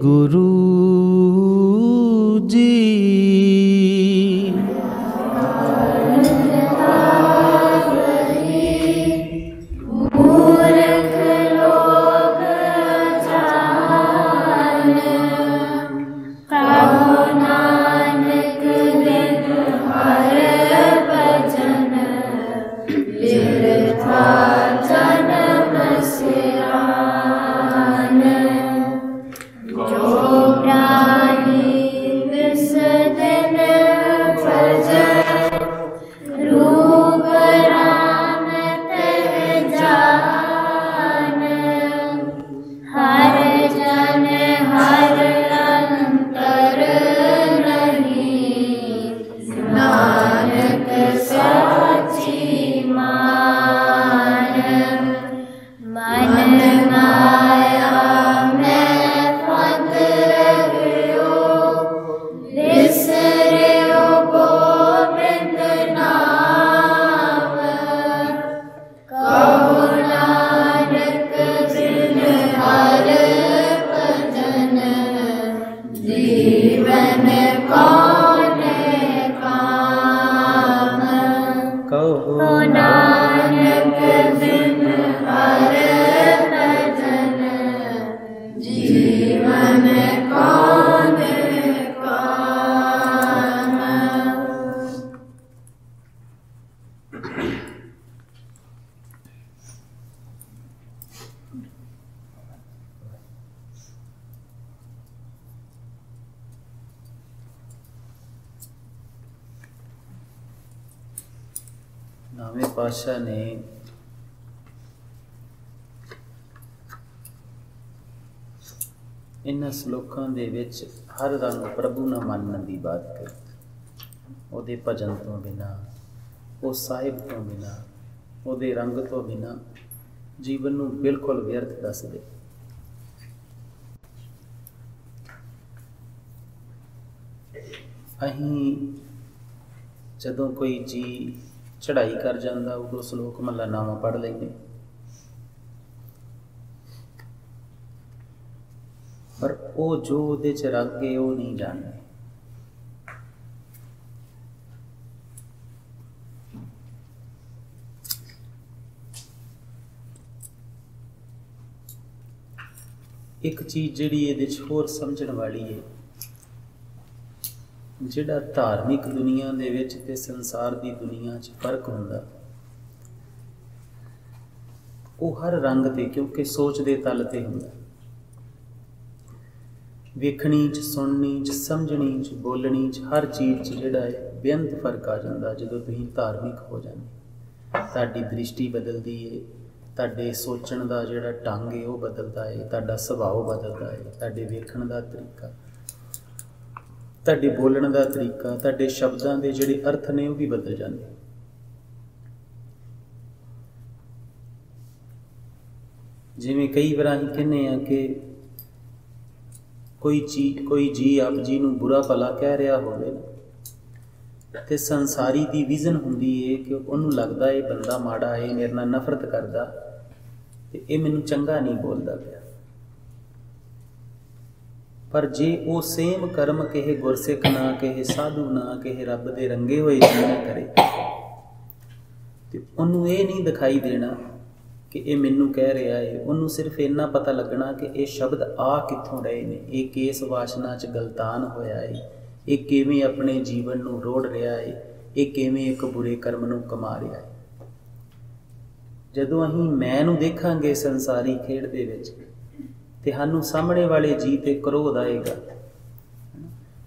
गुरु जी। नावें पातशाह ने इन्हां श्लोकां दे विच हर रंग प्रभु ना मानण दी बात करी। उहदे भजन तो बिना, उस साहिब तो बिना, उहदे रंग तो बिना जीवन नूं बिल्कुल व्यर्थ दस दे। अहीं जदों कोई जी चढ़ाई कर जाता उदों श्लोक महला नामा पढ़ लेंगे, पर वो जो उहदे च रंग है वो नहीं जानते। एक चीज़ जिहड़ी इहदे च होर समझण वाली है, जिहड़ा धार्मिक दुनिया दे विच ते संसार दी दुनिया च फर्क हुंदा वो हर रंग ते, क्योंकि सोच दे तल ते हुंदा। वेखणी च, सुननी च, समझणी च, बोलणी च, हर चीज़ च जिहड़ा है बेअंत फर्क आ जांदा। जदों तुसीं धार्मिक हो जांदे, तुहाडी दृष्टि बदलदी है, तुहाडे सोचण दा जिहड़ा ढंग है वो बदलदा है, तुहाडा सुभाव बदलदा है, तुहाडे वेखण दा तरीका, तुहाडे बोलण दा तरीका, तुहाडे शब्दां दे जिहड़े अर्थ ने वो भी बदल जांदे। जिवें कई बार असीं कहने आ कि कोई जी आप जी नूं बुरा भला कह रहा होवे ते संसारी दी विजन हुंदी है कि उहनूं लगदा है बंदा माड़ा है, मेरे नाल नफरत करदा ते इह मैनूं चंगा नहीं बोलदा पिया। पर जे वो सेम कर्म किसी गुरसिख ना, किसी साधु ना, किसी रब दे रंगे हुए जी ना करे तो उन्होंने ये नहीं दिखाई देना कि ये मैनू कह रहा है। उन्होंने सिर्फ इन्ना पता लगना कि ये शब्द आ कित्थों रहे ने, ये किस वासना च गलतान होया है, ये किवें अपने जीवन नूं रोड़ रहा है, ये किवें एक बुरे कर्म नूं कमा रहा है। जदों असीं मैं नूं देखांगे संसारी खेड दे विच ते सानूं सामने वाले जी ते क्रोध आएगा,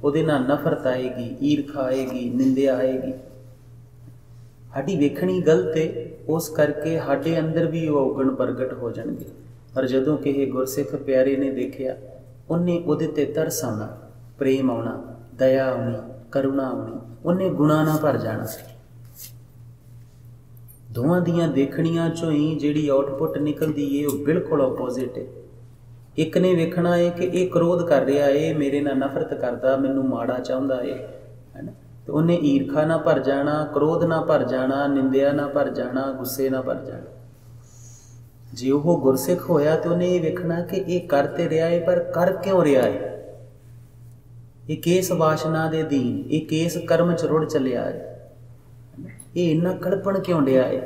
उहदे नाल नफरत आएगी, ईरखा आएगी, निंदिया आएगी। साडी वेखणी गलत है, उस करके साडे अंदर भी वो अवगुण प्रगट हो जाणगे। पर जदों किसी गुरसिख प्यारे ने देखिया, उन्हें उहदे ते तरस आउणा, प्रेम आउणा, दया आउणी, करुणा आउणी, उन्हें गुणा ना भर जाना। दोवां दियां देखणियां चों ही जिहड़ी आउटपुट निकलदी है वो बिल्कुल अपोजिट है। एक ने वेखना है कि ये क्रोध कर रहा है, मेरे नाल नफरत करदा, मैनूं माड़ा चाहुंदा है ना, तो उन्हें ईरखा ना भर जाना, क्रोध ना भर जाना, निंदिया ना भर जाना, गुस्से ना भर जाना। जे वो गुरसिख होया तो उन्हें ये वेखना कि ये कर ते रहा है, पर कर क्यों रहा है, ये केस वासना दे दीन, ये केस कर्म च रुड़ चलिया है, ये इन्ना कड़पण क्यों दिया है,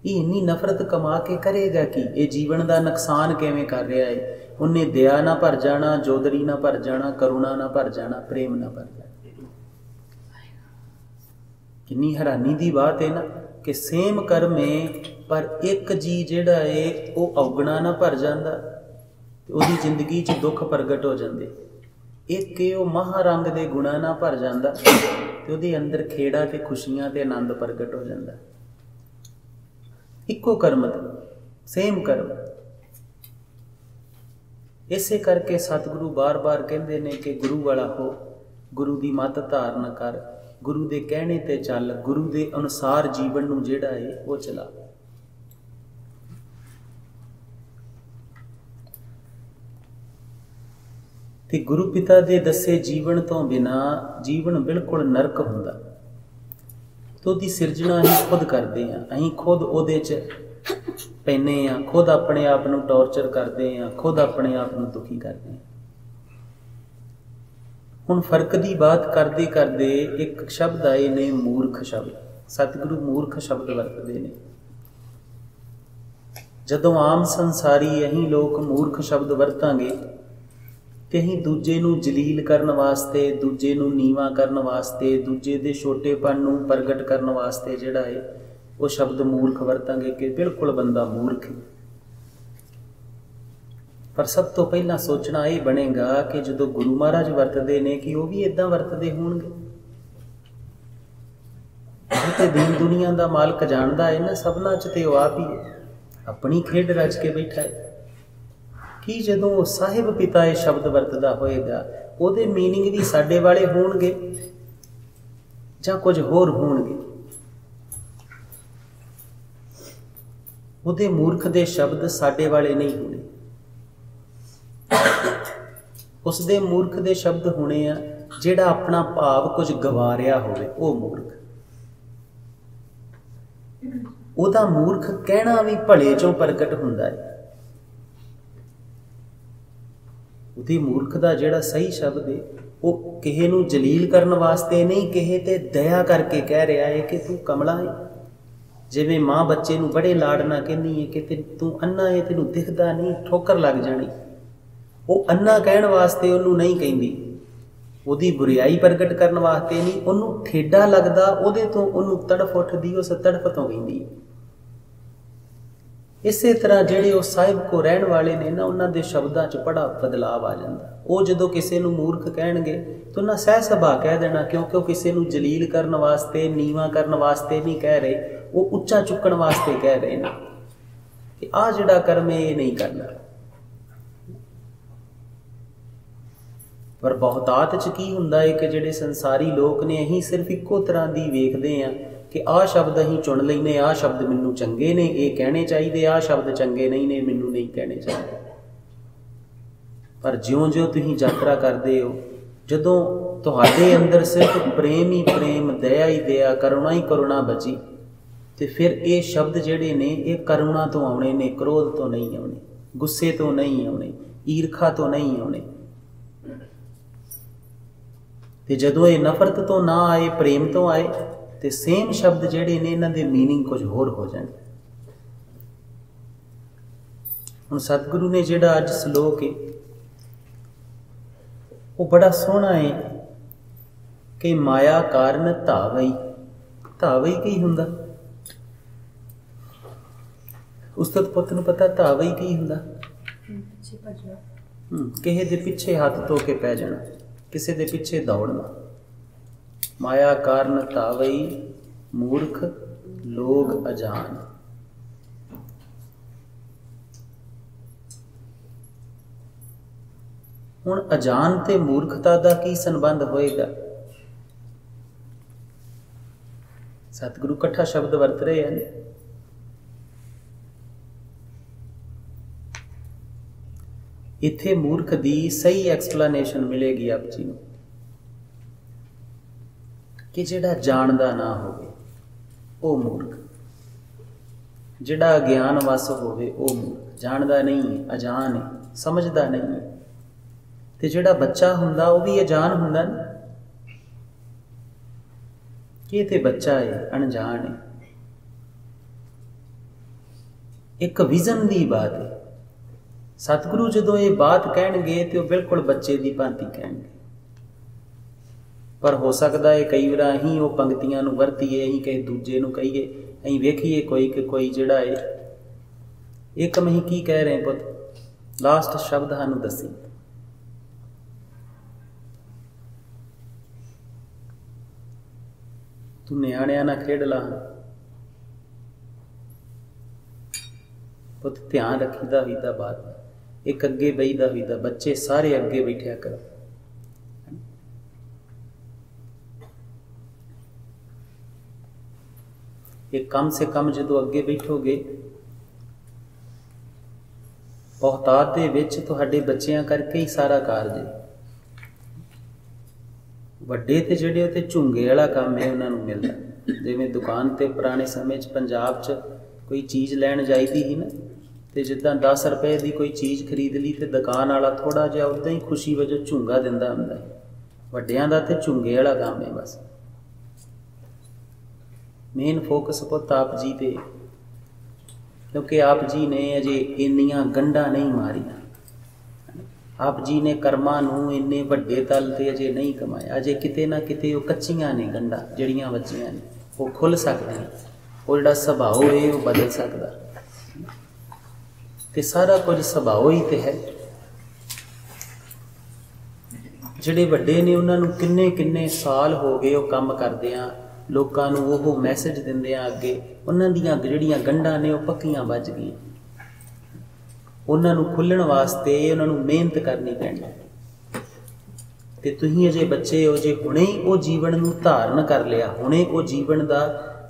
ये इन्नी नफरत कमा के करेगा कि ये जीवन का नुकसान किवें कर रहा है। उन्हें दया ना भर जाना, जोदरी ना भर जाना, करुणा ना भर जाना, प्रेम ना भर जाना। कितनी हैरानी की बात है ना कि सेम कर्म है, पर एक जी जिहड़ा है वो औगणा ना भर जाता, उसकी जिंदगी च दुख प्रगट हो जाते। एक है वो महारंग के गुणा ना भर जाता, तो उसके अंदर खेड़ा ते खुशियां ते आनंद प्रगट हो जाता। इको कर्म सेम कर्म। इसे करके सतगुरु बार बार कहते हैं कि गुरु वाला हो, गुरु की मत धारण कर, गुरु के कहने ते चल, गुरु के अनुसार जीवन नूं जिहड़ा है वो चला। ते गुरु पिता दे दसे जीवन तो बिना जीवन बिल्कुल नरक हुंदा। तो दी सिरजना असीं खुद करते हैं, असीं खुद उहदे च पैने आ, खुद अपने आप नूं टॉर्चर करते हैं, खुद अपने आप नूं दुखी करते हैं। हुण फर्क की बात करते करते एक शब्द आए ने मूर्ख शब्द। सतगुरु मूर्ख शब्द वरतते हैं। जदों आम संसारी अहीं लोग मूर्ख शब्द वरतांगे ते अहीं दूजे नूं जलील करन वास्ते, दूजे नूं नीवा करन वास्ते, दूजे दे छोटेपन नूं प्रगट करन वास्ते जिहड़ा है वो शब्द मूर्ख वरतांगे कि बिल्कुल बंदा मूर्ख है। पर सब तो पहला सोचना ये बनेगा कि जो गुरु महाराज वरतते ने कि वो भी इदां वरतते होणगे। ते दीन दुनिया का मालक जानता है ना, सबना च ते वो आप ही है, अपनी खेड रच के बैठा है। कि जदों साहिब पिता ये शब्द वरतदा होएगा, ਉਹਦੇ मीनिंग भी साडे वाले होणगे जां कुछ होर होणगे। ਉਹਦੇ मूर्ख दे शब्द साडे वाले नहीं होने, उसदे मूर्ख दे शब्द होने आ जिहड़ा अपना भाव कुछ गवा रहा होवे, वो मूर्ख। ਉਹਦਾ मूर्ख कहना भी भले चों प्रगट हुंदा है। ਉਹਦੀ मूर्ख ਦਾ ਜਿਹੜਾ सही शब्द है वो किसी नूं जलील करन वास्ते नहीं, किसी ते दया करके कह रहा है कि तू कमला है। जिवें माँ बच्चे नूं बड़े लाड नाल कहंदी है कि तू अन्ना है, तैनूं दिखदा नहीं, ठोकर लग जानी। वो अन्ना कहण वास्ते उहनूं नहीं कहंदी, ਉਹਦੀ बुराई प्रगट करन वास्ते नहीं, ਉਹਨੂੰ ठेडा लगदा ਉਹਦੇ ਤੋਂ ਉਹਨੂੰ तड़फ उठदी, उस तड़फ तो कहंदी। इसे तरह ਜਿਹੜੇ ਉਹ ਸਾਹਿਬ को रहण वाले ने ना, ਉਹਨਾਂ ਦੇ ਸ਼ਬਦਾਂ 'ਚ बड़ा बदलाव आ जाता। ਉਹ ਜਦੋਂ ਕਿਸੇ ਨੂੰ ਮੂਰਖ ਕਹਿਣਗੇ ਤਾਂ ਉਹਨਾਂ ਸਹਿ ਸੁਭਾ ਕਹਿ ਦੇਣਾ, ਕਿਉਂਕਿ ਉਹ ਕਿਸੇ ਨੂੰ ਜਲੀਲ ਕਰਨ ਵਾਸਤੇ, ਨੀਵਾਂ ਕਰਨ ਵਾਸਤੇ ਨਹੀਂ ਕਹਿ ਰਹੇ, ਉਹ ਉੱਚਾ ਚੁੱਕਣ ਵਾਸਤੇ ਕਹਿ ਰਹੇ ਨੇ ਕਿ ਆਹ ਜਿਹੜਾ ਕਰਮ ਹੈ ਇਹ ਨਹੀਂ ਕਰਨਾ। पर बहुतात च की हुंदा है कि जिहड़े संसारी लोग ने अहीं सिर्फ इक्को तरह दी वेखदे आ कि आह शब्द अहीं चुन लैने, आह शब्द मैनूं चंगे ने, ये कहने चाहिए, आह शब्द चंगे नहीं ने, मैनूं नहीं कहने चाहिए। पर ज्यों-ज्यों तुसीं यात्रा करदे हो, जदों तुहाडे अंदर सिर्फ प्रेम ही प्रेम, दया ही दया, करुणा ही करुणा बची, तो फिर ये शब्द जिहड़े ने ये करुणा तो आउणे ने, क्रोध तो नहीं आउणे, गुस्से तो नहीं आउणे, ईरखा तो नहीं आउणे। ते जदों ये नफरत तो ना आए, प्रेम तो आए, तो सेम शब्द जिहड़े ने इन्हां दे मीनिंग कुछ होर हो जाणे। हुण सतगुरु ने जिहड़ा अज सलोक है वो बड़ा सोहना है कि माया कारण धावई। धावई की हुंदा? उस्ताद पुੱਤ ਨੂੰ पता धावई की हुंदा? किसी दे पिछे हाथ धो के पै जाना, किसी दे पिछे दौड़ना। माया कारण धावई, मूर्ख लोग अजान। हुण अजान ते मूर्खता दा की संबंध होएगा? सतगुरु कट्ठा शब्द वरत रहे हैं। इत्थे मूर्ख दी सही एक्सप्लेनेशन मिलेगी आप जी नूं कि जिहड़ा जानदा ना होवे वो मूर्ख। ਜਿਹੜਾ ਅਗਿਆਨ ਵਸ ਹੋਵੇ ਉਹ ਮੂਰਖ, ਜਾਣਦਾ ਨਹੀਂ ਹੈ, ਅਜਾਨ ਹੈ, ਸਮਝਦਾ ਨਹੀਂ ਹੈ। ਤੇ ਜਿਹੜਾ ਬੱਚਾ ਹੁੰਦਾ ਉਹ ਵੀ ਅਜਾਨ ਹੁੰਦਾ ਨਾ, ਇਹ ਤੇ ਬੱਚਾ ਹੈ, ਅਣਜਾਣ ਹੈ। ਇੱਕ ਵਿਜ਼ਨ ਦੀ ਬਾਤ ਹੈ। ਸਤਿਗੁਰੂ ਜਦੋਂ ਇਹ ਬਾਤ ਕਹਿਣਗੇ ਤੇ ਉਹ ਬਿਲਕੁਲ ਬੱਚੇ ਦੀ ਭਾਂਤੀ ਕਹਿਣਗੇ। ਪਰ ਹੋ ਸਕਦਾ ਹੈ ਕਈ ਵਾਰ ਅਸੀਂ ਉਹ ਪੰਕਤੀਆਂ ਨੂੰ ਵਰਤੀਏ, ਅਸੀਂ ਕਿਸੇ ਦੂਜੇ ਨੂੰ ਕਹੀਏ, ਅਸੀਂ ਵੇਖੀਏ ਕੋਈ ਜਿਹੜਾ ਹੈ ਇੱਕ ਮੈਂ ਕੀ ਕਹਿ ਰਹੇ ਪੁੱਤ, ਲਾਸਟ ਸ਼ਬਦ ਸਾਨੂੰ ਦੱਸੀ। ਤੂੰ ਨਿਆਣਿਆਂ ਨਾਲ ਖੇਡ ਲਾ ਪੁੱਤ, ਧਿਆਨ ਰੱਖੀਦਾ ਹੋਈਦਾ ਬਾਤ, ਇੱਕ ਅੱਗੇ ਬਈਦਾ ਹੋਈਦਾ, ਬੱਚੇ ਸਾਰੇ ਅੱਗੇ ਬੈਠਿਆ ਕਰੋ। ਇਹ ਕਮ ਸੇ ਕਮ ਜਦੋਂ ਅੱਗੇ ਬੈਠੋਗੇ, ਬਹੁਤਾਤ ਦੇ ਵਿੱਚ ਤੁਹਾਡੇ ਬੱਚਿਆਂ ਕਰਕੇ ਹੀ ਸਾਰਾ ਕਾਰਜ ਹੈ। ਵੱਡੇ ਤੇ ਜਿਹੜੇ ਉਹ ਤੇ ਝੁੰਗੇ ਵਾਲਾ ਕੰਮ ਹੈ, ਉਹਨਾਂ ਨੂੰ ਮਿਲਦਾ। ਜਿਵੇਂ ਦੁਕਾਨ ਤੇ ਪੁਰਾਣੇ ਸਮੇਂ 'ਚ ਪੰਜਾਬ 'ਚ ਕੋਈ ਚੀਜ਼ ਲੈਣ ਜਾਈਦੀ ਸੀ ਨਾ, ਤੇ ਜਿੱਦਾਂ 10 ਰੁਪਏ ਦੀ ਕੋਈ ਚੀਜ਼ ਖਰੀਦ ਲਈ ਤੇ ਦੁਕਾਨ ਵਾਲਾ ਥੋੜਾ ਜਿਹਾ ਉੱਦਾਂ ਹੀ ਖੁਸ਼ੀ ਵਜੋਂ ਝੁੰਗਾ ਦਿੰਦਾ ਹੁੰਦਾ ਹੈ। ਵੱਡਿਆਂ ਦਾ ਤੇ ਝੁੰਗੇ ਵਾਲਾ ਕੰਮ ਹੈ ਬਸ। ਮੇਨ ਫੋਕਸ ਪੁੱਤ ਆਪ ਜੀ ਤੇ, ਕਿਉਂਕਿ ਆਪ ਜੀ ਨੇ ਅਜੇ ਇੰਨੀਆਂ ਗੰਢਾਂ ਨਹੀਂ ਮਾਰੀਆਂ। ਆਪ ਜੀ ਨੇ ਕਰਮਾਂ ਨੂੰ ਇੰਨੇ ਵੱਡੇ ਤਲ ਤੇ ਅਜੇ ਨਹੀਂ ਕਮਾਇਆ। ਅਜੇ ਕਿਤੇ ਨਾ ਕਿਤੇ ਉਹ ਕੱਚੀਆਂ ਨੇ ਗੰਢਾਂ ਜਿਹੜੀਆਂ ਵੱਜੀਆਂ ਨੇ, ਉਹ ਖੁੱਲ੍ਹ ਸਕਦੀਆਂ। ਉਹ ਜਿਹੜਾ ਸੁਭਾਅ ਹੈ ਉਹ ਬਦਲ ਸਕਦਾ, ਤੇ ਸਾਰਾ ਕੁਝ ਸੁਭਾਅ ਹੀ ਤੇ ਹੈ। ਜਿਹੜੇ ਵੱਡੇ ਨੇ ਉਹਨਾਂ ਨੂੰ ਕਿੰਨੇ ਕਿੰਨੇ ਸਾਲ ਹੋ ਗਏ ਉਹ ਕੰਮ ਕਰਦਿਆਂ, ਲੋਕਾਂ ਨੂੰ ਉਹ ਮੈਸੇਜ ਦਿੰਦਿਆਂ ਅੱਗੇ, ਉਹਨਾਂ ਦੀਆਂ ਜਿਹੜੀਆਂ ਗੰਢਾਂ ਨੇ ਉਹ ਪੱਕੀਆਂ ਵੱਜ ਗਈਆਂ। ਉਹਨਾਂ ਨੂੰ ਖੁੱਲ੍ਹਣ ਵਾਸਤੇ ਉਹਨਾਂ ਨੂੰ ਮਿਹਨਤ ਕਰਨੀ ਪੈਣੀ। ਤੇ ਤੁਸੀਂ ਅਜੇ ਬੱਚੇ ਹੋ, ਜੇ ਹੁਣੇ ਹੀ ਉਹ ਜੀਵਨ ਨੂੰ ਧਾਰਨ ਕਰ ਲਿਆ, ਹੁਣੇ ਉਹ ਜੀਵਨ ਦਾ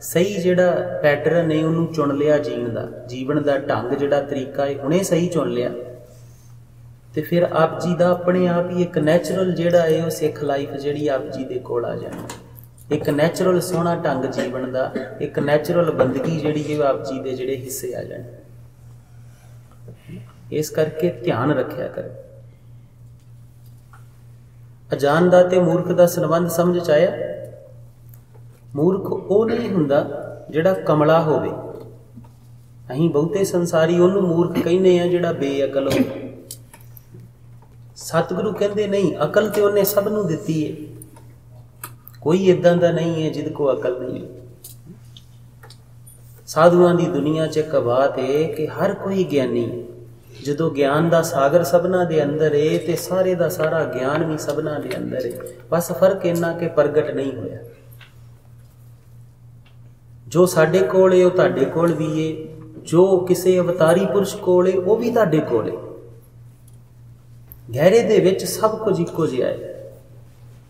ਸਹੀ ਜਿਹੜਾ ਪੈਟਰਨ ਹੈ ਉਹਨੂੰ ਚੁਣ ਲਿਆ, ਜੀਵਨ ਦਾ ਢੰਗ ਜਿਹੜਾ ਤਰੀਕਾ ਹੈ ਹੁਣੇ ਸਹੀ ਚੁਣ ਲਿਆ, ਤੇ ਫਿਰ ਆਪ ਜੀ ਦਾ ਆਪਣੇ ਆਪ ਹੀ ਇੱਕ ਨੈਚੁਰਲ ਜਿਹੜਾ ਹੈ ਉਹ ਸਿੱਖ ਲਾਈਫ ਜਿਹੜੀ ਆਪ ਜੀ ਦੇ ਕੋਲ ਆ ਜਾਣੀ। ਇੱਕ ਨੈਚੁਰਲ ਸੋਹਣਾ ਢੰਗ ਜੀਵਨ ਦਾ, ਇੱਕ ਨੈਚੁਰਲ ਬੰਦਗੀ ਜਿਹੜੀ ਹੈ ਆਪ ਜੀ ਦੇ ਜਿਹੜੇ ਹਿੱਸੇ ਆ ਜਾਣ। ਇਸ ਕਰਕੇ ਧਿਆਨ ਰੱਖਿਆ ਕਰੋ। ਅਜਾਨ ਦਾ ਤੇ ਮੂਰਖ ਦਾ ਸੰਬੰਧ ਸਮਝ 'ਚ ਆਇਆ? ਮੂਰਖ ਉਹ ਨਹੀਂ ਹੁੰਦਾ ਜਿਹੜਾ ਕਮਲਾ ਹੋਵੇ। ਅਸੀਂ ਬਹੁਤੇ ਸੰਸਾਰੀ ਉਹਨੂੰ ਮੂਰਖ ਕਹਿੰਦੇ ਆ ਜਿਹੜਾ ਬੇਅਕਲ ਹੋਵੇ। ਸਤਿਗੁਰੂ ਕਹਿੰਦੇ ਨਹੀਂ, ਅਕਲ ਤੇ ਉਹਨੇ ਸਭ ਨੂੰ ਦਿੱਤੀ ਹੈ, ਕੋਈ ਇੱਦਾਂ ਦਾ ਨਹੀਂ ਹੈ ਜਿਹਦੇ ਕੋਲ ਅਕਲ ਨਹੀਂ ਹੈ। ਸਾਧੂਆਂ ਦੀ ਦੁਨੀਆ 'ਚ ਇੱਕ ਬਾਤ ਹੈ ਕਿ ਹਰ ਕੋਈ ਗਿਆਨੀ ਹੈ। ਜਦੋਂ ਗਿਆਨ ਦਾ ਸਾਗਰ ਸਭਨਾਂ ਦੇ ਅੰਦਰ ਹੈ ਤੇ ਸਾਰੇ ਦਾ ਸਾਰਾ ਗਿਆਨ ਵੀ ਸਭਨਾਂ ਦੇ ਅੰਦਰ ਹੈ। ਬਸ ਫਰਕ ਇੰਨਾ ਕਿ ਪ੍ਰਗਟ ਨਹੀਂ ਹੋਇਆ। ਜੋ ਸਾਡੇ ਕੋਲ ਹੈ ਉਹ ਤੁਹਾਡੇ ਕੋਲ ਵੀ ਹੈ, ਜੋ ਕਿਸੇ ਅਵਤਾਰੀ ਪੁਰਸ਼ ਕੋਲ ਹੈ ਉਹ ਵੀ ਤੁਹਾਡੇ ਕੋਲ ਹੈ। ਗਹਿਰੇ ਦੇ ਵਿੱਚ ਸਭ ਕੁਝ ਇੱਕੋ ਜਿਹਾ ਹੈ।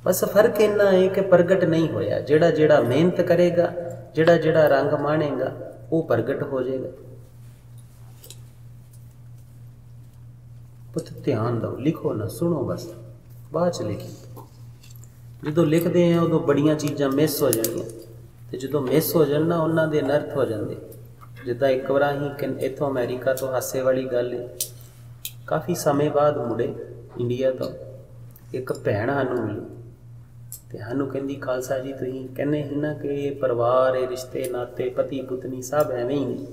ਬਸ ਫਰਕ ਇੰਨਾ ਹੈ ਕਿ ਪ੍ਰਗਟ ਨਹੀਂ ਹੋਇਆ। ਜਿਹੜਾ ਮਿਹਨਤ ਕਰੇਗਾ, ਜਿਹੜਾ ਰੰਗ ਮਾਣੇਗਾ ਉਹ ਪ੍ਰਗਟ ਹੋ ਜਾਏਗਾ। ਪੁੱਤ ਧਿਆਨ ਦਿਓ, ਲਿਖੋ ਨਾ, ਸੁਣੋ ਬਸ, ਬਾਅਦ 'ਚ ਲਿਖੀ। ਜਦੋਂ ਲਿਖਦੇ ਆ ਉਦੋਂ ਬੜੀਆਂ ਚੀਜ਼ਾਂ ਮਿਸ ਹੋ ਜਾਂਦੀਆਂ, ਤੇ ਜਦੋਂ ਮਿਸ ਹੋ ਜਾਣ ਨਾ ਉਹਨਾਂ ਦੇ ਅਨਰਥ ਹੋ ਜਾਂਦੇ। ਜਿੱਦਾਂ ਇੱਕ ਵਾਰ ਅਸੀਂ ਇੱਥੋਂ ਅਮਰੀਕਾ ਤੋਂ, ਹਾਸੇ ਵਾਲੀ ਗੱਲ ਹੈ, ਕਾਫੀ ਸਮੇਂ ਬਾਅਦ ਮੁੜੇ ਇੰਡੀਆ ਤੋਂ, ਇੱਕ ਭੈਣ ਸਾਨੂੰ ਮਿਲੀ ਤੇ ਸਾਨੂੰ ਕਹਿੰਦੀ, ਖਾਲਸਾ ਜੀ ਤੁਸੀਂ ਕਹਿੰਦੇ ਸੀ ਨਾ ਕਿ ਪਰਿਵਾਰ, ਇਹ ਰਿਸ਼ਤੇ ਨਾਤੇ, ਪਤੀ ਪਤਨੀ ਸਭ ਐਵੇਂ ਹੀ ਨੇ,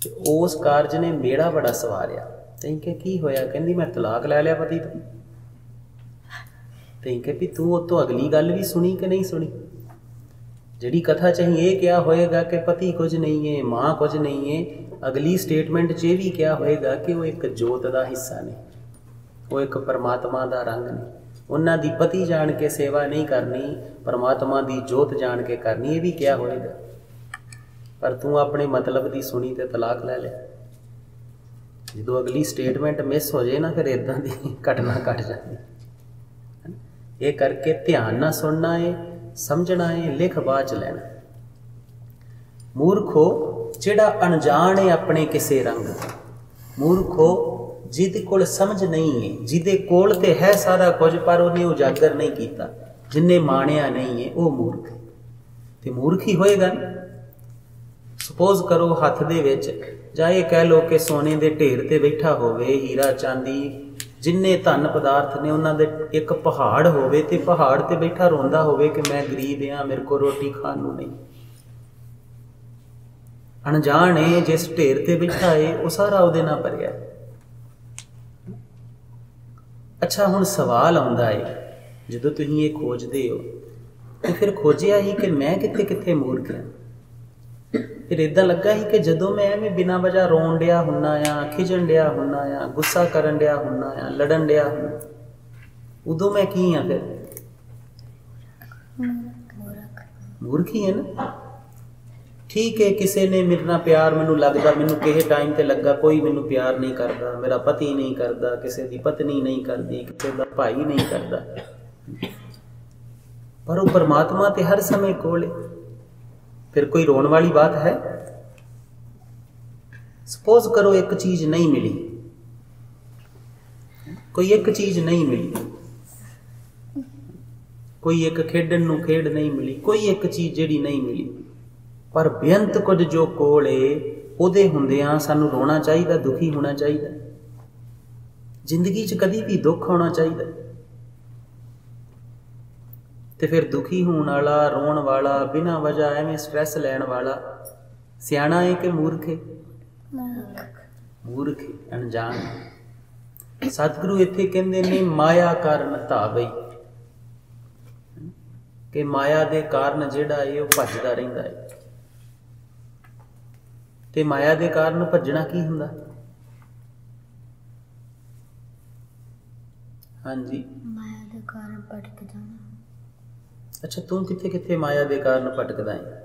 ਤੇ ਉਸ ਕਾਰਜ ਨੇ ਮੇਰਾ ਬੜਾ ਸਵਾਰਿਆ। ਤੇ ਕਿ ਕੀ ਹੋਇਆ? ਕਹਿੰਦੀ ਮੈਂ ਤਲਾਕ ਲੈ ਲਿਆ ਪਤੀ ਤੋਂ। ਤੇ ਕਿ ਵੀ ਤੂੰ ਉਹ ਤੋਂ ਅਗਲੀ ਗੱਲ ਵੀ ਸੁਣੀ ਕਿ ਨਹੀਂ ਸੁਣੀ? ਜਿਹੜੀ ਕਥਾ 'ਚ ਅਸੀਂ ਇਹ ਕਿਹਾ ਹੋਏਗਾ ਕਿ ਪਤੀ ਕੁਝ ਨਹੀਂ ਹੈ, ਮਾਂ ਕੁਝ ਨਹੀਂ ਹੈ, ਅਗਲੀ ਸਟੇਟਮੈਂਟ 'ਚ ਇਹ ਵੀ ਕਿਹਾ ਹੋਏਗਾ ਕਿ ਉਹ ਇੱਕ ਜੋਤ ਦਾ ਹਿੱਸਾ ਨੇ, ਉਹ ਇੱਕ ਪਰਮਾਤਮਾ ਦਾ ਰੰਗ ਨੇ। ਉਹਨਾਂ ਦੀ ਪਤੀ ਜਾਣ ਕੇ ਸੇਵਾ ਨਹੀਂ ਕਰਨੀ, ਪਰਮਾਤਮਾ ਦੀ ਜੋਤ ਜਾਣ ਕੇ ਕਰਨੀ, ਇਹ ਵੀ ਕਿਹਾ ਹੋਏਗਾ। ਪਰ ਤੂੰ ਆਪਣੇ ਮਤਲਬ ਦੀ ਸੁਣੀ ਤੇ ਤਲਾਕ ਲੈ ਲਿਆ। ਜਦੋਂ ਅਗਲੀ ਸਟੇਟਮੈਂਟ ਮਿਸ ਹੋ ਜਾਏ ਨਾ, ਫਿਰ ਇੱਦਾਂ ਦੀ ਘਟਨਾ ਘਟ ਜਾਂਦੀ। ਇਹ ਕਰਕੇ ਧਿਆਨ ਨਾਲ ਸੁਣਨਾ ਹੈ, ਸਮਝਣਾ ਹੈ, ਲਿਖ ਬਾਅਦ 'ਚ ਲੈਣਾ। ਮੂਰਖੋ ਜਿਹੜਾ ਅਣਜਾਣ ਹੈ ਆਪਣੇ ਕਿਸੇ ਰੰਗ ਦਾ, ਮੂਰਖੋ ਜਿਹਦੇ ਕੋਲ ਸਮਝ ਨਹੀਂ ਹੈ, ਜਿਹਦੇ ਕੋਲ ਤੇ ਹੈ ਸਾਰਾ ਕੁਝ ਪਰ ਉਹਨੇ ਉਜਾਗਰ ਨਹੀਂ ਕੀਤਾ, ਜਿਹਨੇ ਮਾਣਿਆ ਨਹੀਂ ਹੈ, ਉਹ ਮੂਰਖ ਹੈ। ਤੇ ਮੂਰਖ ਹੀ ਹੋਏਗਾ। ਸਪੋਜ਼ ਕਰੋ ਹੱਥ ਦੇ ਵਿੱਚ ਜਾਂ ਇਹ ਕਹਿ ਲਓ ਕਿ ਸੋਨੇ ਦੇ ਢੇਰ ਤੇ ਬੈਠਾ ਹੋਵੇ, ਹੀਰਾ ਚਾਂਦੀ ਜਿੰਨੇ ਧਨ ਪਦਾਰਥ ਨੇ ਉਹਨਾਂ ਦੇ ਇੱਕ ਪਹਾੜ ਹੋਵੇ ਤੇ ਪਹਾੜ ਤੇ ਬੈਠਾ ਰੋਂਦਾ ਹੋਵੇ ਕਿ ਮੈਂ ਗਰੀਬ ਹਾਂ, ਮੇਰੇ ਕੋਲ ਰੋਟੀ ਖਾਣ ਨੂੰ ਨਹੀਂ। ਅਣਜਾਣ ਏ ਜਿਸ ਢੇਰ ਤੇ ਬੈਠਾ ਏ ਉਹ ਸਾਰਾ ਉਹਦੇ ਨਾਲ ਭਰਿਆ। ਅੱਛਾ, ਹੁਣ ਸਵਾਲ ਆਉਂਦਾ ਏ ਜਦੋਂ ਤੁਸੀਂ ਇਹ ਖੋਜਦੇ ਹੋ ਤੇ ਫਿਰ ਖੋਜਿਆ ਹੀ ਕਿ ਮੈਂ ਕਿੱਥੇ ਕਿੱਥੇ ਮੂਰਖ ਹਾਂ। ਫਿਰ ਏਦਾਂ ਲੱਗਾ ਸੀ ਕਿ ਜਦੋਂ ਮੈਂ ਐਵੇਂ ਬਿਨਾਂ ਵਜ੍ਹਾ ਰੋਣ ਡਿਆ ਹੁੰਨਾ ਆ, ਖਿਜਣ ਡਿਆ ਹੁੰਨਾ ਆ, ਗੁੱਸਾ ਕਰਨ ਡਿਆ ਹੁੰਨਾ ਆ, ਲੜਨ ਡਿਆ ਹੁੰਨਾ, ਉਦੋਂ ਮੈਂ ਕੀ ਆ? ਫਿਰ ਮੂਰਖ ਹੀ ਹੈ ਨਾ। ਠੀਕ ਹੈ, ਕਿਸੇ ਨੇ ਮੇਰੇ ਨਾਲ ਪਿਆਰ ਮੈਨੂੰ ਲੱਗਦਾ, ਮੈਨੂੰ ਕਿਸੇ ਟਾਈਮ ਤੇ ਲੱਗਾ ਕੋਈ ਮੈਨੂੰ ਪਿਆਰ ਨਹੀਂ ਕਰਦਾ, ਮੇਰਾ ਪਤੀ ਨਹੀਂ ਕਰਦਾ, ਕਿਸੇ ਦੀ ਪਤਨੀ ਨਹੀਂ ਕਰਦੀ, ਕਿਸੇ ਦਾ ਭਾਈ ਨਹੀਂ ਕਰਦਾ, ਪਰ ਉਹ ਪਰਮਾਤਮਾ ਤੇ ਹਰ ਸਮੇਂ ਕੋਲ ਹੈ। ਫਿਰ ਕੋਈ ਰੋਣ ਵਾਲੀ ਬਾਤ ਹੈ? ਸਪੋਜ਼ ਕਰੋ ਇੱਕ ਚੀਜ਼ ਨਹੀਂ ਮਿਲੀ, ਕੋਈ ਇੱਕ ਚੀਜ਼ ਨਹੀਂ ਮਿਲੀ, ਕੋਈ ਇੱਕ ਖੇਡਣ ਨੂੰ ਖੇਡ ਨਹੀਂ ਮਿਲੀ, ਕੋਈ ਇੱਕ ਚੀਜ਼ ਜਿਹੜੀ ਨਹੀਂ ਮਿਲੀ, ਪਰ ਬੇਅੰਤ ਕੁਝ ਜੋ ਕੋਲ ਏ ਉਹਦੇ ਹੁੰਦਿਆਂ ਸਾਨੂੰ ਰੋਣਾ ਚਾਹੀਦਾ, ਦੁਖੀ ਹੋਣਾ ਚਾਹੀਦਾ। ਜ਼ਿੰਦਗੀ 'ਚ ਕਦੀ ਵੀ ਦੁੱਖ ਹੋਣਾ ਚਾਹੀਦਾ। ਤੇ ਫਿਰ ਦੁਖੀ ਹੋਣ ਵਾਲਾ, ਰੋਣ ਵਾਲਾ, ਬਿਨਾਂ ਵਜ੍ਹਾ ਐਵੇਂ ਸਟ੍ਰੈਸ ਲੈਣ ਵਾਲਾ ਸਿਆਣਾ ਹੈ ਕਿ ਮੂਰਖ ਹੈ? ਮੂਰਖ, ਅਣਜਾਣ। ਸਤਿਗੁਰੂ ਇੱਥੇ ਕਹਿੰਦੇ ਨੇ ਮਾਇਆ ਕਾਰਨ ਧਾਵਈ, ਕਿ ਮਾਇਆ ਦੇ ਕਾਰਨ ਜਿਹੜਾ ਹੈ ਉਹ ਭੱਜਦਾ ਰਹਿੰਦਾ ਹੈ। ਤੇ ਮਾਇਆ ਦੇ ਕਾਰਨ ਭੱਜਣਾ ਕੀ ਹੁੰਦਾ? ਹਾਂਜੀ, ਮਾਇਆ ਦੇ ਕਾਰਨ ਭਟਕ ਜਾਣਾ। ਅੱਛਾ, ਤੂੰ ਕਿੱਥੇ ਕਿੱਥੇ ਮਾਇਆ ਦੇ ਕਾਰਨ ਭਟਕਦਾ ਹੈ?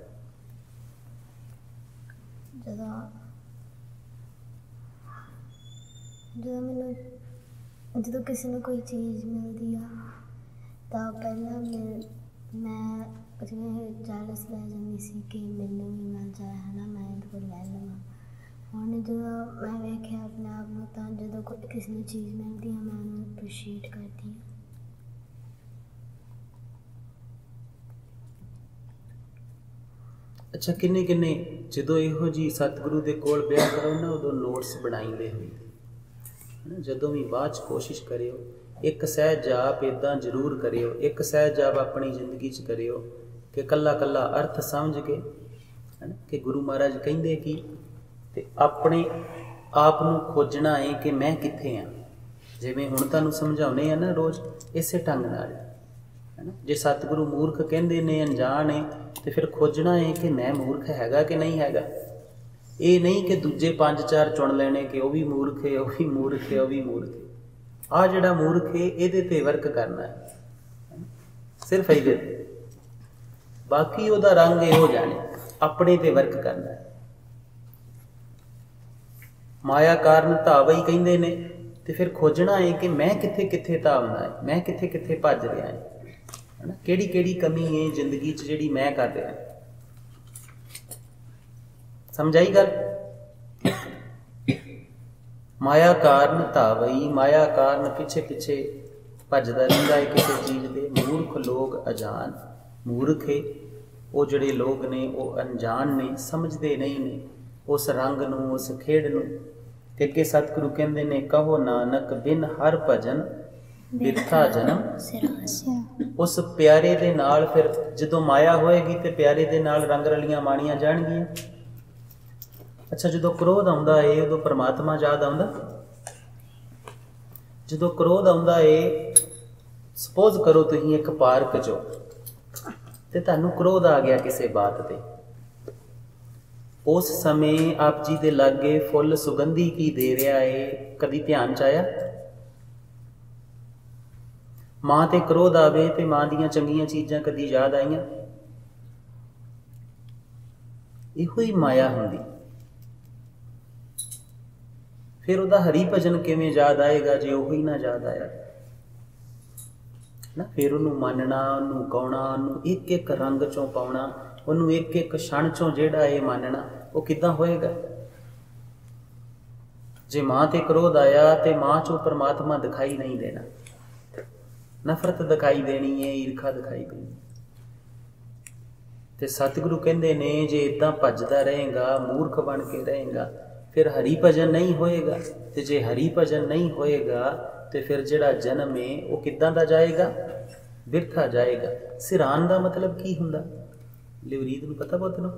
ਜਦੋਂ ਕਿਸੇ ਨੂੰ ਕੋਈ ਚੀਜ਼ ਮਿਲਦੀ ਆ ਤਾਂ ਪਹਿਲਾਂ ਮੈਂ ਜਿਵੇਂ ਜਾਲਸ ਲੈ ਜਾਂਦੀ ਸੀ ਕਿ ਮੈਨੂੰ ਵੀ ਮਿਲ ਜਾਏ, ਹੈ ਨਾ, ਮੈਂ ਇਹਦੇ ਕੋਲ ਲੈ ਲਵਾਂ। ਹੁਣ ਜਦੋਂ ਮੈਂ ਵੇਖਿਆ ਆਪਣੇ ਆਪ ਨੂੰ ਤਾਂ ਜਦੋਂ ਕੋਈ ਕਿਸੇ ਨੂੰ ਚੀਜ਼ ਮਿਲਦੀ ਆ ਮੈਂ ਉਹਨੂੰ ਅਪਰੀਸ਼ੀਏਟ ਕਰਦੀ ਹਾਂ। ਅੱਛਾ, ਕਿੰਨੇ ਕਿੰਨੇ ਜਦੋਂ ਇਹੋ ਜਿਹੀ ਸਤਿਗੁਰੂ ਦੇ ਕੋਲ ਬਿਆ ਕਰੋ ਨਾ ਉਦੋਂ ਨੋਟਸ ਬਣਾਈਦੇ ਹੋਏ, ਜਦੋਂ ਵੀ ਬਾਅਦ 'ਚ ਕੋਸ਼ਿਸ਼ ਕਰਿਓ ਇੱਕ ਸਹਿਜ ਜਾਪ ਇੱਦਾਂ ਜ਼ਰੂਰ ਕਰਿਓ, ਇੱਕ ਸਹਿਜ ਜਾਪ ਆਪਣੀ ਜ਼ਿੰਦਗੀ 'ਚ ਕਰਿਓ ਕਿ ਕੱਲਾ ਕੱਲਾ ਅਰਥ ਸਮਝ ਕੇ, ਹੈ ਨਾ, ਕਿ ਗੁਰੂ ਮਹਾਰਾਜ ਕਹਿੰਦੇ ਕੀ, ਤੇ ਆਪਣੇ ਆਪ ਨੂੰ ਖੋਜਣਾ ਹੈ ਕਿ ਮੈਂ ਕਿੱਥੇ ਹਾਂ। ਜਿਵੇਂ ਹੁਣ ਤੁਹਾਨੂੰ ਸਮਝਾਉਣੇ ਆ ਨਾ ਰੋਜ਼, ਇਸੇ ਢੰਗ ਨਾਲ, ਹੈ ਨਾ। ਜੇ ਸਤਿਗੁਰੂ ਮੂਰਖ ਕਹਿੰਦੇ ਨੇ, ਅਣਜਾਣ ਹੈ, ਤੇ ਫਿਰ ਖੋਜਣਾ ਹੈ ਕਿ ਮੈਂ ਮੂਰਖ ਹੈਗਾ ਕਿ ਨਹੀਂ ਹੈਗਾ। ਇਹ ਨਹੀਂ ਕਿ ਦੂਜੇ 5-4 ਚੁਣ ਲੈਣੇ ਕਿ ਉਹ ਵੀ ਮੂਰਖ ਹੈ, ਉਹ ਵੀ ਮੂਰਖ ਹੈ, ਉਹ ਵੀ ਮੂਰਖ ਹੈ। ਆਹ ਜਿਹੜਾ ਮੂਰਖ ਹੈ ਇਹਦੇ ਤੇ ਵਰਕ ਕਰਨਾ ਹੈ, ਸਿਰਫ ਇਹਦੇ ਤੇ। ਬਾਕੀ ਉਹਦਾ ਰੰਗ ਇਹੋ ਜਾਣੇ, ਆਪਣੇ ਤੇ ਵਰਕ ਕਰਨਾ ਹੈ। ਮਾਇਆ ਕਾਰਨ ਧਾਵਈ ਕਹਿੰਦੇ ਨੇ, ਤੇ ਫਿਰ ਖੋਜਣਾ ਹੈ ਕਿ ਮੈਂ ਕਿੱਥੇ ਕਿੱਥੇ ਧਾਵਨਾ ਹੈ, ਮੈਂ ਕਿੱਥੇ ਕਿੱਥੇ ਭੱਜ ਰਿਹਾ ਹੈ, ਹੈ ਨਾ। ਕਿਹੜੀ ਕਿਹੜੀ ਕਮੀ ਹੈ ਜ਼ਿੰਦਗੀ 'ਚ ਜਿਹੜੀ ਮੈਂ ਕਰ ਰਿਹਾ। ਸਮਝਾਈ ਗੱਲ? ਮਾਇਆ ਕਾਰਨ ਧਾਵਈ, ਮਾਇਆ ਕਾਰਨ ਪਿੱਛੇ ਪਿੱਛੇ ਭੱਜਦਾ ਰਹਿੰਦਾ ਹੈ ਕਿਸੇ ਚੀਜ਼ ਦੇ। ਮੂਰਖ ਲੋਕ ਅਜਾਨ, ਮੂਰਖ ਹੈ ਉਹ ਜਿਹੜੇ ਲੋਕ ਨੇ ਉਹ ਅਣਜਾਣ ਨੇ, ਸਮਝਦੇ ਨਹੀਂ ਨੇ ਉਸ ਰੰਗ ਨੂੰ, ਉਸ ਖੇਡ ਨੂੰ। ਤੇ ਅੱਗੇ ਸਤਿਗੁਰੂ ਕਹਿੰਦੇ ਨੇ, ਕਹੋ ਨਾਨਕ ਬਿਨ ਹਰ ਭਜਨ ਬਿਰਥਾ ਜਨਮ। ਉਸ ਪਿਆਰੇ ਦੇ ਨਾਲ ਫਿਰ ਜਦੋਂ ਮਾਇਆ ਹੋਏਗੀ ਤੇ ਪਿਆਰੇ ਦੇ ਨਾਲ ਰੰਗ ਰਲੀਆਂ ਮਾਣੀਆਂ ਜਾਣਗੀਆਂ। ਅੱਛਾ, ਜਦੋਂ ਕ੍ਰੋਧ ਆਉਂਦਾ ਏ ਉਦੋਂ ਪਰਮਾਤਮਾ ਯਾਦ ਆਉਂਦਾ? ਜਦੋਂ ਕ੍ਰੋਧ ਆਉਂਦਾ ਏ, ਸਪੋਜ਼ ਕਰੋ ਤੁਸੀਂ ਇੱਕ ਪਾਰਕ 'ਚੋਂ ਤੇ ਤੁਹਾਨੂੰ ਕ੍ਰੋਧ ਆ ਗਿਆ ਕਿਸੇ ਬਾਤ ਤੇ, ਉਸ ਸਮੇਂ ਆਪ ਜੀ ਦੇ ਲਾਗੇ ਫੁੱਲ ਸੁਗੰਧੀ ਕੀ ਦੇ ਰਿਹਾ ਏ, ਕਦੀ ਧਿਆਨ 'ਚ ਆਇਆ? ਮਾਂ ਤੇ ਕ੍ਰੋਧ ਆਵੇ ਤੇ ਮਾਂ ਦੀਆਂ ਚੰਗੀਆਂ ਚੀਜ਼ਾਂ ਕਦੀ ਯਾਦ ਆਈਆਂ? ਇਹੋ ਹੀ ਮਾਇਆ ਹੁੰਦੀ। ਫਿਰ ਉਹਦਾ ਹਰੀ ਭਜਨ ਕਿਵੇਂ ਯਾਦ ਆਏਗਾ ਜੇ ਉਹ ਹੀ ਨਾ ਯਾਦ ਆਇਆ ਨਾ। ਫਿਰ ਉਹਨੂੰ ਮੰਨਣਾ, ਉਹਨੂੰ ਗਾਉਣਾ, ਉਹਨੂੰ ਇੱਕ ਇੱਕ ਰੰਗ 'ਚੋਂ ਪਾਉਣਾ, ਉਹਨੂੰ ਇੱਕ ਇੱਕ ਛਣ 'ਚੋਂ ਜਿਹੜਾ ਇਹ ਮੰਨਣਾ, ਉਹ ਕਿੱਦਾਂ ਹੋਏਗਾ? ਜੇ ਮਾਂ ਤੇ ਕ੍ਰੋਧ ਆਇਆ ਤੇ ਮਾਂ 'ਚੋਂ ਪਰਮਾਤਮਾ ਦਿਖਾਈ ਨਹੀਂ ਦੇਣਾ, ਨਫ਼ਰਤ ਦਿਖਾਈ ਦੇਣੀ ਹੈ, ਈਰਖਾ ਦਿਖਾਈ ਦੇਣੀ। ਤੇ ਸਤਿਗੁਰੂ ਕਹਿੰਦੇ ਨੇ ਜੇ ਇਦਾਂ ਭੱਜਦਾ ਰਹੇਗਾ, ਮੂਰਖ ਬਣ ਕੇ ਰਹੇਗਾ, ਫਿਰ ਹਰੀ ਭਜਨ ਨਹੀਂ ਹੋਏਗਾ। ਤੇ ਜੇ ਹਰੀ ਭਜਨ ਨਹੀਂ ਹੋਏਗਾ ਤੇ ਫਿਰ ਜਿਹੜਾ ਜਨਮ ਹੈ ਉਹ ਕਿੱਦਾਂ ਦਾ ਜਾਏਗਾ? ਬਿਰਥਾ ਜਾਏਗਾ। ਸਿਰਾਨ ਦਾ ਮਤਲਬ ਕੀ ਹੁੰਦਾ? ਲਿਵਰੀਦ ਨੂੰ ਪਤਾ ਪੁੱਤ ਨੂੰ?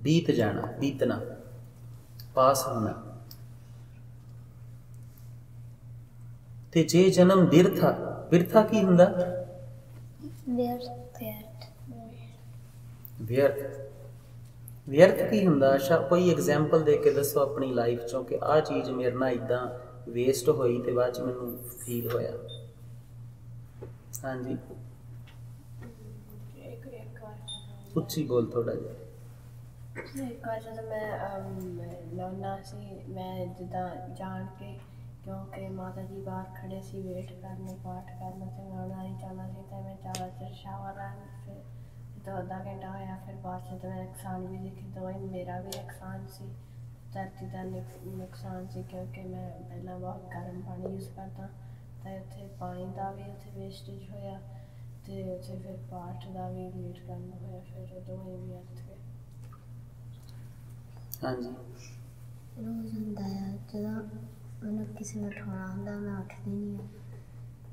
ਬੀਤ ਜਾਣਾ, ਬੀਤਣਾ, ਪਾਸ ਹੋਣਾ। ਤੇ ਜੇ ਜਨਮ ਬਿਰਥਾ, ਬਿਰਥਾ ਕੀ ਹੁੰਦਾ? ਵਿਅਰਥ। ਵਿਅਰਥ ਕੀ ਹੁੰਦਾ? ਅੱਛਾ ਕੋਈ ਐਗਜ਼ਾਮਪਲ ਦੇ ਕੇ ਦੱਸੋ ਆਪਣੀ ਲਾਈਫ ਚੋਂ ਕਿ ਆਹ ਚੀਜ਼ ਮੇਰੇ ਨਾਲ ਇੱਦਾਂ ਵੇਸਟ ਹੋਈ ਤੇ ਬਾਅਦ ਚ ਮੈਨੂੰ ਫੀਲ ਹੋਇਆ। ਹਾਂਜੀ ਉੱਚੀ ਬੋਲ ਥੋੜਾ ਜਿਹਾ। ਇੱਕ ਵਾਰ ਜਦੋਂ ਮੈਂ ਲਾਉਣਾ ਸੀ, ਮੈਂ ਜਿੱਦਾਂ ਜਾਣ ਕੇ, ਕਿਉਂਕਿ ਮਾਤਾ ਜੀ ਬਾਹਰ ਖੜੇ ਸੀ ਵੇਟ ਕਰਨੇ, ਪਾਠ ਕਰਨਾ ਤੇ ਲਾਉਣਾ ਹੀ ਚਾਹੁੰਦਾ ਸੀ, ਤਾਂ ਮੈਂ ਜ਼ਿਆਦਾ ਚਿਰ ਸ਼ਾਵਰ ਲੈਣ, ਫਿਰ ਜਦੋਂ ਅੱਧਾ ਘੰਟਾ ਹੋਇਆ, ਫਿਰ ਬਾਅਦ 'ਚ ਮੈਂ ਨੁਕਸਾਨ ਵੀ ਦੇਖੀ, ਤਾਂ ਮੇਰਾ ਵੀ ਨੁਕਸਾਨ ਸੀ, ਧਰਤੀ ਦਾ ਨੁਕਸਾਨ ਸੀ, ਕਿਉਂਕਿ ਮੈਂ ਪਹਿਲਾਂ ਬਹੁਤ ਗਰਮ ਪਾਣੀ ਯੂਜ਼ ਕਰਦਾ, ਤਾਂ ਉੱਥੇ ਪਾਣੀ ਦਾ ਵੀ ਉੱਥੇ ਵੇਸਟੇਜ ਹੋਇਆ, ਤੇ ਉੱਥੇ ਫਿਰ ਪਾਠ ਦਾ ਵੀ ਵੇਟ ਕਰਨਾ ਹੋਇਆ, ਫਿਰ ਦੋਵੇਂ ਵੀ ਅਰਥ ਗਏ। ਹਾਂਜੀ ਰੋਜ਼ ਹੁੰਦਾ ਆ ਜਦੋਂ ਮੈਨੂੰ ਕਿਸੇ ਨੂੰ ਉਠਾਉਣਾ ਹੁੰਦਾ, ਮੈਂ ਉੱਠਦੀ ਨਹੀਂ ਹਾਂ,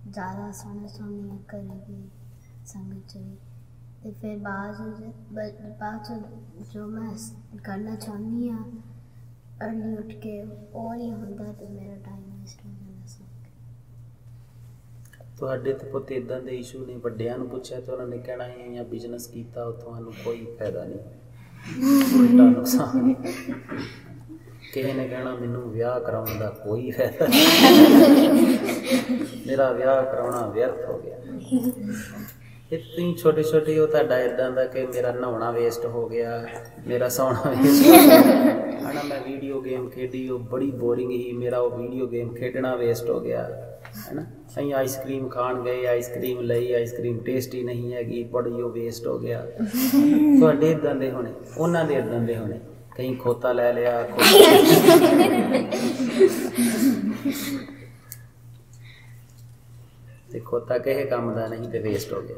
ਜ਼ਿਆਦਾ ਸੌਂਦੀ ਹਾਂ ਘਰੇ ਵੀ, ਸੰਗਤ 'ਚ ਵੀ। ਅਤੇ ਫਿਰ ਬਾਅਦ 'ਚ ਜੋ ਮੈਂ ਕਰਨਾ ਚਾਹੁੰਦੀ ਹਾਂ ਅਰਲੀ ਉੱਠ ਕੇ, ਉਹ ਨਹੀਂ ਹੁੰਦਾ, ਅਤੇ ਮੇਰਾ ਟਾਈਮ ਵੇਸਟ ਹੋ ਜਾਂਦਾ ਸੌਂ ਕੇ। ਤੁਹਾਡੇ ਤੇ ਪੁੱਤ ਇੱਦਾਂ ਦੇ ਇਸ਼ੂ ਨੇ, ਵੱਡਿਆਂ ਨੂੰ ਪੁੱਛਿਆ ਤਾਂ ਉਹਨਾਂ ਨੇ ਕਹਿਣਾ ਹੈ ਜਾਂ ਬਿਜ਼ਨਸ ਕੀਤਾ ਉਹ ਤੁਹਾਨੂੰ ਕੋਈ ਫਾਇਦਾ ਨਹੀਂ, ਉਲਟਾ ਨੁਕਸਾਨ। ਕਿਸੇ ਨੇ ਕਹਿਣਾ ਮੈਨੂੰ ਵਿਆਹ ਕਰਾਉਣ ਦਾ ਕੋਈ ਫਾਇਦਾ ਨਹੀਂ, ਮੇਰਾ ਵਿਆਹ ਕਰਾਉਣਾ ਵਿਅਰਥ ਹੋ ਗਿਆ। ਇਹ ਤੁਸੀਂ ਛੋਟੇ ਛੋਟੇ ਹੋ, ਤੁਹਾਡਾ ਇੱਦਾਂ ਦਾ ਕਿ ਮੇਰਾ ਨਹਾਉਣਾ ਵੇਸਟ ਹੋ ਗਿਆ, ਮੇਰਾ ਸੌਣਾ ਵੇਸਟ ਹੋ ਗਿਆ ਹੈ ਨਾ, ਮੈਂ ਵੀਡੀਓ ਗੇਮ ਖੇਡੀ ਉਹ ਬੜੀ ਬੋਰਿੰਗ ਸੀ, ਮੇਰਾ ਉਹ ਵੀਡੀਓ ਗੇਮ ਖੇਡਣਾ ਵੇਸਟ ਹੋ ਗਿਆ ਹੈ ਨਾ। ਅਸੀਂ ਆਈਸਕ੍ਰੀਮ ਖਾਣ ਗਏ, ਆਈਸਕ੍ਰੀਮ ਲਈ, ਆਈਸਕ੍ਰੀਮ ਟੇਸਟੀ ਨਹੀਂ ਹੈਗੀ, ਬੜੀ ਉਹ ਵੇਸਟ ਹੋ ਗਿਆ। ਤੁਹਾਡੇ ਇੱਦਾਂ ਦੇ ਹੋਣੇ, ਉਹਨਾਂ ਦੇ ਇੱਦਾਂ ਦੇ ਹੋਣੇ, ਕहीं ਖੋਤਾ ਲੈ ਲਿਆ, ਤੇ ਖੋਤਾ ਕਿਸੇ ਕੰਮ ਦਾ ਨਹੀਂ ਤੇ ਵੇਸਟ ਹੋ ਗਿਆ।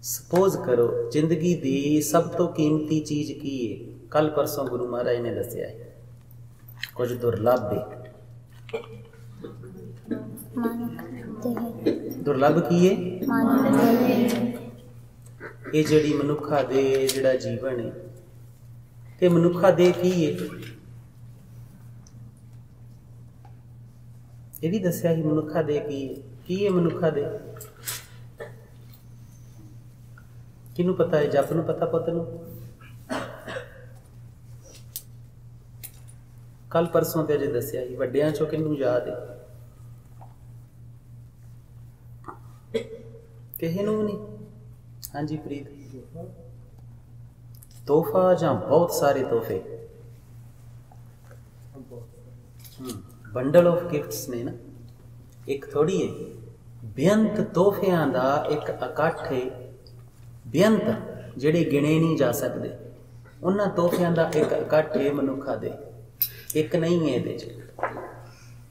ਸਪੋਜ਼ ਕਰੋ ਜ਼ਿੰਦਗੀ ਦੀ ਸਭ ਤੋਂ ਕੀਮਤੀ ਚੀਜ਼ ਕੀ ਹੈ? ਕੱਲ ਪਰਸੋਂ ਗੁਰੂ ਮਹਾਰਾਜ ਨੇ ਦੱਸਿਆ ਹੈ, ਕੁਝ ਦੁਰਲੱਭ ਹੈ। ਦੁਰਲੱਭ ਕੀ ਹੈ? ਇਹ ਜਿਹੜੀ ਮਨੁੱਖਾ ਦੇ ਜਿਹੜਾ ਜੀਵਨ ਹੈ, ਤੇ ਮਨੁੱਖਾ ਦੇ ਕੀ ਹੈ? ਇਹ ਵੀ ਦੱਸਿਆ ਸੀ ਮਨੁੱਖਾ ਦੇ ਕੀ ਹੈ ਮਨੁੱਖਾ ਦੇ? ਕਿਹਨੂੰ ਪਤਾ ਹੈ? ਜਪ ਨੂੰ ਪਤਾ, ਪੁੱਤ ਨੂੰ? ਕੱਲ ਪਰਸੋਂ ਤੇ ਅਜੇ ਦੱਸਿਆ ਸੀ, ਵੱਡਿਆਂ ਚੋਂ ਕਿਹਨੂੰ ਯਾਦ ਹੈ? ਕਿਸੇ ਨੂੰ ਵੀ ਨਹੀਂ। ਹਾਂਜੀ ਪ੍ਰੀਤ, ਤੋਹਫਾ ਜਾਂ ਬਹੁਤ ਸਾਰੇ ਤੋਹਫੇ? ਬੰਡਲ ਆਫ ਗਿਫਟਸ ਨੇ ਨਾ, ਇੱਕ ਥੋੜੀ ਹੈ। ਬੇਅੰਤ ਤੋਹਫਿਆਂ ਦਾ ਇੱਕ ਇਕੱਠ ਹੈ, ਬੇਅੰਤ ਜਿਹੜੇ ਗਿਣੇ ਨਹੀਂ ਜਾ ਸਕਦੇ, ਉਹਨਾਂ ਤੋਹਫਿਆਂ ਦਾ ਇੱਕ ਇਕੱਠ ਹੈ ਮਨੁੱਖਾ ਦੇ, ਇੱਕ ਨਹੀਂ ਹੈ ਇਹਦੇ 'ਚ।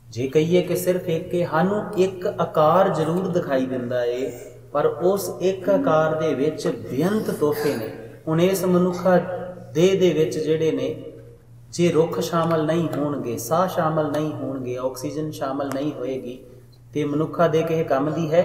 ਜੇ ਕਹੀਏ ਕਿ ਸਿਰਫ ਇੱਕ ਹੈ, ਸਾਨੂੰ ਇੱਕ ਆਕਾਰ ਜ਼ਰੂਰ ਦਿਖਾਈ ਦਿੰਦਾ ਏ, ਪਰ ਉਸ ਇੱਕ ਆਕਾਰ ਦੇ ਵਿੱਚ ਬੇਅੰਤ ਤੋਹਫੇ ਨੇ। ਹੁਣ ਇਸ ਮਨੁੱਖਾ ਦੇਹ ਦੇ ਵਿੱਚ ਜਿਹੜੇ ਨੇ, ਜੇ ਰੁੱਖ ਸ਼ਾਮਲ ਨਹੀਂ ਹੋਣਗੇ, ਸਾਹ ਸ਼ਾਮਲ ਨਹੀਂ ਹੋਣਗੇ, ਆਕਸੀਜਨ ਸ਼ਾਮਲ ਨਹੀਂ ਹੋਏਗੀ, ਤੇ ਮਨੁੱਖਾ ਦੇ ਕਿਸੇ ਕੰਮ ਦੀ ਹੈ?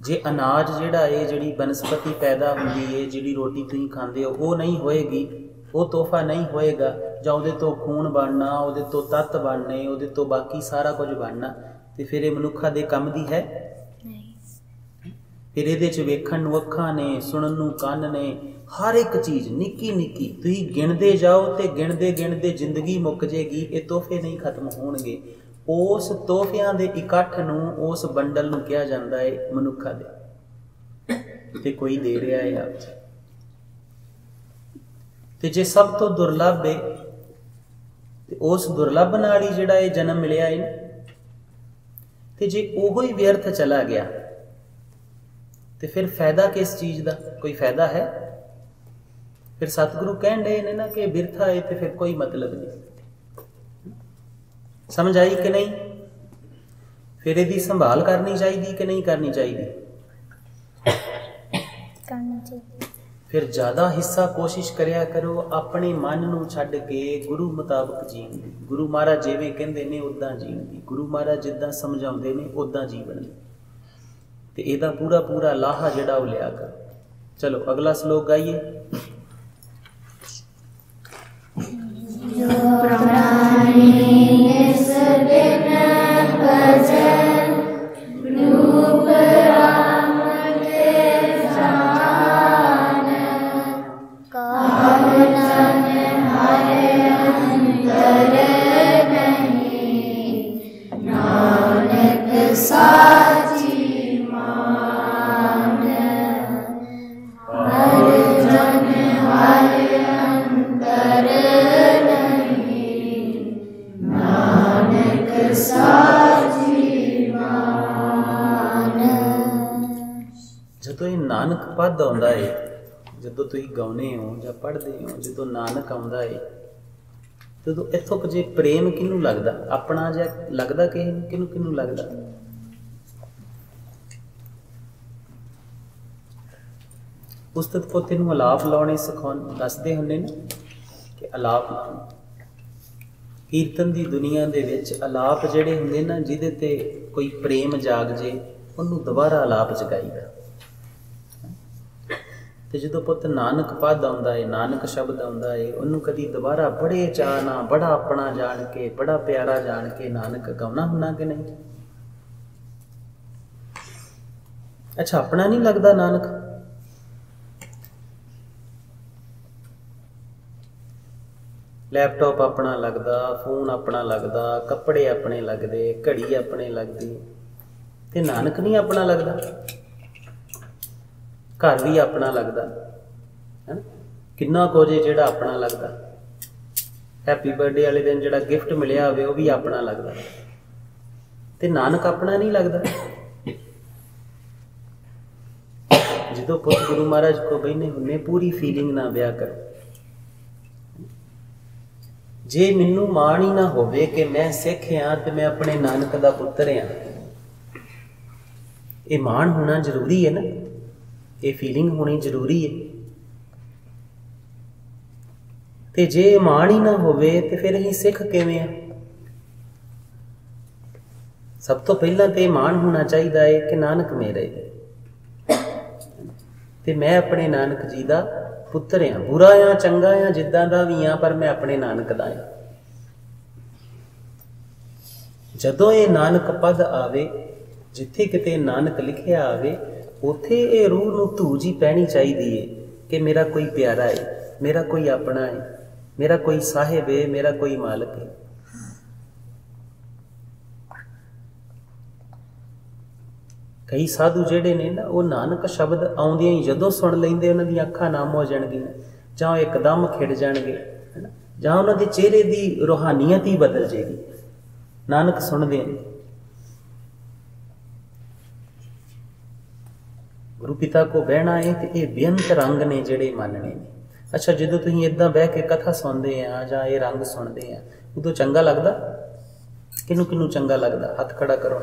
ਜੇ ਅਨਾਜ ਜਿਹੜਾ ਹੈ, ਜਿਹੜੀ ਬਨਸਪਤੀ ਪੈਦਾ ਹੁੰਦੀ ਹੈ, ਜਿਹੜੀ ਰੋਟੀ ਤੁਸੀਂ ਖਾਂਦੇ ਹੋ, ਉਹ ਨਹੀਂ ਹੋਏਗੀ, ਉਹ ਤੋਹਫਾ ਨਹੀਂ ਹੋਏਗਾ, ਜਾਂ ਉਹਦੇ ਤੋਂ ਖੂਨ ਬਣਨਾ, ਉਹਦੇ ਤੋਂ ਤੱਤ ਬਣਨੇ, ਉਹਦੇ ਤੋਂ ਬਾਕੀ ਸਾਰਾ ਕੁਝ ਬਣਨਾ, ਤੇ ਫਿਰ ਇਹ ਮਨੁੱਖਾ ਦੇ ਕੰਮ ਦੀ ਹੈ? ਫਿਰ ਇਹਦੇ 'ਚ ਵੇਖਣ ਨੂੰ ਅੱਖਾਂ ਨੇ, ਸੁਣਨ ਨੂੰ ਕੰਨ ਨੇ, ਹਰ ਇੱਕ ਚੀਜ਼ ਨਿੱਕੀ ਨਿੱਕੀ ਤੁਸੀਂ ਗਿਣਦੇ ਜਾਓ ਤੇ ਗਿਣਦੇ ਗਿਣਦੇ ਜ਼ਿੰਦਗੀ ਮੁੱਕ ਜੇਗੀ, ਇਹ ਤੋਹਫੇ ਨਹੀਂ ਖਤਮ ਹੋਣਗੇ। ਉਸ ਤੋਹਫਿਆਂ ਦੇ ਇਕੱਠ ਨੂੰ, ਉਸ ਬੰਡਲ ਨੂੰ ਕਿਹਾ ਜਾਂਦਾ ਹੈ ਮਨੁੱਖਾ ਦੇ, ਤੇ ਕੋਈ ਦੇ ਰਿਹਾ ਹੈ ਆਪ 'ਚ। ਤੇ ਜੇ ਸਭ ਤੋਂ ਦੁਰਲੱਭ ਹੈ, ਤੇ ਉਸ ਦੁਰਲੱਭ ਨਾਲ ਹੀ ਜਿਹੜਾ ਇਹ ਜਨਮ ਮਿਲਿਆ ਹੈ, ਤੇ ਜੇ ਉਹੋ ਹੀ ਵਿਅਰਥ ਚਲਾ ਗਿਆ, ਤੇ ਫਿਰ ਫਾਇਦਾ ਕਿਸ ਚੀਜ਼ ਦਾ? ਕੋਈ ਫਾਇਦਾ ਹੈ? फिर सतगुरु कह रहे ने ना कि बिरथा है तो फिर कोई मतलब नहीं। समझ आई कि नहीं? फिर इसकी संभाल करनी चाहिए कि नहीं करनी चाहिए? फिर ज़्यादा हिस्सा कोशिश करिया करो अपने मन नूं छड्ड के गुरु मुताबक जीण दी। गुरु महाराज जिवें कहंदे ने उदां जीण दी, गुरु महाराज जिद्दां समझाउंदे ने उदां जीवन दी, ते इहदा पूरा पूरा लाहा जिहड़ा वो लिया कर। चलो अगला श्लोक गाइए। नानक पद आउंदा है, जदों तुसीं गाउने हो जां पढ़दे हो, जदों नानक आउंदा है तदों इत्थों जे प्रेम किनू लगदा? अपना जा लगदा किसे नूं? किनू किनू लगदा? उस्ताद पोते नूं अलाप लाउणे सिखाउण दसदे हुंदे ने कि अलाप कीर्तन दी दुनिया दे विच अलाप जिहड़े हुंदे ना जिहदे ते कोई प्रेम जाग जे उहनूं दुबारा अलाप जगाईदा। तो जो पुत नानक पद आउंदा है, नानक शब्द आउंदा है, उन्होंने कभी दोबारा बड़े चाह ना बड़ा अपना जान के बड़ा प्यारा जान के नानक गाउना हुंदा कि नहीं? अच्छा अपना नहीं लगता नानक? लैपटॉप अपना लगता, फोन अपना लगता, कपड़े अपने लगते, घड़ी अपने लगती, ते नानक नहीं अपना लगता? घर भी अपना लगता है, किन्ना कुछ जिहड़ा अपना लगता। हैप्पी बर्थडे वाले दिन जिहड़ा गिफ्ट मिलिया होवे वो भी अपना लगता, ते नानक अपना नहीं लगता। जो पुत गुरु महाराज को बहने हुन्ने पूरी फीलिंग ना ब्याह कर। जे मैनू माण ही ना होवे कि मैं सिख हाँ ते मैं अपने नानक दा पुत्तर हाँ, ये माण होना जरूरी है ना, ये फीलिंग होनी जरूरी है। ते जे माण ही ना होवे ते फिर असीं सिख किवें आ? सब तो पहला तो माण होना चाहिए है कि नानक मेरे ते मैं अपने नानक जी दा पुत्तर हाँ, बुरा हाँ चंगा हाँ जिद्दां दा भी हाँ, पर मैं अपने नानक दा हाँ। जदों ये नानक पद आवे, जिथे किते नानक लिखिया आवे, उथे ये रूह नूं धूज ही पैनी चाहिए है कि मेरा कोई प्यारा है, मेरा कोई अपना है, मेरा कोई साहिब है, मेरा कोई मालिक है। कई साधु जिहड़े ने ना वो नानक शब्द आउंदियां ही जदों सुन लैंदे उन्हां दी अखां नाम हो जाणगीਆਂ, जां एकदम खिड़ जाणगे, है ना, जां उन्हां दे चेहरे दी रूहानीयत ही बदल जाएगी नानक सुनदे। गुरु पिता को बहना है तो ये बेअंत रंग ने जिहड़े मानने ने। अच्छा जो तुसीं इदां बह के कथा सुनते हैं जां ये रंग सुनते हैं उदों चंगा लगदा? किनू किनू चंगा लगदा? हथ खड़ा करो।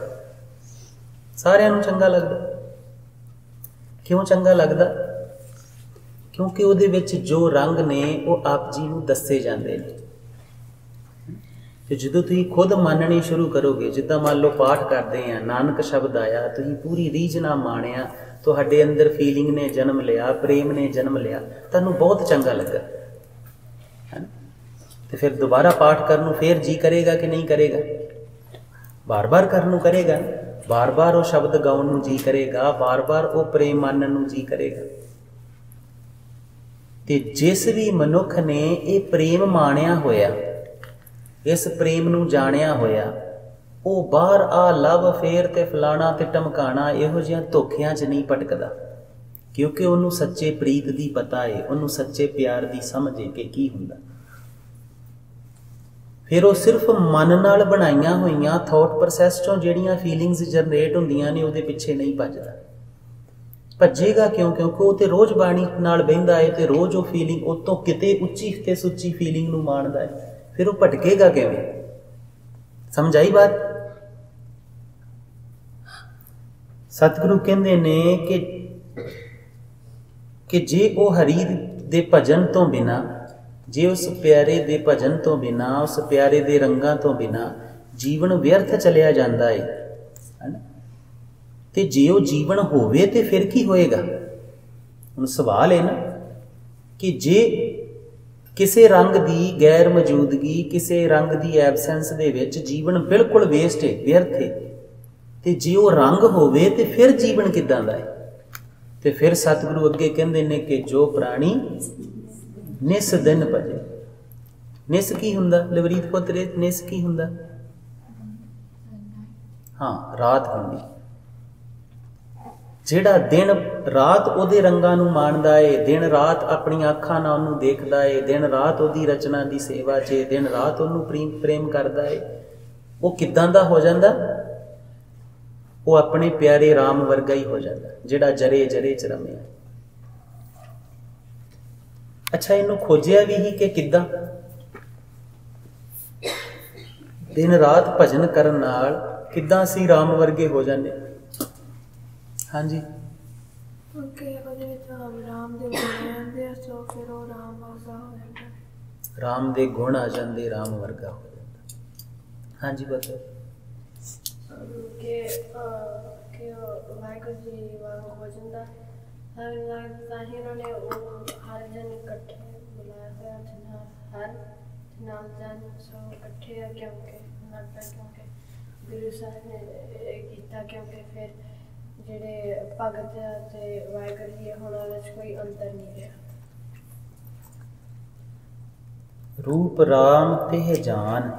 सारिਆਂ ਨੂੰ चंगा लगदा। क्यों चंगा लगदा? क्योंकि उहदे विच जो रंग ने वो आप जी नूं दस्से जांदे ने। तो जो तुम खुद मानने शुरू करोगे, जिदा मान लो पाठ करते हैं, नानक शब्द आया, तुम पूरी रीझ ना माणिया, तुहाडे अंदर फीलिंग ने जन्म लिया, प्रेम ने जन्म लिया, तुहानू बहुत चंगा लगा है ना। तो फिर दोबारा पाठ करनू फिर जी करेगा कि नहीं करेगा? बार बार करनू करेगा, बार बार वो शब्द गाउण नू जी करेगा, बार बार वो प्रेम मानन नू जी करेगा। ते जिस भी मनुख ने ये प्रेम माणिया होया, इस प्रेम नू जाणिया होया, वो बाहर आ लव फेर ते फलाना ते टमकाना इहो जिहियां धोखियां च नहीं भटकदा, क्योंकि उन्होंने सच्चे प्रीत दी पता है, उन्होंने सच्चे प्यार दी समझ है कि की हुंदा। फिर वो सिर्फ मन नाल बनाईयां होईयां थॉट प्रोसैस चों जिहड़ियां फीलिंग्स जनरेट हुंदियां ने उहदे पिछे नहीं भजदा। ਭੱਜੇਗਾ ਕਿਉਂ? ਕਿਉਂਕਿ ਉਹ ਤੇ ਰੋਜ਼ ਬਾਣੀ ਨਾਲ ਬਹਿੰਦਾ ਹੈ ਤੇ ਰੋਜ਼ ਉਹ ਫੀਲਿੰਗ ਉਹ ਤੋਂ ਕਿਤੇ ਉੱਚੀ ਤੇ ਸੁੱਚੀ ਫੀਲਿੰਗ ਨੂੰ ਮਾਣਦਾ ਹੈ। ਫਿਰ ਉਹ ਭਟਕੇਗਾ ਕਿਵੇਂ? ਸਮਝ ਆਈ ਬਾਤ? ਸਤਿਗੁਰੂ ਕਹਿੰਦੇ ਨੇ ਕਿ ਜੇ ਉਹ ਹਰੀ ਦੇ ਭਜਨ ਤੋਂ ਬਿਨਾਂ, ਜੇ ਉਸ ਪਿਆਰੇ ਦੇ ਭਜਨ ਤੋਂ ਬਿਨਾਂ, ਉਸ ਪਿਆਰੇ ਦੇ ਰੰਗਾਂ ਤੋਂ ਬਿਨਾਂ ਜੀਵਨ ਵਿਅਰਥ ਚਲਿਆ ਜਾਂਦਾ ਹੈ ਤੇ ਜੇ ਉਹ ਜੀਵਨ ਹੋਵੇ ਤੇ ਫਿਰ ਕੀ ਹੋਏਗਾ? ਹੁਣ ਸਵਾਲ ਹੈ ਨਾ ਕਿ ਜੇ ਕਿਸੇ ਰੰਗ ਦੀ ਗੈਰ ਮੌਜੂਦਗੀ, ਕਿਸੇ ਰੰਗ ਦੀ ਐਬਸੈਂਸ ਦੇ ਵਿੱਚ ਜੀਵਨ ਬਿਲਕੁਲ ਵੇਸਟ ਹੈ, ਵਿਅਰਥ ਹੈ, ਤੇ ਜੇ ਉਹ ਰੰਗ ਹੋਵੇ ਤੇ ਫਿਰ ਜੀਵਨ ਕਿੱਦਾਂ ਦਾ ਹੈ? ਤੇ ਫਿਰ ਸਤਿਗੁਰੂ ਅੱਗੇ ਕਹਿੰਦੇ ਨੇ ਕਿ ਜੋ ਪ੍ਰਾਣੀ ਨਿਸ ਦਿਨ ਭਜੇ। ਨਿਸ ਕੀ ਹੁੰਦਾ ਲਵਰੀਤ ਪੁੱਤਰੇ? ਨਿਸ ਕੀ ਹੁੰਦਾ? ਹਾਂ, ਰਾਤ ਹੁੰਦੀ। ਜਿਹੜਾ ਦਿਨ ਰਾਤ ਉਹਦੇ ਰੰਗਾਂ ਨੂੰ ਮਾਣਦਾ ਏ, ਦਿਨ ਰਾਤ ਆਪਣੀਆਂ ਅੱਖਾਂ ਨਾਲ ਉਹਨੂੰ ਦੇਖਦਾ ਏ, ਦਿਨ ਰਾਤ ਉਹਦੀ ਰਚਨਾ ਦੀ ਸੇਵਾ 'ਚ, ਦਿਨ ਰਾਤ ਉਹਨੂੰ ਪ੍ਰੇਮ ਕਰਦਾ ਏ, ਉਹ ਕਿੱਦਾਂ ਦਾ ਹੋ ਜਾਂਦਾ? ਉਹ ਆਪਣੇ ਪਿਆਰੇ ਰਾਮ ਵਰਗਾ ਹੀ ਹੋ ਜਾਂਦਾ, ਜਿਹੜਾ ਜਰੇ ਜਰੇ 'ਚ ਰਮਿਆ। ਅੱਛਾ, ਇਹਨੂੰ ਖੋਜਿਆ ਵੀ ਹੀ ਕਿ ਕਿੱਦਾਂ? ਦਿਨ ਰਾਤ ਭਜਨ ਕਰਨ ਨਾਲ ਕਿੱਦਾਂ ਅਸੀਂ ਰਾਮ ਵਰਗੇ ਹੋ ਜਾਂਦੇ? ਹਾਂਜੀ, ਰਾਮ ਦੇ ਗੁਣ ਆ ਜਾਂਦੇ, ਰਾਮ ਵਰਗਾ ਹੋ ਜਾਂਦਾ। ਹਾਂਜੀ ਬਤਾ ਕਿ ਵਾਹਿਗੁਰੂ ਜੀ ਵਾਂਗ ਹੋ ਜਾਂਦਾ। ਤਾਂ ਹੀ ਉਹਨਾਂ ਨੇ ਉਹ ਹਰ ਜਨ ਇਕੱਠੇ ਬੁਲਾਇਆ ਹੋਇਆ, ਹਰ ਨਾਲ ਜਨ ਸੋ ਇਕੱਠੇ ਆ, ਕਿਉਂਕਿ ਗੁਰੂ ਸਾਹਿਬ ਨੇ ਕੀਤਾ, ਕਿਉਂਕਿ ਫਿਰ ਜਿਹੜੇ ਭਗਤ ਤੇ ਵਾਹਿਗੁਰੂ ਜੀ ਹੁਣ ਉਹਦੇ 'ਚ ਕੋਈ ਅੰਤਰ ਨਹੀਂ ਰਿਹਾ। ਰੂਪ ਰਾਮ ਤੇ ਜਾਨ,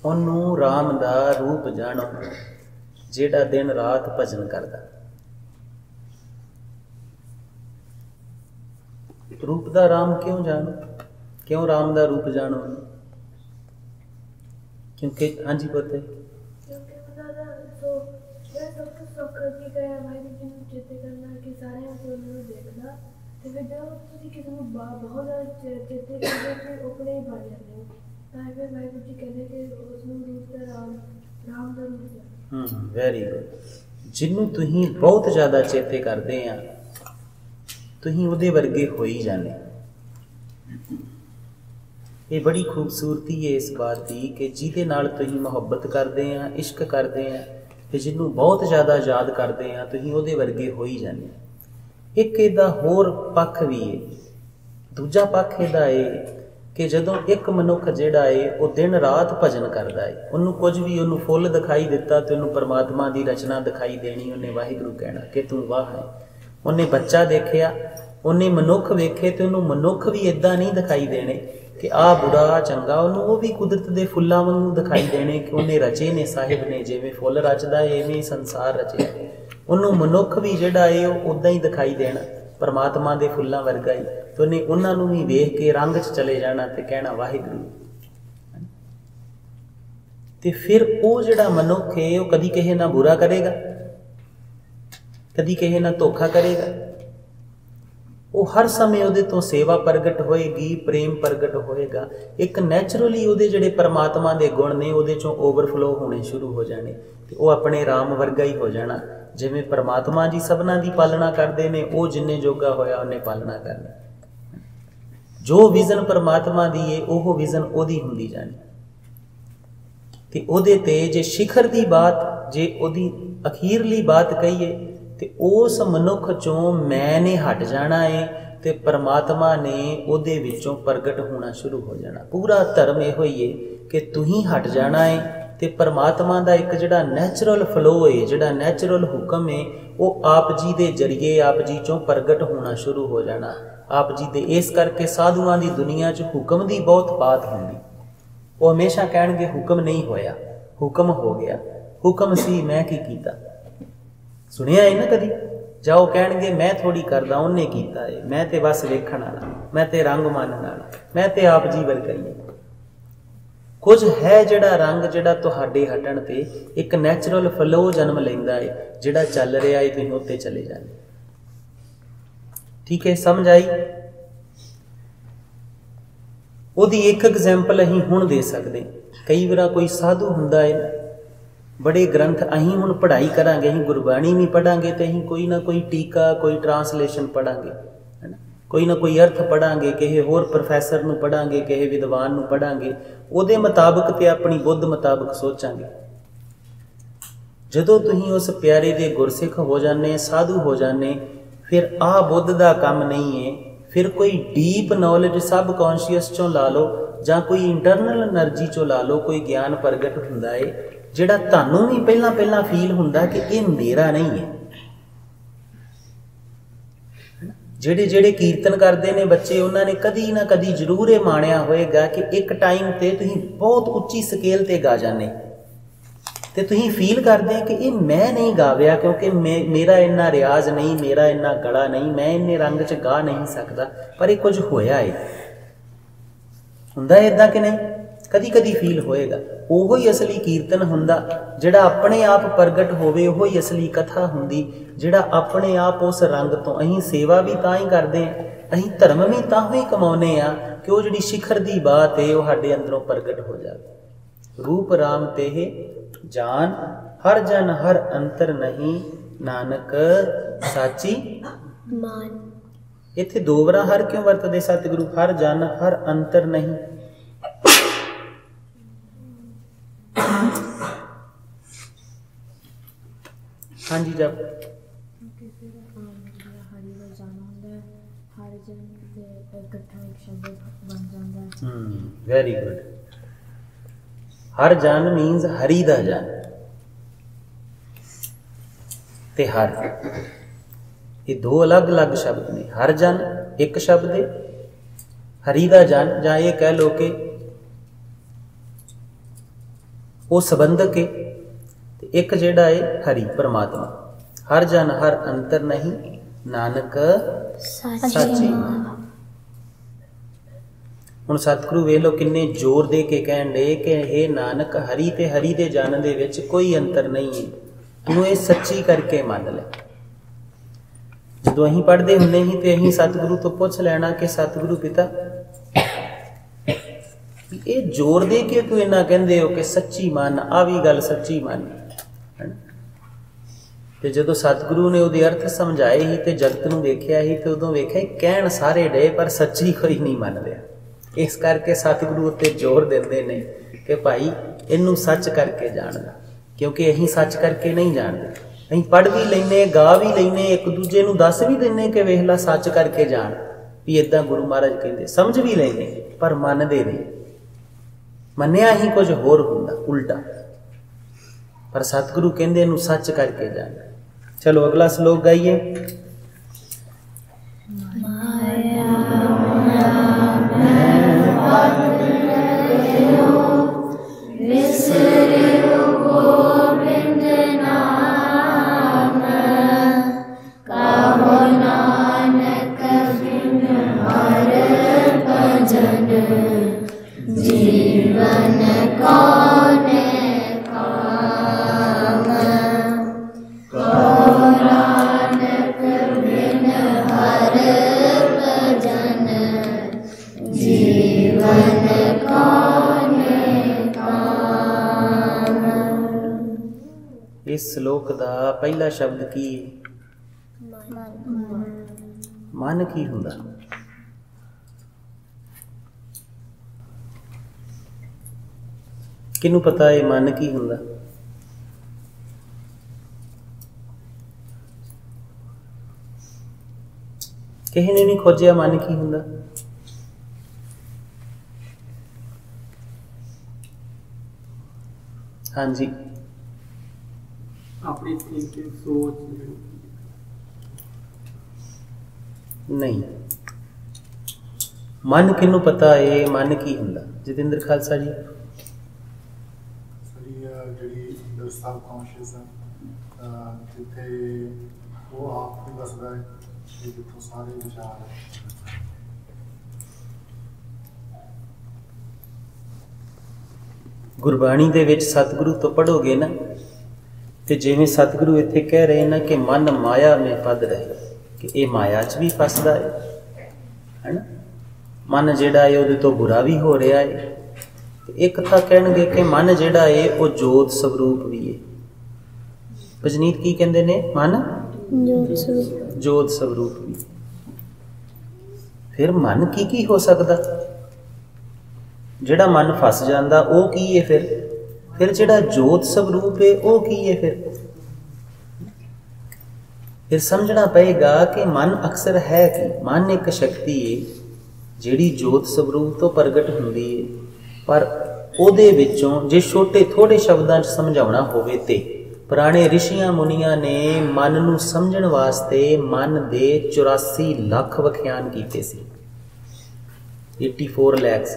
ਉਹਨੂੰ ਰਾਮ ਦਾ ਰੂਪ ਜਾਣੋ ਜਿਹੜਾ ਦਿਨ ਰਾਤ ਭਜਨ ਕਰਦਾ। ਰੂਪ ਦਾ ਰਾਮ ਕਿਉਂ ਜਾਣੋ? ਕਿਉਂ ਰਾਮ ਦਾ ਰੂਪ ਜਾਣੋ? ਕਿਉਂਕਿ ਹਾਂਜੀ ਪਤਾ ਤੇ ਫਿਰ ਜਦੋਂ ਤੁਸੀਂ ਕਿਸੇ ਨੂੰ ਬਹੁਤ ਜ਼ਿਆਦਾ ਚੇਤੇ ਕਰਦੇ ਹੋ ਆਪਣੇ ਹੀ ਬਣ ਜਾਂਦੇ ਹੋ। ਤਾਂ ਫਿਰ ਵਾਹਿਗੁਰੂ ਜੀ ਕਹਿੰਦੇ ਕਿ ਉਸ ਨੂੰ ਰੂਪ ਦਾ ਰਾਮ ਦਾ ਰੂਪ। Very good. ਜਿਹਨੂੰ ਤੁਸੀਂ ਬਹੁਤ ਜ਼ਿਆਦਾ ਚੇਤੇ ਕਰਦੇ ਆ, ਤੁਸੀਂ ਉਹਦੇ ਵਰਗੇ ਹੋ ਹੀ ਜਾਂਦੇ। ਇਹ ਬੜੀ ਖੂਬਸੂਰਤੀ ਹੈ ਇਸ ਬਾਤ ਦੀ ਕਿ ਜਿਹਦੇ ਨਾਲ ਤੁਸੀਂ ਮੁਹੱਬਤ ਕਰਦੇ ਆ, ਇਸ਼ਕ ਕਰਦੇ ਆ, ਤੇ ਜਿਹਨੂੰ ਬਹੁਤ ਜ਼ਿਆਦਾ ਯਾਦ ਕਰਦੇ ਆ, ਤੁਸੀਂ ਉਹਦੇ ਵਰਗੇ ਹੋ ਹੀ ਜਾਂਦੇ। ਇੱਕ ਇਹਦਾ ਹੋਰ ਪੱਖ ਵੀ ਹੈ। ਦੂਜਾ ਪੱਖ ਇਹਦਾ ਹੈ ਕਿ ਜਦੋਂ ਇੱਕ ਮਨੁੱਖ ਜਿਹੜਾ ਹੈ ਉਹ ਦਿਨ ਰਾਤ ਭਜਨ ਕਰਦਾ ਹੈ, ਉਹਨੂੰ ਕੁਝ ਵੀ, ਉਹਨੂੰ ਫੁੱਲ ਦਿਖਾਈ ਦਿੱਤਾ ਤੇ ਉਹਨੂੰ ਪਰਮਾਤਮਾ ਦੀ ਰਚਨਾ ਦਿਖਾਈ ਦੇਣੀ, ਉਹਨੇ ਵਾਹਿਗੁਰੂ ਕਹਿਣਾ ਕਿ ਤੂੰ ਵਾਹ ਹੈ। ਉਹਨੇ ਬੱਚਾ ਦੇਖਿਆ, ਉਹਨੇ ਮਨੁੱਖ ਵੇਖੇ ਤੇ ਉਹਨੂੰ ਮਨੁੱਖ ਵੀ ਇੱਦਾਂ ਨਹੀਂ ਦਿਖਾਈ ਦੇਣੇ ਕਿ ਆਹ ਬੁਰਾ ਚੰਗਾ, ਉਹਨੂੰ ਉਹ ਵੀ ਕੁਦਰਤ ਦੇ ਫੁੱਲਾਂ ਵਾਂਗੂ ਦਿਖਾਈ ਦੇਣੇ ਕਿ ਉਹਨੇ ਰਚੇ ਨੇ ਸਾਹਿਬ ਨੇ, ਜਿਵੇਂ ਫੁੱਲ ਰਚਦਾ ਐਵੇਂ ਹੀ ਸੰਸਾਰ ਰਚਿਆ। ਉਹਨੂੰ ਮਨੁੱਖ ਵੀ ਜਿਹੜਾ ਹੈ ਉਹ ਉੱਦਾਂ ਹੀ ਦਿਖਾਈ ਦੇਣਾ, ਪਰਮਾਤਮਾ ਦੇ ਫੁੱਲਾਂ ਵਰਗਾ ਹੀ। ਤੇ ਉਹਨੇ ਉਹਨਾਂ ਨੂੰ ਵੀ ਵੇਖ ਕੇ ਰੰਗ 'ਚ ਚਲੇ ਜਾਣਾ ਤੇ ਕਹਿਣਾ ਵਾਹਿਗੁਰੂ। ਤੇ ਫਿਰ ਉਹ ਜਿਹੜਾ ਮਨੁੱਖ ਹੈ ਉਹ ਕਦੀ ਕਿਸੇ ਨਾਲ ਬੁਰਾ ਕਰੇਗਾ, ਕਦੀ ਕਿਸੇ ਨਾਲ ਧੋਖਾ ਕਰੇਗਾ। ਉਹ ਹਰ ਸਮੇਂ ਉਹਦੇ ਤੋਂ ਸੇਵਾ ਪ੍ਰਗਟ ਹੋਏਗੀ, ਪ੍ਰੇਮ ਪ੍ਰਗਟ ਹੋਏਗਾ। ਇੱਕ ਨੈਚੁਰਲੀ ਉਹਦੇ ਜਿਹੜੇ ਪਰਮਾਤਮਾ ਦੇ ਗੁਣ ਨੇ ਉਹਦੇ 'ਚੋਂ ਓਵਰਫਲੋ ਹੋਣੇ ਸ਼ੁਰੂ ਹੋ ਜਾਣੇ ਤੇ ਉਹ ਆਪਣੇ ਰਾਮ ਵਰਗਾ ਹੀ ਹੋ ਜਾਣਾ। ਜਿਵੇਂ ਪਰਮਾਤਮਾ ਜੀ ਸਭਨਾਂ ਦੀ ਪਾਲਣਾ ਕਰਦੇ ਨੇ, ਉਹ ਜਿੰਨੇ ਜੋਗਾ ਹੋਇਆ ਉਹਨੇ ਪਾਲਣਾ ਕਰਨੀ। ਜੋ ਵਿਜ਼ਨ ਪਰਮਾਤਮਾ ਦੀ ਹੈ ਉਹ ਵਿਜ਼ਨ ਉਹਦੀ ਹੁੰਦੀ ਜਾਣੀ। ਤੇ ਉਹਦੇ ਤੇ ਜੇ ਸਿਖਰ ਦੀ ਬਾਤ, ਜੇ ਉਹਦੀ ਅਖੀਰਲੀ ਬਾਤ ਕਹੀਏ ਤੇ ਉਸ ਮਨੁੱਖ ਚੋਂ ਮੈਂ ਨੇ ਹਟ ਜਾਣਾ ਹੈ ਤੇ ਪਰਮਾਤਮਾ ਨੇ ਉਹਦੇ ਵਿੱਚੋਂ ਪ੍ਰਗਟ ਹੋਣਾ ਸ਼ੁਰੂ ਹੋ ਜਾਣਾ। ਪੂਰਾ ਧਰਮ ਇਹੋ ਹੀ ਹੈ ਕਿ ਤੁਸੀਂ ਹਟ ਜਾਣਾ ਹੈ ਤੇ ਪਰਮਾਤਮਾ ਦਾ ਇੱਕ ਜਿਹੜਾ ਨੈਚੁਰਲ ਫਲੋ ਹੈ, ਜਿਹੜਾ ਨੈਚੁਰਲ ਹੁਕਮ ਹੈ, ਉਹ ਆਪ ਜੀ ਦੇ ਜਰੀਏ ਆਪ ਜੀ ਚੋਂ ਪ੍ਰਗਟ ਹੋਣਾ ਸ਼ੁਰੂ ਹੋ ਜਾਣਾ। ਆਪ ਜੀ ਦੇ ਇਸ ਕਰਕੇ ਸਾਧੂਆਂ ਦੀ ਦੁਨੀਆ 'ਚ ਹੁਕਮ ਦੀ ਬਹੁਤ ਬਾਤ ਹੁੰਦੀ। ਉਹ ਹਮੇਸ਼ਾ ਕਹਿਣਗੇ ਹੁਕਮ ਨਹੀਂ ਹੋਇਆ, ਹੁਕਮ ਹੋ ਗਿਆ। ਹੁਕਮ ਸੀ, ਮੈਂ ਕੀ ਕੀਤਾ? ਸੁਣਿਆ ਹੈ ਨਾ ਕਦੀ? ਜਾਓ ਕਹਿਣਗੇ ਮੈਂ ਥੋੜੀ ਕਰਦਾ, ਉਹਨੇ ਕੀਤਾ ਹੈ, ਮੈਂ ਤੇ ਬਸ ਵੇਖਣ ਵਾਲਾ, ਮੈਂ ਤੇ ਰੰਗ ਮਾਨਣ ਵਾਲਾ, ਮੈਂ ਤੇ ਆਪ ਜੀ ਵਰਗਾ ਹੀ। ਕੁਝ ਹੈ ਜਿਹੜਾ ਰੰਗ ਜਿਹੜਾ ਤੁਹਾਡੇ ਹਟਣ ਤੇ ਇੱਕ ਨੈਚੁਰਲ ਫਲੋ ਜਨਮ ਲੈਂਦਾ ਹੈ, ਜਿਹੜਾ ਚੱਲ ਰਿਹਾ ਹੈ ਤੁਸੀਂ ਉੱਤੇ ਚਲੇ ਜਾਂਦੇ। ठीक है, समझ आई? ਉਹਦੀ ਇੱਕ ਐਗਜ਼ੈਂਪਲ ਅਸੀਂ ਹੁਣ ਦੇ ਸਕਦੇ। ਕਈ ਵਾਰ ਕੋਈ ਸਾਧੂ ਹੁੰਦਾ ਹੈ, बड़े ग्रंथ अहीं हुण पढ़ाई करांगे, अहीं गुरबाणी भी पढ़ांगे तो अहीं कोई ना कोई टीका कोई ट्रांसलेशन पढ़ांगे, है ना, कोई ना कोई अर्थ पढ़ांगे, किसी होर प्रोफैसर नूं पढ़ांगे, किसी विद्वान नूं पढ़ांगे, उहदे मुताबिक ते अपनी बुद्ध मुताबिक सोचांगे। जदों तुसीं उस प्यारे दे गुरसिख हो जाने, साधु हो जाने, फिर आ बुद्ध दा काम नहीं है। फिर कोई डीप नॉलेज सब कॉन्शियस चों ला लो जां कोई इंटरनल एनर्जी चों ला लो, कोई ज्ञान प्रगट हुंदा है ਜਿਹੜਾ ਤੁਹਾਨੂੰ ਵੀ ਪਹਿਲਾਂ ਪਹਿਲਾਂ ਫੀਲ ਹੁੰਦਾ ਕਿ ਇਹ ਮੇਰਾ ਨਹੀਂ ਹੈ। ਜਿਹੜੇ ਜਿਹੜੇ ਕੀਰਤਨ ਕਰਦੇ ਨੇ ਬੱਚੇ, ਉਹਨਾਂ ਨੇ ਕਦੀ ਨਾ ਕਦੀ ਜ਼ਰੂਰ ਇਹ ਮਾਣਿਆ ਹੋਏਗਾ ਕਿ ਇੱਕ ਟਾਈਮ ਤੇ ਤੁਸੀਂ ਬਹੁਤ ਉੱਚੀ ਸਕੇਲ ਤੇ ਗਾ ਜਾਂਦੇ ਤੇ ਤੁਸੀਂ ਫੀਲ ਕਰਦੇ ਕਿ ਇਹ ਮੈਂ ਨਹੀਂ ਗਾਵਿਆ, ਕਿਉਂਕਿ ਮੇਰਾ ਇੰਨਾ ਰਿਆਜ਼ ਨਹੀਂ, ਮੇਰਾ ਇੰਨਾ ਗਲਾ ਨਹੀਂ, ਮੈਂ ਇੰਨੇ ਰੰਗ 'ਚ ਗਾ ਨਹੀਂ ਸਕਦਾ, ਪਰ ਇਹ ਕੁਝ ਹੋਇਆ ਹੈ। ਹੁੰਦਾ ਇੱਦਾਂ ਕਿ ਨਹੀਂ? कदी कदी फील होएगा। ਉਹੋ ਹੀ ਅਸਲੀ ਕੀਰਤਨ ਹੁੰਦਾ ਜਿਹੜਾ ਆਪਣੇ ਆਪ ਪ੍ਰਗਟ ਹੋਵੇ, ਉਹੋ ਹੀ ਅਸਲੀ ਕਥਾ ਹੁੰਦੀ ਜਿਹੜਾ ਆਪਣੇ ਆਪ ਉਸ ਰੰਗ ਤੋਂ। ਅਸੀਂ ਸੇਵਾ ਵੀ ਤਾਂ ਹੀ ਕਰਦੇ ਹਾਂ, ਅਸੀਂ ਧਰਮ ਵੀ ਤਾਂ ਹੀ ਕਮਾਉਂਦੇ ਆ ਕਿ ਉਹ ਜਿਹੜੀ ਸਿਖਰ ਦੀ ਬਾਤ ਹੈ ਉਹ ਸਾਡੇ ਅੰਦਰੋਂ ਪ੍ਰਗਟ ਹੋ ਜਾਵੇ। ਰੂਪ ਰਾਮ ਤੇ ਜਾਨ ਹਰ ਜਨ ਹਰ ਅੰਤਰ ਨਹੀਂ, ਨਾਨਕ ਸਾਚੀ ਮਾਨ। ਇੱਥੇ ਦੋ ਵਾਰ ਹਰ ਕਿਉਂ ਵਰਤਦੇ ਸਤਿਗੁਰੂ? ਹਰ ਜਨ ਹਰ ਅੰਤਰ ਨਹੀਂ। हाँ जी, जब वेरी गुड। हर जन मीन्स हरि दा जन ते हर, ये दो अलग अलग शब्द ने। हर जन एक शब्द है, हरि दा जन जां ये कह लो कि वो संबंधक है, एक जिहड़ा है हरि परमात्मा। हर जन हर अंतर नहीं, नानक साचे। हुण सतगुरु वेख लो किन्ने जोर दे के कहण दे कि हे नानक, हरि ते हरि दे जन दे विच कोई अंतर नहीं है, तू ये सच्ची करके मान ले। जदों असीं पढ़दे हुंदे ही ते असीं सतगुरु तो पुछ लेना कि सतगुरु पिता ये जोर दे के तू इन्ना कहंदे हो कि सच्ची मान, आ भी गल सच्ची मान। ਤੇ ਜਦੋਂ ਸਤਿਗੁਰੂ ਨੇ ਉਹਦੇ ਅਰਥ ਸਮਝਾਏ ਹੀ ਤੇ ਜਗਤ ਨੂੰ ਵੇਖਿਆ ਹੀ ਤੇ ਉਦੋਂ ਵੇਖਿਆ ਕਹਿਣ ਸਾਰੇ ਡੇ ਪਰ ਸੱਚੀ ਕੋਈ ਨਹੀਂ ਮੰਨ ਰਿਹਾ। ਇਸ ਕਰਕੇ ਸਤਿਗੁਰੂ ਉੱਤੇ ਜ਼ੋਰ ਦਿੰਦੇ ਨੇ ਕਿ ਭਾਈ ਇਹਨੂੰ ਸੱਚ ਕਰਕੇ ਜਾਣਦਾ, ਕਿਉਂਕਿ ਅਸੀਂ ਸੱਚ ਕਰਕੇ ਨਹੀਂ ਜਾਣਦੇ। ਅਸੀਂ ਪੜ੍ਹ ਵੀ ਲੈਂਦੇ, ਗਾ ਵੀ ਲੈਂਦੇ, ਇੱਕ ਦੂਜੇ ਨੂੰ ਦੱਸ ਵੀ ਦਿੰਦੇ ਕਿ ਵੇਖ ਲਾ ਸੱਚ ਕਰਕੇ ਜਾਣ, ਵੀ ਇੱਦਾਂ ਗੁਰੂ ਮਹਾਰਾਜ ਕਹਿੰਦੇ, ਸਮਝ ਵੀ ਲੈਂਦੇ ਪਰ ਮੰਨਦੇ ਨਹੀਂ। ਮੰਨਿਆ ਹੀ ਕੁਝ ਹੋਰ ਹੁੰਦਾ ਉਲਟਾ, पर सतगुरु कहते इनू सच करके जाना। चलो अगला श्लोक गाइए। जीवन कौन इस श्लोक का पहला शब्द की मन की हुंदा? किनू पता है मन की हुंदा? किसी ने नहीं खोजिया मन की हुंदा? हाँ जी, अपनी थिंकिंग सोच नहीं। मन किनू पता है मन की हुंदा? जतिंद्र खालसा जी। ਜਿਹੜੀ ਅੰਦਰ ਸਬ ਕੌਂਸ਼ੀਅਸ ਹੈ, ਜਿੱਥੇ ਉਹ ਆਪ ਹੀ ਵਸਦਾ ਹੈ, ਜਿੱਥੋਂ ਸਾਰੇ ਵਿਚਾਰ ਗੁਰਬਾਣੀ ਦੇ ਵਿੱਚ ਸਤਿਗੁਰੂ ਤੋਂ ਪੜੋਗੇ ਨਾ, ਤੇ ਜਿਵੇਂ ਸਤਿਗੁਰੂ ਇੱਥੇ ਕਹਿ ਰਹੇ ਨਾ ਕਿ ਮਨ ਮਾਇਆ ਮੇ ਪਦ ਰਹੇ, कि ये माया च भी फसदा है ना। मन जिहड़ा है उहदे तो बुरा भी हो रहा है। एक तां कहणगे कि मन जिहड़ा है वो जोत स्वरूप भी है। भजनीत की कहंदे ने? मन जोत स्वरूप भी। फिर मन की हो सकदा? जिहड़ा मन फस जांदा वो की है? फिर जिहड़ा जोत स्वरूप है वो की है? फिर समझना पएगा कि मन अक्सर है कि मन एक शक्ति है जिहड़ी जोत स्वरूप तो प्रगट हुंदी है, पर ਉਹਦੇ ਵਿੱਚੋਂ जे छोटे थोड़े शब्दां 'ਚ समझाउणा होवे ते पुराने ऋषियां मुनियां ने मन नूं समझण वास्ते मन दे 84 ਲੱਖ ਵਿਖਿਆਨ ਕੀਤੇ ਸੀ। 84 lakhs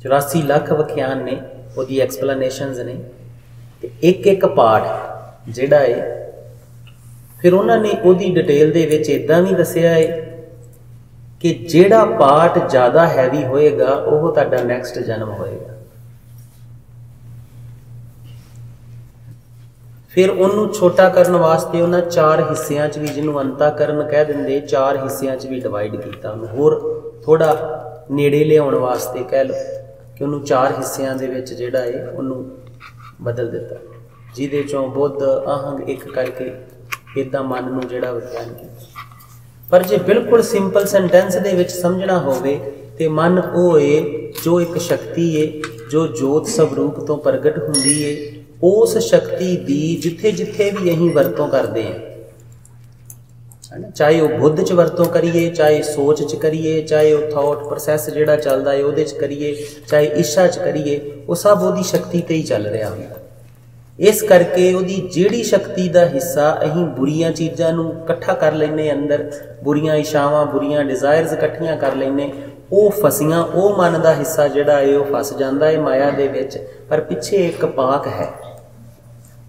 84 ਲੱਖ ਵਿਖਿਆਨ ਨੇ, ਉਹਦੀ ਐਕਸਪਲੇਨੇਸ਼ਨਸ ਨੇ। ਤੇ ਇੱਕ ਪਾਠ ਜਿਹੜਾ ਹੈ ਫਿਰ ਉਹਨਾਂ ਨੇ ਉਹਦੀ ਡਿਟੇਲ ਦੇ ਵਿੱਚ ਇਦਾਂ ਵੀ ਦੱਸਿਆ ਹੈ कि जिहड़ा पार्ट ज़्यादा हैवी होएगा वह तुहाडा नैक्सट जन्म होएगा। फिर उन्होंने छोटा करने वास्ते उन्होंने 4 हिस्सियां च भी, जिन्होंने अंताकरण कह देंगे, 4 हिस्सियां च भी डिवाइड किया। होर थोड़ा नेड़े लियाउण वास्ते कह लो कि उन्होंने 4 हिस्सियां दे विच जिहड़ा है उन्होंने बदल दिता, जिहदे चों बुद्ध आहंग एक करके इदां मन नूं जिहड़ा विख्यान किया। पर जे बिल्कुल सिंपल सेंटेंस दे विच समझना होवे ते मन वो है जो एक शक्ति है जो जोत स्वरूप तो प्रगट हुंदी है। उस शक्ति दी जिथे जिथे भी अहीं वरतों करते हैं, है ना, चाहे वो बुद्ध च वरतों करिए, चाहे सोच च करिए, चाहे वो थॉट प्रोसैस जिहड़ा चलदा है उहदे च करिए, चाहे इच्छा च करिए, वो सब उहदी शक्ति ते ही चल रहा हुंदा। इस करके उहदी जिहड़ी शक्ति का हिस्सा अहीं बुरियां चीज़ां नूं इकट्ठा कर लैने, अंदर बुरियां इच्छावां बुरियां डिज़ायर्स इकट्ठियां कर लैने, वो फसियां वो मन का हिस्सा जिहड़ा है वो फस जांदा है माया दे विच। पर पिछे एक पाक है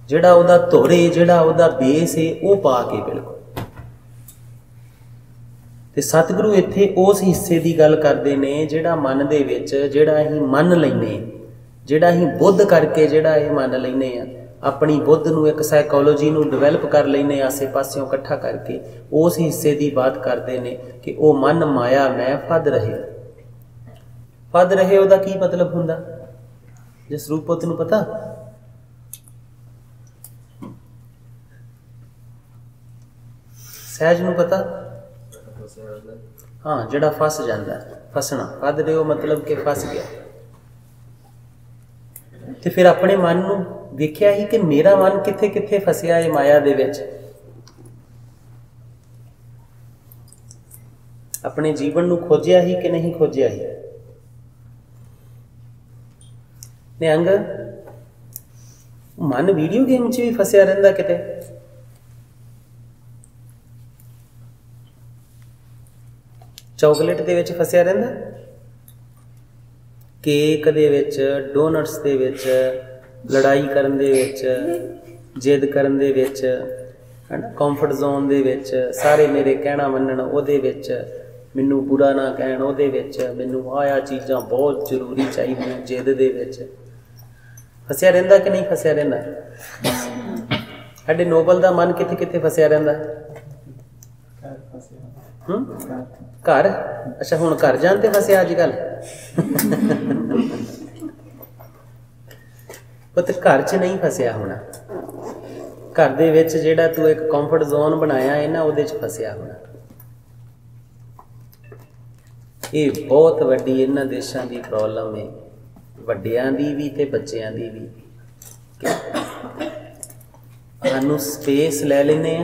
जिहड़ा उहदा धुर है, जिहड़ा उहदा बेस है, वो पाक है बिल्कुल। ते सतगुरु इत्थे उस हिस्से की गल करदे ने जिहड़ा मन दे विच जिहड़ा अहीं मन लैने, जिहड़ा अहीं बुद्ध करके जिहड़ा ये मन लैने आ, अपनी बुद्ध नूं एक साइकोलॉजी नूं डिवेलप कर लैने आसे पासियों इकट्ठा करके, उस हिस्से की बात करते हैं कि वो मन माया मैं फद रहे। फद रहे उहदा की मतलब हुंदा? जिस रूप पुत नूं पता? सहज नूं पता? हाँ, जिहड़ा फस जांदा, फसना, फद रहे हो मतलब कि फस गया। तो फिर अपने मन नूं वेख्या ही कि मेरा मन किथे किथे फसिया है माया दे विच। अपने जीवन नूं खोजिया ही कि नहीं खोजिया ही? निहंग मन वीडियो गेम च भी फसिया रहिंदा किते, चॉकलेट दे विच फसिया रहिंदा, केक दे विच, डोनट्स दे विच, लड़ाई करन दे विच, जिद करन दे विच, है ना, कंफर्ट जोन दे विच, सारे मेरे कहना मनन उहदे विच, मैनू बुरा ना कहण उहदे विच, मैनू आया चीज़ां बहुत जरूरी चाहिए, जिद दे विच फसिया रहिंदा कि नहीं फसिया रहिंदा? साडे नोबल दा मन किथे किथे फसिया रहिंदा? घर। अच्छा, हुण घर जान ते फसिया अजकल पुत घर च नहीं फसिया होना, घर दे विच जिहड़ा तू एक कंफर्ट जोन बनाया है ना उहदे च फसिया होना। ये बहुत वड्डी इन्हां देशां दी प्रॉब्लम है, वड्डियां दी भी ते बच्चियां दी भी। सानू स्पेस ले लेने,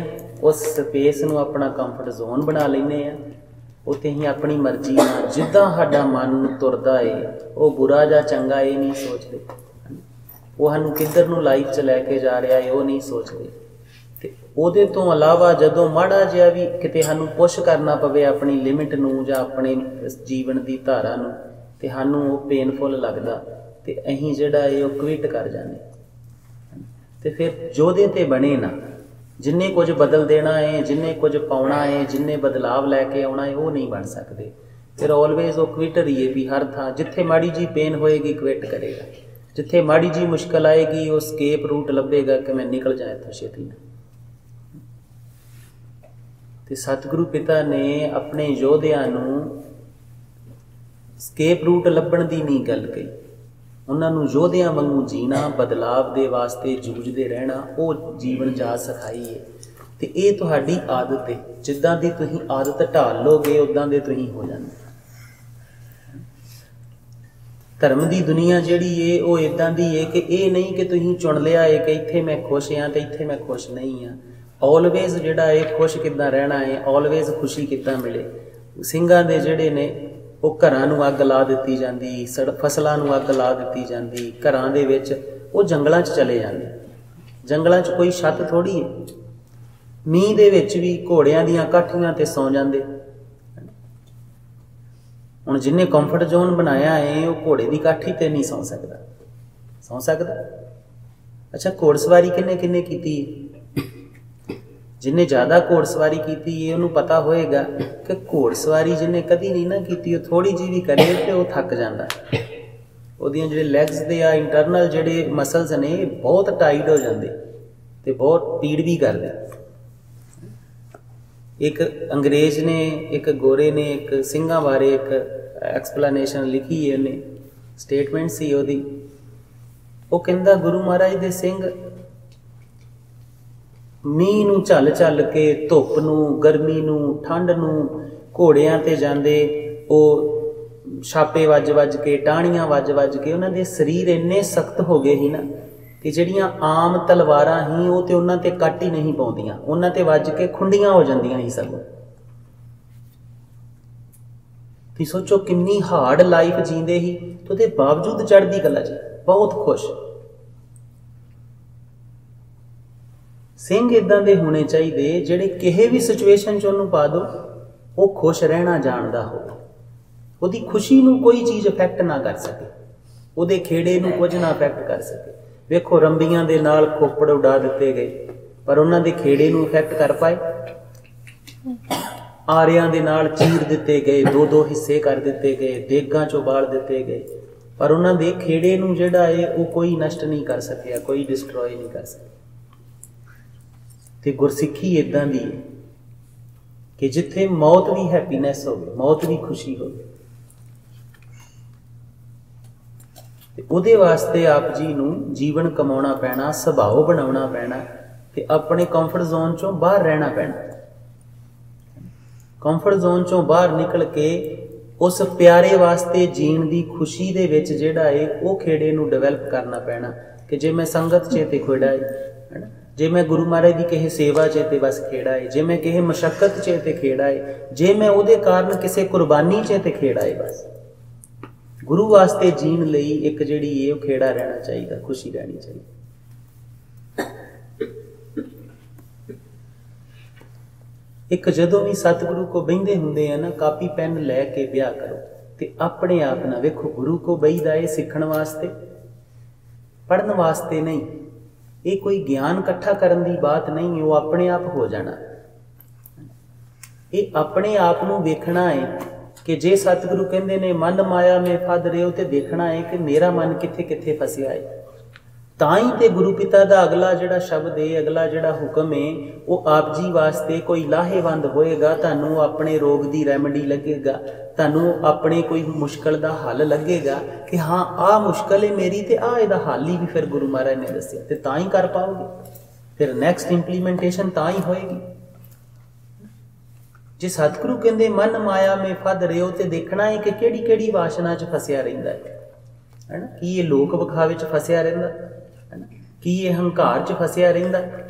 उस स्पेस नूं अपना कंफर्ट जोन बना लेने, उत्थे ही अपनी मर्जी नाल जिद्दां साडा मन तुरदा है, वो बुरा जां चंगा ये नहीं सोचते, वो सानू किधर नूं लाइफ च लैके जा रहा है वो नहीं सोचते। ते ਉਹਦੇ ਤੋਂ ਇਲਾਵਾ ਜਦੋਂ ਮਾੜਾ ਜਿਹਾ ਵੀ ਕਿਤੇ ਸਾਨੂੰ ਪੁਸ਼ ਕਰਨਾ ਪਵੇ ਆਪਣੀ ਲਿਮਿਟ ਨੂੰ ਜਾਂ ਆਪਣੇ ਜੀਵਨ ਦੀ ਧਾਰਾ ਨੂੰ, ਤੇ ਸਾਨੂੰ ਉਹ ਪੇਨਫੁਲ ਲੱਗਦਾ ਤੇ ਅਸੀਂ ਜਿਹੜਾ ਇਹ ਉਹ ਕਵਿਟ ਕਰ ਜਾਂਦੇ। ਤੇ ਫਿਰ ਜੋਦੇ ਤੇ ਬਣੇ ਨਾ, ਜਿੰਨੇ ਕੁਝ ਬਦਲ ਦੇਣਾ ਹੈ, ਜਿੰਨੇ ਕੁਝ ਪਾਉਣਾ ਹੈ, ਜਿੰਨੇ ਬਦਲਾਵ ਲੈ ਕੇ ਆਉਣਾ ਹੈ, ਉਹ ਨਹੀਂ ਬਣ ਸਕਦੇ। ਫਿਰ ਆਲਵੇਜ਼ ਉਹ ਕਵਿਟਰ ਹੀ ਹੈ ਵੀ ਹਰ ਥਾਂ ਜਿੱਥੇ ਮਾੜੀ ਜੀ ਪੇਨ ਹੋਏਗੀ ਕਵਿਟ ਕਰੇਗਾ, ਜਿੱਥੇ ਮਾੜੀ ਜੀ ਮੁਸ਼ਕਲ ਆਏਗੀ ਉਹ ਸਕੇਪ ਰੂਟ ਲੱਭੇਗਾ ਕਿ ਮੈਂ ਨਿਕਲ ਜਾਏ ਇੱਥੋਂ ਛੇਤੀ ਨਾਲ। ਤੇ ਸਤਿਗੁਰੂ ਪਿਤਾ ਨੇ ਆਪਣੇ ਯੋਧਿਆਂ ਨੂੰ ਸਕੇਪ ਰੂਟ ਲੱਭਣ ਦੀ ਨਹੀਂ ਗੱਲ ਕਹੀ। ਉਹਨਾਂ ਨੂੰ ਯੋਧਿਆਂ ਵਾਂਗੂ ਜੀਣਾ, ਬਦਲਾਵ ਦੇ ਵਾਸਤੇ ਜੂਝਦੇ ਰਹਿਣਾ, ਉਹ ਜੀਵਨ ਜਾਚ ਸਿਖਾਈ ਹੈ। ਤੇ ਇਹ ਤੁਹਾਡੀ ਆਦਤ ਹੈ। ਜਿੱਦਾਂ ਦੀ ਤੁਸੀਂ ਆਦਤ ਢਾਲ ਲੋਗੇ ਉੱਦਾਂ ਦੇ ਤੁਸੀਂ ਹੋ ਜਾਂਦੇ। ਧਰਮ ਦੀ ਦੁਨੀਆ ਜਿਹੜੀ ਹੈ ਉਹ ਇੱਦਾਂ ਦੀ ਹੈ ਕਿ ਇਹ ਨਹੀਂ ਕਿ ਤੁਸੀਂ ਚੁਣ ਲਿਆ ਹੈ ਕਿ ਇੱਥੇ ਮੈਂ ਖੁਸ਼ ਹਾਂ ਤੇ ਇੱਥੇ ਮੈਂ ਖੁਸ਼ ਨਹੀਂ ਹਾਂ। ਆਲਵੇਜ਼ ਜਿਹੜਾ ਹੈ ਖੁਸ਼ ਕਿੱਦਾਂ ਰਹਿਣਾ ਹੈ, ਆਲਵੇਜ਼ ਖੁਸ਼ੀ ਕਿੱਦਾਂ ਮਿਲੇ। ਸਿੰਘਾਂ ਦੇ ਜਿਹੜੇ ਨੇ ਉਹ ਘਰਾਂ ਨੂੰ ਅੱਗ ਲਾ ਦਿੱਤੀ ਜਾਂਦੀ, ਫਸਲਾਂ ਨੂੰ ਅੱਗ ਲਾ ਦਿੱਤੀ ਜਾਂਦੀ, ਘਰਾਂ ਦੇ ਵਿੱਚ ਉਹ ਜੰਗਲਾਂ 'ਚ ਚਲੇ ਜਾਂਦੇ। ਜੰਗਲਾਂ 'ਚ ਕੋਈ ਛੱਤ ਥੋੜ੍ਹੀ ਹੈ। ਮੀਂਹ ਦੇ ਵਿੱਚ ਵੀ ਘੋੜਿਆਂ ਦੀਆਂ ਕਾਠੀਆਂ 'ਤੇ ਸੌਂ ਜਾਂਦੇ। ਹੁਣ ਜਿਹਨੇ ਕੰਫਰਟ ਜ਼ੋਨ ਬਣਾਇਆ ਹੈ ਉਹ ਘੋੜੇ ਦੀ ਕਾਠੀ 'ਤੇ ਨਹੀਂ ਸੌਂ ਸਕਦਾ। ਸੌਂ ਸਕਦਾ? ਅੱਛਾ, ਘੋੜਸਵਾਰੀ ਕਿੰਨੇ ਕੀਤੀ ਹੈ? ਜਿਹਨੇ ਜ਼ਿਆਦਾ ਘੋੜਸਵਾਰੀ ਕੀਤੀ ਹੈ ਉਹਨੂੰ ਪਤਾ ਹੋਏਗਾ ਕਿ ਘੋੜਸਵਾਰੀ ਜਿਹਨੇ ਕਦੀ ਨਹੀਂ ਨਾ ਕੀਤੀ ਉਹ ਥੋੜ੍ਹੀ ਜਿਹੀ ਵੀ ਕਰੇ ਤੇ ਉਹ ਥੱਕ ਜਾਂਦਾ। ਉਹਦੀਆਂ ਜਿਹੜੇ ਲੈਗਸ ਦੇ ਆ ਇੰਟਰਨਲ ਜਿਹੜੇ ਮਸਲਸ ਨੇ ਬਹੁਤ ਟਾਈਟ ਹੋ ਜਾਂਦੇ ਤੇ ਬਹੁਤ ਪੀੜ ਵੀ ਕਰਦੇ। ਇੱਕ ਅੰਗਰੇਜ਼ ਨੇ, ਇੱਕ ਗੋਰੇ ਨੇ, ਇੱਕ ਸਿੰਘਾਂ ਬਾਰੇ ਇੱਕ ਐਕਸਪਲੇਨੇਸ਼ਨ ਲਿਖੀ ਹੈ ਉਹਨੇ, ਸਟੇਟਮੈਂਟ ਸੀ ਉਹਦੀ। ਉਹ ਕਹਿੰਦਾ ਗੁਰੂ ਮਹਾਰਾਜ ਦੇ ਸਿੰਘ ਮੀਂਹ ਨੂੰ ਝੱਲ ਕੇ, ਧੁੱਪ ਨੂੰ, ਗਰਮੀ ਨੂੰ, ਠੰਡ ਨੂੰ ਘੋੜਿਆਂ 'ਤੇ ਜਾਂਦੇ। ਉਹ ਛਾਪੇ ਵੱਜ ਕੇ, ਟਾਹਣੀਆਂ ਵੱਜ ਕੇ ਉਹਨਾਂ ਦੇ ਸਰੀਰ ਇੰਨੇ ਸਖਤ ਹੋ ਗਏ ਸੀ ਨਾ ਕਿ ਜਿਹੜੀਆਂ ਆਮ ਤਲਵਾਰਾਂ ਸੀ ਉਹ ਤੇ ਉਹਨਾਂ 'ਤੇ ਕੱਟ ਹੀ ਨਹੀਂ ਪਾਉਂਦੀਆਂ, ਉਹਨਾਂ 'ਤੇ ਵੱਜ ਕੇ ਖੁੰਡੀਆਂ ਹੋ ਜਾਂਦੀਆਂ ਸੀ ਸਗੋਂ। ਤੁਸੀਂ ਸੋਚੋ ਕਿੰਨੀ ਹਾਰਡ ਲਾਈਫ ਜੀਂਦੇ ਸੀ ਤੇ ਉਹਦੇ ਬਾਵਜੂਦ ਚੜ੍ਹਦੀ ਕਲਾ 'ਚ ਬਹੁਤ ਖੁਸ਼। ਸਿੰਘ ਇੱਦਾਂ ਦੇ ਹੋਣੇ ਚਾਹੀਦੇ ਜਿਹੜੇ ਕਿਸੇ ਵੀ ਸਿਚੁਏਸ਼ਨ 'ਚ ਉਹਨੂੰ ਪਾ ਦਿਓ ਉਹ ਖੁਸ਼ ਰਹਿਣਾ ਜਾਣਦਾ ਹੋਵੇ। ਉਹਦੀ ਖੁਸ਼ੀ ਨੂੰ ਕੋਈ ਚੀਜ਼ ਅਫੈਕਟ ਨਾ ਕਰ ਸਕੇ, ਉਹਦੇ ਖੇੜੇ ਨੂੰ ਕੁਝ ਨਾ ਅਫੈਕਟ ਕਰ ਸਕੇ। ਵੇਖੋ ਰੰਬੀਆਂ ਦੇ ਨਾਲ ਖੋਪੜ ਉਡਾ ਦਿੱਤੇ ਗਏ ਪਰ ਉਹਨਾਂ ਦੇ ਖੇੜੇ ਨੂੰ ਅਫੈਕਟ ਕਰ ਪਾਏ? ਆਰਿਆਂ ਦੇ ਨਾਲ ਚੀਰ ਦਿੱਤੇ ਗਏ, 2-2 ਹਿੱਸੇ ਕਰ ਦਿੱਤੇ ਗਏ, ਦੇਗਾਂ 'ਚੋਂ ਬਾਲ ਦਿੱਤੇ ਗਏ ਪਰ ਉਹਨਾਂ ਦੇ ਖੇੜੇ ਨੂੰ ਜਿਹੜਾ ਹੈ ਉਹ ਕੋਈ ਨਸ਼ਟ ਨਹੀਂ ਕਰ ਸਕਿਆ, ਕੋਈ ਡਿਸਟਰੋਏ ਨਹੀਂ ਕਰ ਸਕਿਆ। ਤੇ ਗੁਰਸਿੱਖੀ ਇੱਦਾਂ ਦੀ ਹੈ ਕਿ ਜਿੱਥੇ ਮੌਤ ਵੀ ਹੈਪੀਨੈਸ ਹੋਵੇ, ਮੌਤ ਵੀ ਖੁਸ਼ੀ ਹੋਵੇ। ਤੇ ਉਹਦੇ ਵਾਸਤੇ ਆਪ ਜੀ ਨੂੰ ਜੀਵਨ ਕਮਾਉਣਾ ਪੈਣਾ, ਸੁਭਾਅ ਬਣਾਉਣਾ ਪੈਣਾ ਤੇ ਆਪਣੇ ਕੰਫਰਟ ਜ਼ੋਨ 'ਚੋਂ ਬਾਹਰ ਰਹਿਣਾ ਪੈਣਾ। ਕੰਫਰਟ ਜ਼ੋਨ 'ਚੋਂ ਬਾਹਰ ਨਿਕਲ ਕੇ ਉਸ ਪਿਆਰੇ ਵਾਸਤੇ ਜੀਣ ਦੀ ਖੁਸ਼ੀ ਦੇ ਵਿੱਚ ਜਿਹੜਾ ਹੈ ਉਹ ਖੇੜੇ ਨੂੰ ਡਿਵੈਲਪ ਕਰਨਾ ਪੈਣਾ ਕਿ ਜੇ ਮੈਂ ਸੰਗਤ 'ਚ ਤੇ ਖੇੜਾ ਹੈ ਨਾ, ਜੇ ਮੈਂ ਗੁਰੂ ਮਹਾਰਾਜ ਦੀ ਕਿਸੇ ਸੇਵਾ 'ਚ ਤੇ ਬਸ ਖੇੜਾ ਹੈ, ਜੇ ਮੈਂ ਕਿਸੇ ਮਸ਼ੱਕਤ 'ਚ ਤੇ ਖੇੜਾ ਹੈ, ਜੇ ਮੈਂ ਉਹਦੇ ਕਾਰਨ ਕਿਸੇ ਕੁਰਬਾਨੀ 'ਚ ਤੇ ਖੇੜਾ ਹੈ। ਬਸ ਗੁਰੂ ਵਾਸਤੇ ਜੀਣ ਲਈ ਇੱਕ ਜਿਹੜੀ ਉਹ ਖੇੜਾ ਰਹਿਣਾ ਚਾਹੀਦਾ, ਖੁਸ਼ੀ ਰਹਿਣੀ ਚਾਹੀਦੀ। ਇੱਕ ਜਦੋਂ ਵੀ ਸਤਿਗੁਰੂ ਕੋ ਬਹਿੰਦੇ ਹੁੰਦੇ ਆ ਨਾ, ਕਾਪੀ ਪੈਨ ਲੈ ਕੇ ਵਿਆਹ ਕਰੋ ਤੇ ਆਪਣੇ ਆਪ ਨਾਲ ਵੇਖੋ। ਗੁਰੂ ਕੋ ਬਹਿਦਾ ਇਹ ਸਿੱਖਣ ਵਾਸਤੇ, ਪੜ੍ਹਨ ਵਾਸਤੇ ਨਹੀਂ। ਇਹ ਕੋਈ ਗਿਆਨ ਇਕੱਠਾ ਕਰਨ ਦੀ ਬਾਤ ਨਹੀਂ, ਉਹ ਆਪਣੇ ਆਪ ਹੋ ਜਾਣਾ। ਇਹ ਆਪਣੇ ਆਪ ਨੂੰ ਵੇਖਣਾ ਹੈ ਕਿ ਜੇ ਸਤਿਗੁਰੂ ਕਹਿੰਦੇ ਨੇ ਮਨ ਮਾਇਆ ਮੇ ਫਦ ਰਿਓ, ਤੇ ਦੇਖਣਾ ਹੈ ਕਿ ਮੇਰਾ ਮਨ ਕਿੱਥੇ ਕਿੱਥੇ ਫਸਿਆ ਹੈ। ਤਾਂ ਹੀ ਤੇ ਗੁਰੂ ਪਿਤਾ ਦਾ ਅਗਲਾ ਜਿਹੜਾ ਸ਼ਬਦ ਹੈ, ਅਗਲਾ ਜਿਹੜਾ ਹੁਕਮ ਹੈ, ਉਹ ਆਪ ਜੀ ਵਾਸਤੇ ਕੋਈ ਲਾਹੇਵੰਦ ਹੋਏਗਾ। ਤੁਹਾਨੂੰ ਆਪਣੇ ਰੋਗ ਦੀ ਰੈਮਡੀ ਲੱਗੇਗਾ, ਤੁਹਾਨੂੰ ਆਪਣੇ ਕੋਈ ਮੁਸ਼ਕਲ ਦਾ ਹੱਲ ਲੱਗੇਗਾ ਕਿ ਹਾਂ ਆਹ ਮੁਸ਼ਕਲ ਹੈ ਮੇਰੀ ਤੇ ਆਹ ਇਹਦਾ ਹੱਲ ਹੀ ਵੀ ਫਿਰ ਗੁਰੂ ਮਹਾਰਾਜ ਨੇ ਦੱਸਿਆ, ਤੇ ਤਾਂ ਹੀ ਕਰ ਪਾਓਗੇ। ਫਿਰ ਨੈਕਸਟ ਇੰਪਲੀਮੈਂਟੇਸ਼ਨ ਤਾਂ ਹੀ ਹੋਏਗੀ। ਜੇ ਸਤਿਗੁਰੂ ਕਹਿੰਦੇ ਮਨ ਮਾਇਆ ਮੇ ਫਦ ਰਿਓ, ਤੇ ਦੇਖਣਾ ਹੈ ਕਿ ਕਿਹੜੀ ਕਿਹੜੀ ਵਾਸ਼ਨਾ 'ਚ ਫਸਿਆ ਰਹਿੰਦਾ ਹੈ ਨਾ। ਕੀ ਇਹ ਲੋਕ ਵਿਖਾਵੇ 'ਚ ਫਸਿਆ ਰਹਿੰਦਾ ਹੈ ਨਾ, ਕੀ ਇਹ ਹੰਕਾਰ 'ਚ ਫਸਿਆ ਰਹਿੰਦਾ,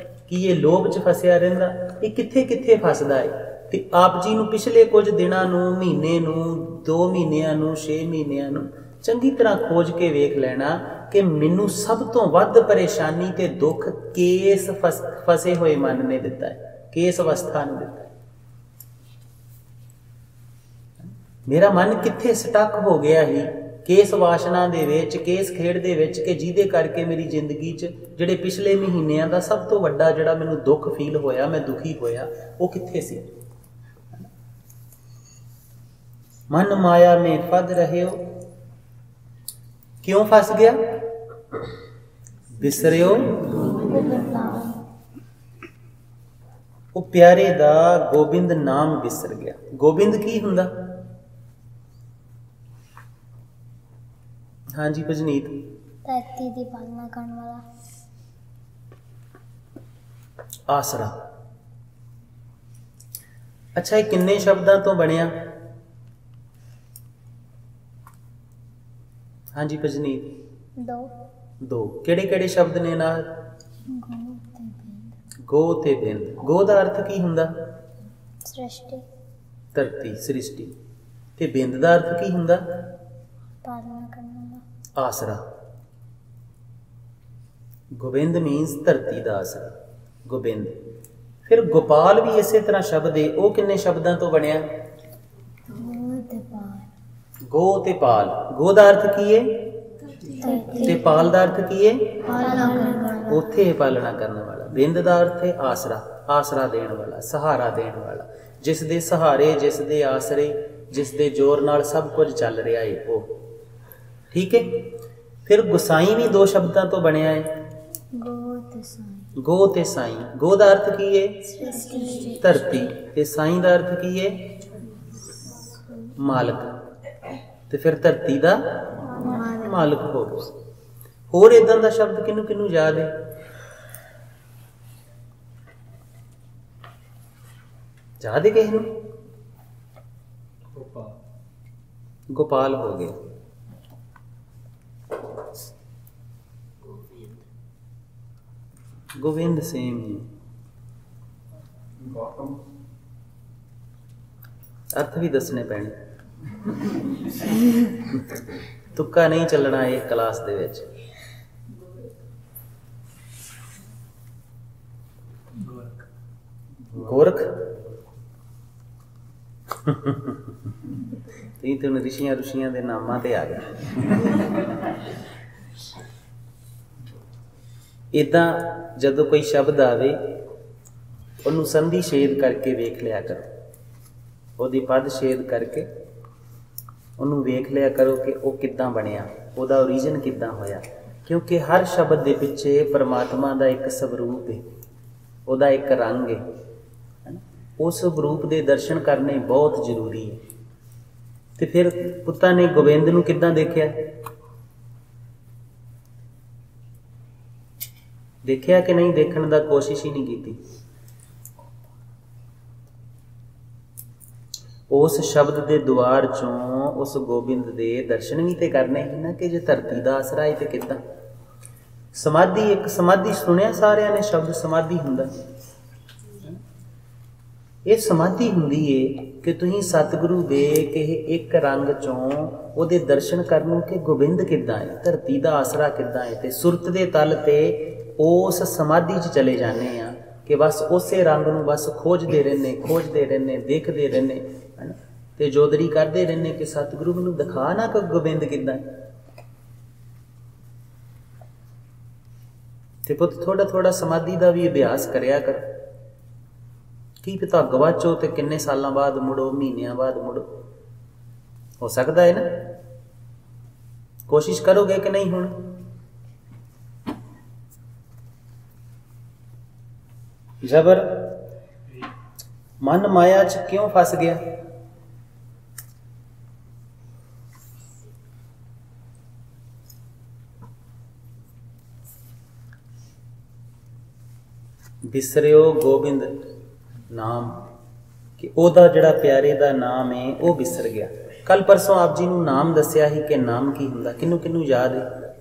ਕੀ ਇਹ ਲੋਭ 'ਚ ਫਸਿਆ ਰਹਿੰਦਾ, ਇਹ ਕਿੱਥੇ ਕਿੱਥੇ ਫਸਦਾ ਹੈ। ਤੇ ਆਪ ਜੀ ਨੂੰ ਪਿਛਲੇ ਕੁਝ ਦਿਨਾਂ ਨੂੰ, ਮਹੀਨੇ ਨੂੰ, 2 ਮਹੀਨਿਆਂ ਨੂੰ, 6 ਮਹੀਨਿਆਂ ਨੂੰ ਚੰਗੀ ਤਰ੍ਹਾਂ ਖੋਜ ਕੇ ਵੇਖ ਲੈਣਾ ਕਿ ਮੈਨੂੰ ਸਭ ਤੋਂ ਵੱਧ ਪਰੇਸ਼ਾਨੀ ਤੇ ਦੁੱਖ ਕਿਸ ਫਸੇ ਹੋਏ ਮਨ ਨੇ ਦਿੱਤਾ ਹੈ, ਕਿਸ ਅਵਸਥਾ ਨੇ ਦਿੱਤਾ ਹੈ। ਮੇਰਾ ਮਨ ਕਿੱਥੇ ਸਟਕ ਹੋ ਗਿਆ ਸੀ, ਕਿਸ ਵਾਸ਼ਨਾ ਦੇ ਵਿੱਚ, ਕਿਸ ਖੇਡ ਦੇ ਵਿੱਚ, ਕਿ ਜਿਹਦੇ ਕਰਕੇ ਮੇਰੀ ਜ਼ਿੰਦਗੀ 'ਚ ਜਿਹੜੇ ਪਿਛਲੇ ਮਹੀਨਿਆਂ ਦਾ ਸਭ ਤੋਂ ਵੱਡਾ ਜਿਹੜਾ ਮੈਨੂੰ ਦੁੱਖ ਫੀਲ ਹੋਇਆ, ਮੈਂ ਦੁਖੀ ਹੋਇਆ, ਉਹ ਕਿੱਥੇ ਸੀ। ਮਨ ਮਾਇਆ ਮੇ ਫਦ ਰਹਿਓ, ਕਿਉਂ ਫਸ ਗਿਆ? ਬਿਸਰਿਓ ਉਹ ਪਿਆਰੇ ਦਾ ਗੋਬਿੰਦ ਨਾਮ ਵਿਸਰ ਗਿਆ। ਗੋਬਿੰਦ ਕੀ ਹੁੰਦਾ? ਹਾਂਜੀ ਭਜਨੀਤ। ਧਰਤੀ ਦੀ ਪਾਲਣਾ ਕਰਨ ਵਾਲਾ। ਆਸਰਾ। ਅੱਛਾ, ਇਹ ਕਿੰਨੇ ਸ਼ਬਦਾਂ ਤੋਂ ਬਣਿਆ? ਹਾਂਜੀ ਭਜਨੀਤ। ਦੋ। ਕਿਹੜੇ ਕਿਹੜੇ ਸ਼ਬਦ ਨੇ ਨਾਲ? ਗੋ ਤੇ ਬਿੰਦ। ਗੋ ਦਾ ਅਰਥ ਕੀ ਹੁੰਦਾ? ਸ੍ਰਿਸ਼ਟੀ। ਧਰਤੀ, ਸ੍ਰਿਸ਼ਟੀ। ਤੇ ਬਿੰਦ ਦਾ ਅਰਥ ਕੀ ਹੁੰਦਾ? ਪਾਲਣਾ ਕਰਨ ਵਾਲਾ। ਆਸਰਾ। ਗੋਬਿੰਦ ਮੀਨਸ ਧਰਤੀ ਦਾ ਆਸਰਾ, ਗੋਬਿੰਦ। ਫਿਰ ਗੋਪਾਲ ਵੀ ਇਸੇ ਤਰ੍ਹਾਂ ਸ਼ਬਦ ਹੈ। ਉਹ ਕਿੰਨੇ ਸ਼ਬਦਾਂ ਤੋਂ ਬਣਿਆ? ਗੋ ਤੇ ਪਾਲ। ਗੋ ਦਾ ਅਰਥ ਕੀ ਹੈ? ਤੇ ਪਾਲ ਦਾ ਅਰਥ ਕੀ ਹੈ? ਉੱਥੇ ਪਾਲਣਾ ਕਰਨ ਵਾਲਾ। ਬਿੰਦ ਦਾ ਅਰਥ ਹੈ ਆਸਰਾ, ਆਸਰਾ ਦੇਣ ਵਾਲਾ, ਸਹਾਰਾ ਦੇਣ ਵਾਲਾ। ਜਿਸ ਦੇ ਸਹਾਰੇ, ਜਿਸ ਦੇ ਆਸਰੇ, ਜਿਸ ਦੇ ਜ਼ੋਰ ਨਾਲ ਸਭ ਕੁਝ ਚੱਲ ਰਿਹਾ ਹੈ ਉਹ। ਠੀਕ ਹੈ। ਫਿਰ ਗੁਸਾਈ ਵੀ ਦੋ ਸ਼ਬਦਾਂ ਤੋਂ ਬਣਿਆ ਹੈ। ਗੋ ਤੇ ਸਾਈ। ਗੋ ਦਾ ਅਰਥ ਕੀ ਹੈ? ਧਰਤੀ। ਤੇ ਸਾਈ ਦਾ ਅਰਥ ਕੀ ਹੈ? ਮਾਲਕ। ਤੇ ਫਿਰ ਧਰਤੀ ਦਾ ਮਾਲਕ ਹੋ ਗਿਆ। ਹੋਰ ਏਦਾਂ ਦਾ ਸ਼ਬਦ ਕਿਹਨੂੰ ਕਿਹਨੂੰ ਯਾਦ ਹੈ? ਯਾਦ ਹੈ ਕਿਸੇ ਨੂੰ? ਗੋਪਾਲ ਹੋ ਗਿਆ। ਗੋਬਿੰਦ ਸੇਮ ਹੀ। ਅਰਥ ਵੀ ਦੱਸਣੇ ਪੈਣੇ। ਤੁੱਕਾ ਨਹੀਂ ਚੱਲਣਾ ਇਹ ਕਲਾਸ ਦੇ ਵਿੱਚ। ਗੋਰਖ। ਤੁਸੀਂ ਤੇ ਰਿਸ਼ੀਆਂ ਦੇ ਨਾਮਾਂ ਤੇ ਆ ਗਏ। ਏਦਾਂ ਜਦੋਂ ਕੋਈ ਸ਼ਬਦ ਆਵੇ ਉਹਨੂੰ ਸੰਧੀ ਛੇਦ ਕਰਕੇ ਵੇਖ ਲਿਆ ਕਰੋ। ਉਹਦੀ ਪਦ ਛੇਦ ਕਰਕੇ ਉਹਨੂੰ ਵੇਖ ਲਿਆ ਕਰੋ ਕਿ ਉਹ ਕਿੱਦਾਂ ਬਣਿਆ, ਉਹਦਾ ਓਰੀਜਨ ਕਿੱਦਾਂ ਹੋਇਆ। ਕਿਉਂਕਿ ਹਰ ਸ਼ਬਦ ਦੇ ਪਿੱਛੇ ਪਰਮਾਤਮਾ ਦਾ ਇੱਕ ਸਵਰੂਪ ਹੈ, ਉਹਦਾ ਇੱਕ ਰੰਗ ਹੈ। ਉਸ ਸਰੂਪ ਦੇ ਦਰਸ਼ਨ ਕਰਨੇ ਬਹੁਤ ਜ਼ਰੂਰੀ ਹੈ। ਤੇ ਫਿਰ ਪੁੱਤਾਂ ਨੇ ਗੋਬਿੰਦ ਨੂੰ ਕਿੱਦਾਂ ਦੇਖਿਆ? ਦੇਖਿਆ ਕਿ ਨਹੀਂ? ਦੇਖਣ ਦਾ ਕੋਸ਼ਿਸ਼ ਹੀ ਨਹੀਂ ਕੀਤੀ। ਉਸ ਸ਼ਬਦ ਦੇ ਦੁਆਰ ਚੋਂ ਉਸ ਗੋਬਿੰਦ ਦੇ ਦਰਸ਼ਨ ਵੀ ਤੇ ਕਰਨੇ ਸੀ ਨਾ, ਕਿ ਜੇ ਧਰਤੀ ਦਾ ਆਸਰਾ ਹੈ ਤੇ ਕਿੱਦਾਂ? ਸਮਾਧੀ, ਇੱਕ ਸਮਾਧੀ ਸੁਣਿਆ ਸਾਰਿਆਂ ਨੇ ਸ਼ਬਦ ਸਮਾਧੀ ਹੁੰਦਾ। ਇਹ ਸਮਾਧੀ ਹੁੰਦੀ ਏ ਕਿ ਤੁਸੀਂ ਸਤਿਗੁਰੂ ਦੇ ਕਿਸੇ ਇੱਕ ਰੰਗ ਚੋਂ ਉਹਦੇ ਦਰਸ਼ਨ ਕਰਨ ਕਿ ਗੋਬਿੰਦ ਕਿੱਦਾਂ ਹੈ, ਧਰਤੀ ਦਾ ਆਸਰਾ ਕਿੱਦਾਂ ਹੈ। ਤੇ ਸੁਰਤ ਦੇ ਤਲ ਤੇ ਉਸ ਸਮਾਧੀ 'ਚ ਚਲੇ ਜਾਂਦੇ ਆ ਕਿ ਬਸ ਉਸੇ ਰੰਗ ਨੂੰ ਬਸ ਖੋਜਦੇ ਰਹਿੰਦੇ, ਦੇਖਦੇ ਰਹਿੰਦੇ, ਹੈ ਨਾ। ਤੇ ਜੋਦਰੀ ਕਰਦੇ ਰਹਿੰਦੇ ਕਿ ਸਤਿਗੁਰੂ ਮੈਨੂੰ ਦਿਖਾ ਨਾ ਕਿ ਗੋਬਿੰਦ ਕਿੱਦਾਂ ਹੈ। ਤੇ ਪੁੱਤ ਥੋੜਾ ਥੋੜਾ ਸਮਾਧੀ ਦਾ ਵੀ ਅਭਿਆਸ ਕਰਿਆ ਕਰ। ਕੀ ਪਤਾ ਗਵਾਚੋ ਤੇ ਕਿੰਨੇ ਸਾਲਾਂ ਬਾਅਦ ਮੁੜੋ, ਮਹੀਨਿਆਂ ਬਾਅਦ ਮੁੜੋ, ਹੋ ਸਕਦਾ ਹੈ ਨਾ। ਕੋਸ਼ਿਸ਼ ਕਰੋਗੇ ਕਿ ਨਹੀਂ? ਹੁਣ ਜ਼ਬਰ ਮਨ ਮਾਇਆ 'ਚ ਕਿਉਂ ਫਸ ਗਿਆ? ਵਿਸਰਿਓ ਗੋਬਿੰਦ ਨਾਮ, ਕਿ ਉਹਦਾ ਜਿਹੜਾ ਪਿਆਰੇ ਦਾ ਨਾਮ ਹੈ ਉਹ ਵਿਸਰ ਗਿਆ। ਕੱਲ ਪਰਸੋਂ ਆਪ ਜੀ ਨੂੰ ਨਾਮ ਦੱਸਿਆ ਸੀ ਕਿ ਨਾਮ ਕੀ ਹੁੰਦਾ। ਕਿਹਨੂੰ ਕਿਹਨੂੰ ਯਾਦ ਹੈ?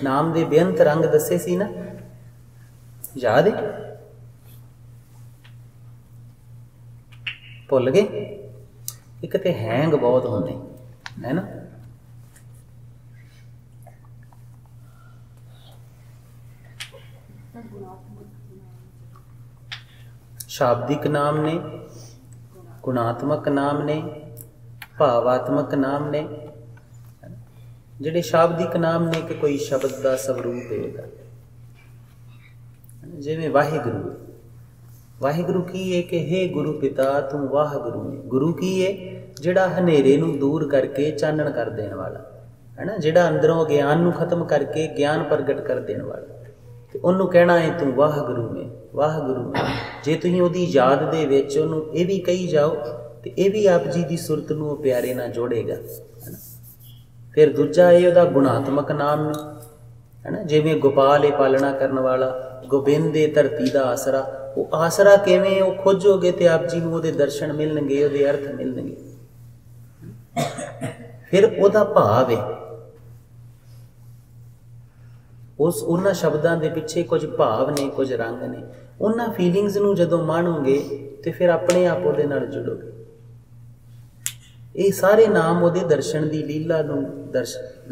ਨਾਮ ਦੇ ਬੇਅੰਤ ਰੰਗ ਦੱਸੇ ਸੀ ਨਾ, ਯਾਦ ਹੈ? ਭੁੱਲ ਗਏ? ਇੱਕ ਤੇ ਹੈਂਗ ਬਹੁਤ ਹੁੰਦੇ, ਹੈ ਨਾ। ਸ਼ਾਬਦਿਕ ਨਾਮ ਨੇ, ਗੁਣਾਤਮਕ ਨਾਮ ਨੇ, ਭਾਵਾਤਮਕ ਨਾਮ ਨੇ। ਜਿਹੜੇ ਸ਼ਾਬਦਿਕ ਨਾਮ ਨੇ ਕਿ ਕੋਈ ਸ਼ਬਦ ਦਾ ਸਵਰੂਪ ਹੈ ਉਹਦਾ, ਜਿਵੇਂ ਵਾਹਿਗੁਰੂ। ਵਾਹਿਗੁਰੂ ਕੀ ਹੈ ਕਿ ਹੇ ਗੁਰੂ ਪਿਤਾ ਤੂੰ ਵਾਹਿਗੁਰੂ ਹੈ। ਗੁਰੂ ਕੀ ਹੈ? ਜਿਹੜਾ ਹਨੇਰੇ ਨੂੰ ਦੂਰ ਕਰਕੇ ਚਾਨਣ ਕਰ ਦੇਣ ਵਾਲਾ, ਹੈ ਨਾ। ਜਿਹੜਾ ਅੰਦਰੋਂ ਗਿਆਨ ਨੂੰ ਖਤਮ ਕਰਕੇ ਗਿਆਨ ਪ੍ਰਗਟ ਕਰ ਦੇਣ ਵਾਲਾ, ਤੇ ਉਹਨੂੰ ਕਹਿਣਾ ਹੈ ਤੂੰ ਵਾਹਿਗੁਰੂ ਹੈ। ਵਾਹਿਗੁਰੂ। ਜੇ ਤੁਸੀਂ ਉਹਦੀ ਯਾਦ ਦੇ ਵਿੱਚ ਉਹਨੂੰ ਇਹ ਵੀ ਕਹੀ ਜਾਓ ਤੇ ਇਹ ਵੀ ਆਪ ਜੀ ਦੀ ਸੁਰਤ ਨੂੰ ਉਹ ਪਿਆਰੇ ਨਾਲ ਜੋੜੇਗਾ, ਹੈ ਨਾ। ਫਿਰ ਦੂਜਾ ਇਹ ਉਹਦਾ ਗੁਣਾਤਮਕ ਨਾਮ ਨੇ, ਹੈ ਨਾ। ਜਿਵੇਂ ਗੋਪਾਲ ਇਹ ਪਾਲਣਾ ਕਰਨ ਵਾਲਾ, ਗੋਬਿੰਦ ਇਹ ਧਰਤੀ ਦਾ ਆਸਰਾ। ਉਹ ਆਸਰਾ ਕਿਵੇਂ? ਉਹ ਖੋਜੋਗੇ ਤੇ ਆਪ ਜੀ ਨੂੰ ਉਹਦੇ ਦਰਸ਼ਨ ਮਿਲਣਗੇ, ਉਹਦੇ ਅਰਥ ਮਿਲਣਗੇ। ਫਿਰ ਉਹਦਾ ਭਾਵ ਹੈ, ਉਹਨਾਂ ਸ਼ਬਦਾਂ ਦੇ ਪਿੱਛੇ ਕੁਝ ਭਾਵ ਨੇ, ਕੁਝ ਰੰਗ ਨੇ। ਉਹਨਾਂ ਫੀਲਿੰਗਸ ਨੂੰ ਜਦੋਂ ਮਾਣੋਗੇ ਤੇ ਫਿਰ ਆਪਣੇ ਆਪ ਉਹਦੇ ਨਾਲ ਜੁੜੋਗੇ। ਇਹ ਸਾਰੇ ਨਾਮ ਉਹਦੇ ਦਰਸ਼ਨ ਦੀ ਲੀਲਾ ਨੂੰ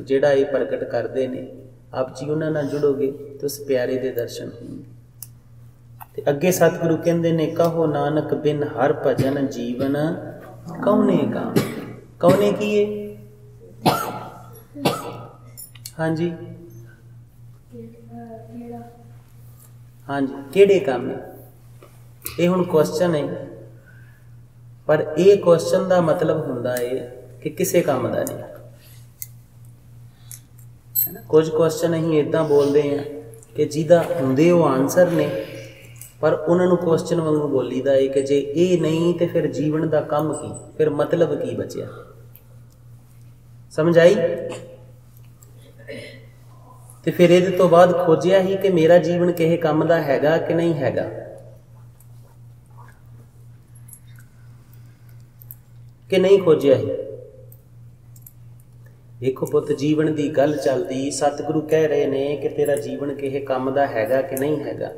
ਜਿਹੜਾ ਇਹ ਪ੍ਰਗਟ ਕਰਦੇ ਨੇ। ਆਪ ਜੀ ਉਹਨਾਂ ਨਾਲ ਜੁੜੋਗੇ ਤੇ ਉਸ ਪਿਆਰੇ ਦੇ ਦਰਸ਼ਨ ਹੋਣਗੇ। ਤੇ ਅੱਗੇ ਸਤਿਗੁਰੂ ਕਹਿੰਦੇ ਨੇ, ਕਹੋ ਨਾਨਕ ਬਿਨ ਹਰ ਭਜਨ ਜੀਵਨ ਕਉਨੇ ਕਾਮ। ਕਉਨੇ ਕੀ ਹੈ? ਹਾਂਜੀ ਹਾਂਜੀ, ਕਿਹੜੇ ਕੰਮ ਹੈ? ਇਹ ਹੁਣ ਕੁਐਸਚਨ ਹੈ, ਪਰ ਇਹ ਕੁਐਸਚਨ ਦਾ ਮਤਲਬ ਹੁੰਦਾ ਹੈ ਕਿ ਕਿਸੇ ਕੰਮ ਦਾ ਨਹੀਂ, ਹੈ ਨਾ। ਕੁਝ ਕੁਐਸਚਨ ਅਸੀਂ ਇੱਦਾਂ ਬੋਲਦੇ ਹਾਂ ਕਿ ਜਿਹਦਾ ਹੁੰਦੇ ਉਹ ਆਨਸਰ ਨੇ, ਪਰ ਉਹਨਾਂ ਨੂੰ ਕੁਐਸਚਨ ਵਾਂਗੂ ਬੋਲੀਦਾ ਹੈ ਕਿ ਜੇ ਇਹ ਨਹੀਂ ਤੇ ਫਿਰ ਜੀਵਨ ਦਾ ਕੰਮ ਕੀ, ਫਿਰ ਮਤਲਬ ਕੀ ਬਚਿਆ? ਸਮਝ ਆਈ? ਤੇ ਫਿਰ ਇਹਦੇ ਤੋਂ ਬਾਅਦ ਖੋਜਿਆ ਹੀ ਕਿ ਮੇਰਾ ਜੀਵਨ ਕਿਸੇ ਕੰਮ ਦਾ ਹੈਗਾ ਕਿ ਨਹੀਂ ਹੈਗਾ। ਕਿ ਨਹੀਂ ਖੋਜਿਆ ਹੀ। ਦੇਖੋ ਪੁੱਤ, ਜੀਵਨ ਦੀ ਗੱਲ ਚੱਲਦੀ, ਸਤਿਗੁਰੂ ਕਹਿ ਰਹੇ ਨੇ ਕਿ ਤੇਰਾ ਜੀਵਨ ਕਿਸੇ ਕੰਮ ਦਾ ਹੈਗਾ ਕਿ ਨਹੀਂ ਹੈਗਾ।